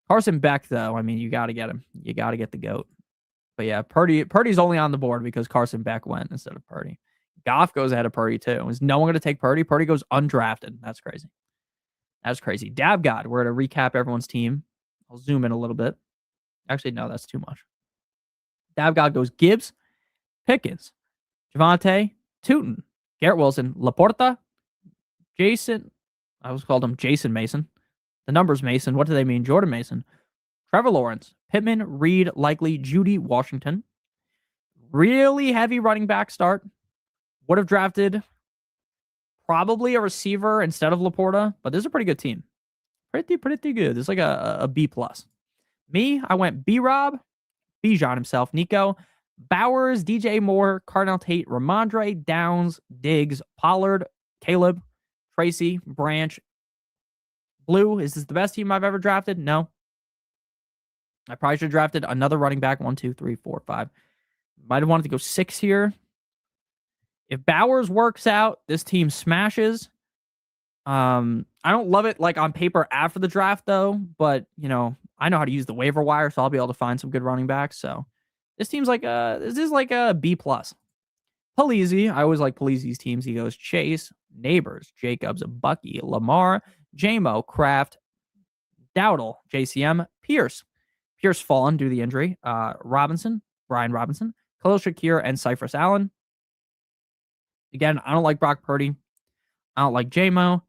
Carson Beck, though, I mean, you got to get him. You got to get the GOAT. But yeah, Purdy's only on the board because Carson Beck went instead of Purdy. Goff goes ahead of Purdy, too. Is no one going to take Purdy? Purdy goes undrafted. That's crazy. That's crazy. Dab God, we're going to recap everyone's team. I'll zoom in a little bit. Actually, no, that's too much. Dab God goes Gibbs, Pickens, Javonte, Tootin, Garrett Wilson, Laporta, Jason. I always called him Jason Mason. The numbers Mason. What do they mean? Jordan Mason. Trevor Lawrence, Pittman, Reed, Likely, Judy, Washington. Really heavy running back start. Would have drafted probably a receiver instead of Laporta, but this is a pretty good team. Pretty good. This is like a B+. Me, I went B-Rob, Bijan himself, Nico, Bowers, DJ Moore, Carnell Tate, Ramondre, Downs, Diggs, Pollard, Caleb, Tracy, Branch. Blue, is this the best team I've ever drafted? No. I probably should have drafted another running back. 1, 2, 3, 4, 5. Might have wanted to go 6 here. If Bowers works out, this team smashes. I don't love it like on paper after the draft though, but I know how to use the waiver wire, so I'll be able to find some good running backs. So this team's like this is like a B+. Palizzi, I always like Palizzi's teams. He goes Chase, Neighbors, Jacobs, Bucky, Lamar, JMO, Kraft, Dowdle, JCM, Pierce fallen due to the injury. Brian Robinson, Khalil Shakir, and Cypress Allen. Again, I don't like Brock Purdy. I don't like JMO.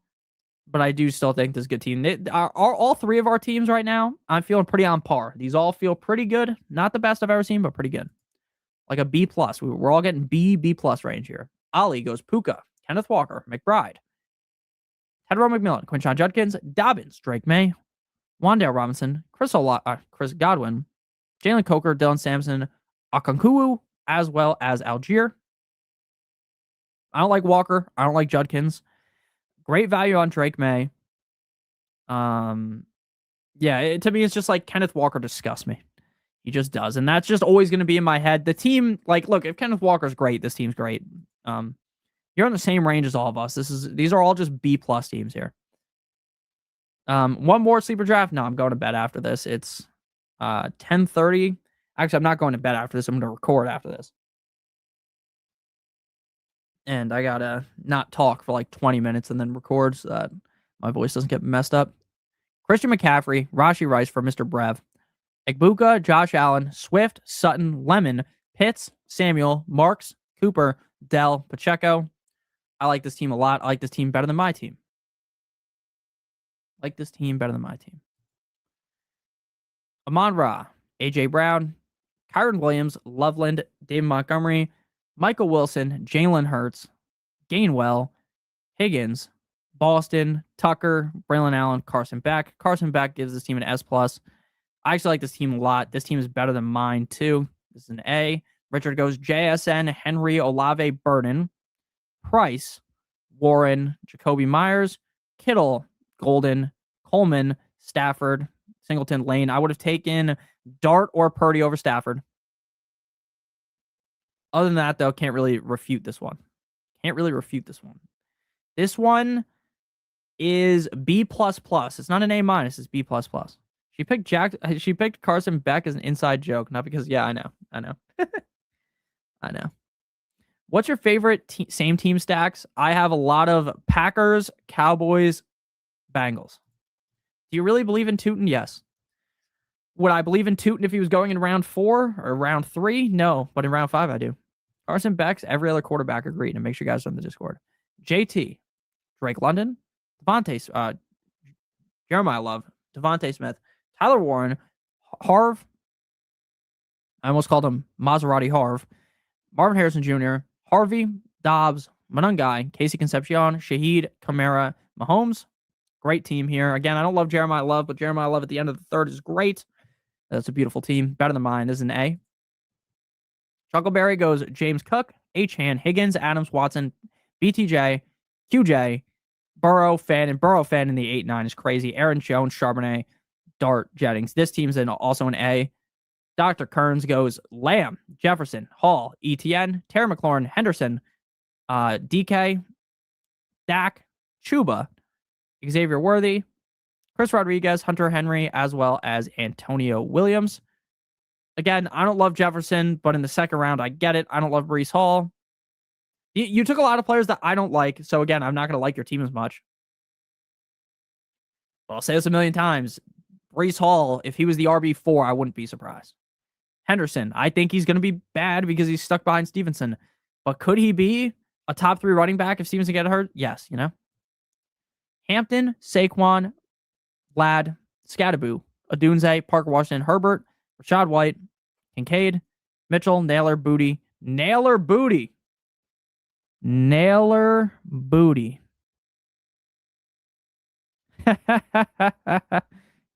but I do still think this is a good team. All three of our teams right now, I'm feeling pretty on par. These all feel pretty good. Not the best I've ever seen, but pretty good. Like a B+. We're all getting B+ range here. Ollie goes Puka, Kenneth Walker, McBride, Tedrow McMillan, Quinshon Judkins, Dobbins, Drake May, Wandale Robinson, Chris Godwin, Jalen Coker, Dylan Sampson, Okonkwo, as well as Algier. I don't like Walker. I don't like Judkins. Great value on Drake May. Yeah, to me, it's just like Kenneth Walker disgusts me. He just does. And that's just always going to be in my head. The team, like, look, if Kenneth Walker's great, this team's great. You're in the same range as all of us. These are all just B+ teams here. One more sleeper draft. No, I'm going to bed after this. It's 10:30. Actually, I'm not going to bed after this. I'm going to record after this. And I got to not talk for like 20 minutes and then record so that my voice doesn't get messed up. Christian McCaffrey, Rashee Rice for Mr. Brev. Egbuka, Josh Allen, Swift, Sutton, Lemon, Pitts, Samuel, Marks, Cooper, Dell, Pacheco. I like this team a lot. I like this team better than my team. Amon-Ra, A.J. Brown, Kyron Williams, Loveland, David Montgomery, Michael Wilson, Jalen Hurts, Gainwell, Higgins, Boston, Tucker, Braylon Allen, Carson Beck. Carson Beck gives this team an S+. I actually like this team a lot. This team is better than mine, too. This is an A. Richard goes JSN, Henry, Olave, Burden, Price, Warren, Jacoby Myers, Kittle, Golden, Coleman, Stafford, Singleton, Lane. I would have taken Dart or Purdy over Stafford. Other than that, though, can't really refute this one. This one is B++. It's not an A-. It's B++. She picked Carson Beck as an inside joke, not because, yeah, I know. I know. What's your favorite same team stacks? I have a lot of Packers, Cowboys, Bengals. Do you really believe in Tootin? Yes. Would I believe in Tootin if he was going in round 4 or round 3? No, but in round 5 I do. Carson Beck's every other quarterback agreed, and make sure you guys are in the Discord. JT, Drake London, Jeremiah Love, Devontae Smith, Tyler Warren, Harv. I almost called him Maserati Harv. Marvin Harrison Jr., Harvey, Dobbs, Manungai, Casey Concepcion, Shaheed, Kamara, Mahomes. Great team here. Again, I don't love Jeremiah Love, but Jeremiah Love at the end of the third is great. That's a beautiful team. Better than mine. This is an A. Chuckleberry goes James Cook, H-Han, Higgins, Adams, Watson, BTJ, QJ, Burrow fan in the 8-9 is crazy. Aaron Jones, Charbonnet, Dart, Jennings. This team's also an A. Dr. Kearns goes Lamb, Jefferson, Hall, ETN, Terry McLaurin, Henderson, DK, Dak, Chuba, Xavier Worthy, Chris Rodriguez, Hunter Henry, as well as Antonio Williams. Again, I don't love Jefferson, but in the second round, I get it. I don't love Breece Hall. You took a lot of players that I don't like, so again, I'm not going to like your team as much. But I'll say this a million times. Breece Hall, if he was the RB4, I wouldn't be surprised. Henderson, I think he's going to be bad because he's stuck behind Stevenson. But could he be a top 3 running back if Stevenson get hurt? Yes, Hampton, Saquon, Vlad, Scattaboo, Adunze, Parker Washington, Herbert, Rashad White, Kincaid, Mitchell, Naylor, Booty.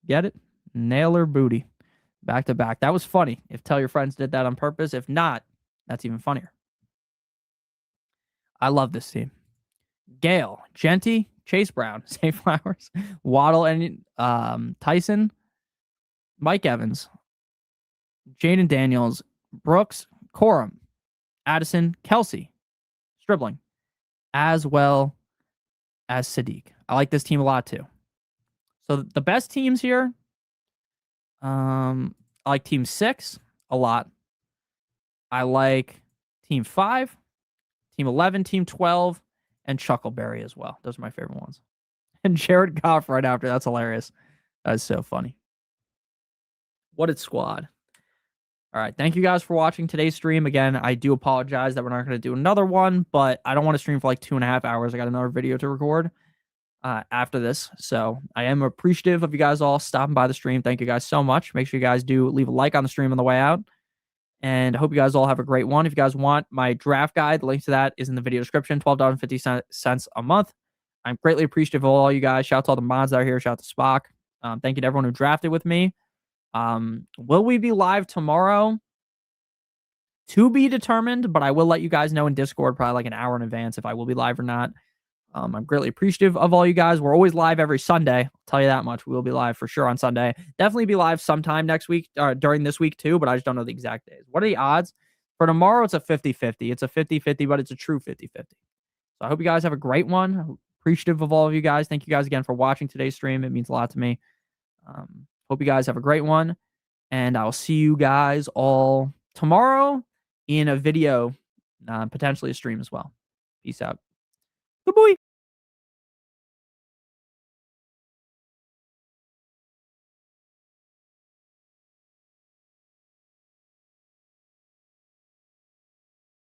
Get it? Naylor Booty. Back to back. That was funny. If tell your friends did that on purpose. If not, that's even funnier. I love this team. Gale, Genty, Chase Brown, Zay Flowers, Waddle, and Tyson, Mike Evans, Jaden Daniels, Brooks, Corum, Addison, Kelsey, Stribling, as well as Sadiq. I like this team a lot too. So the best teams here, I like Team 6 a lot. I like Team 5, Team 11, Team 12, and Chuckleberry as well. Those are my favorite ones. And Jared Goff right after. That's hilarious. That's so funny. What a squad. All right. Thank you guys for watching today's stream. Again, I do apologize that we're not going to do another one, but I don't want to stream for like 2.5 hours. I got another video to record. after this. So I am appreciative of you guys all stopping by the stream. Thank you guys so much. Make sure you guys do leave a like on the stream on the way out. And I hope you guys all have a great one. If you guys want my draft guide, the link to that is in the video description. $12.50 a month. I'm greatly appreciative of all you guys. Shout out to all the mods out here. Shout out to Spock. Thank you to everyone who drafted with me. Will we be live tomorrow? To be determined, but I will let you guys know in Discord probably like an hour in advance if I will be live or not. I'm greatly appreciative of all you guys. We're always live every Sunday. I'll tell you that much. We will be live for sure on Sunday. Definitely be live sometime next week, during this week too, but I just don't know the exact days. What are the odds? For tomorrow, it's a 50-50. It's a 50-50, but it's a true 50-50. So I hope you guys have a great one. Appreciative of all of you guys. Thank you guys again for watching today's stream. It means a lot to me. Hope you guys have a great one. And I'll see you guys all tomorrow in a video, potentially a stream as well. Peace out. Good boy.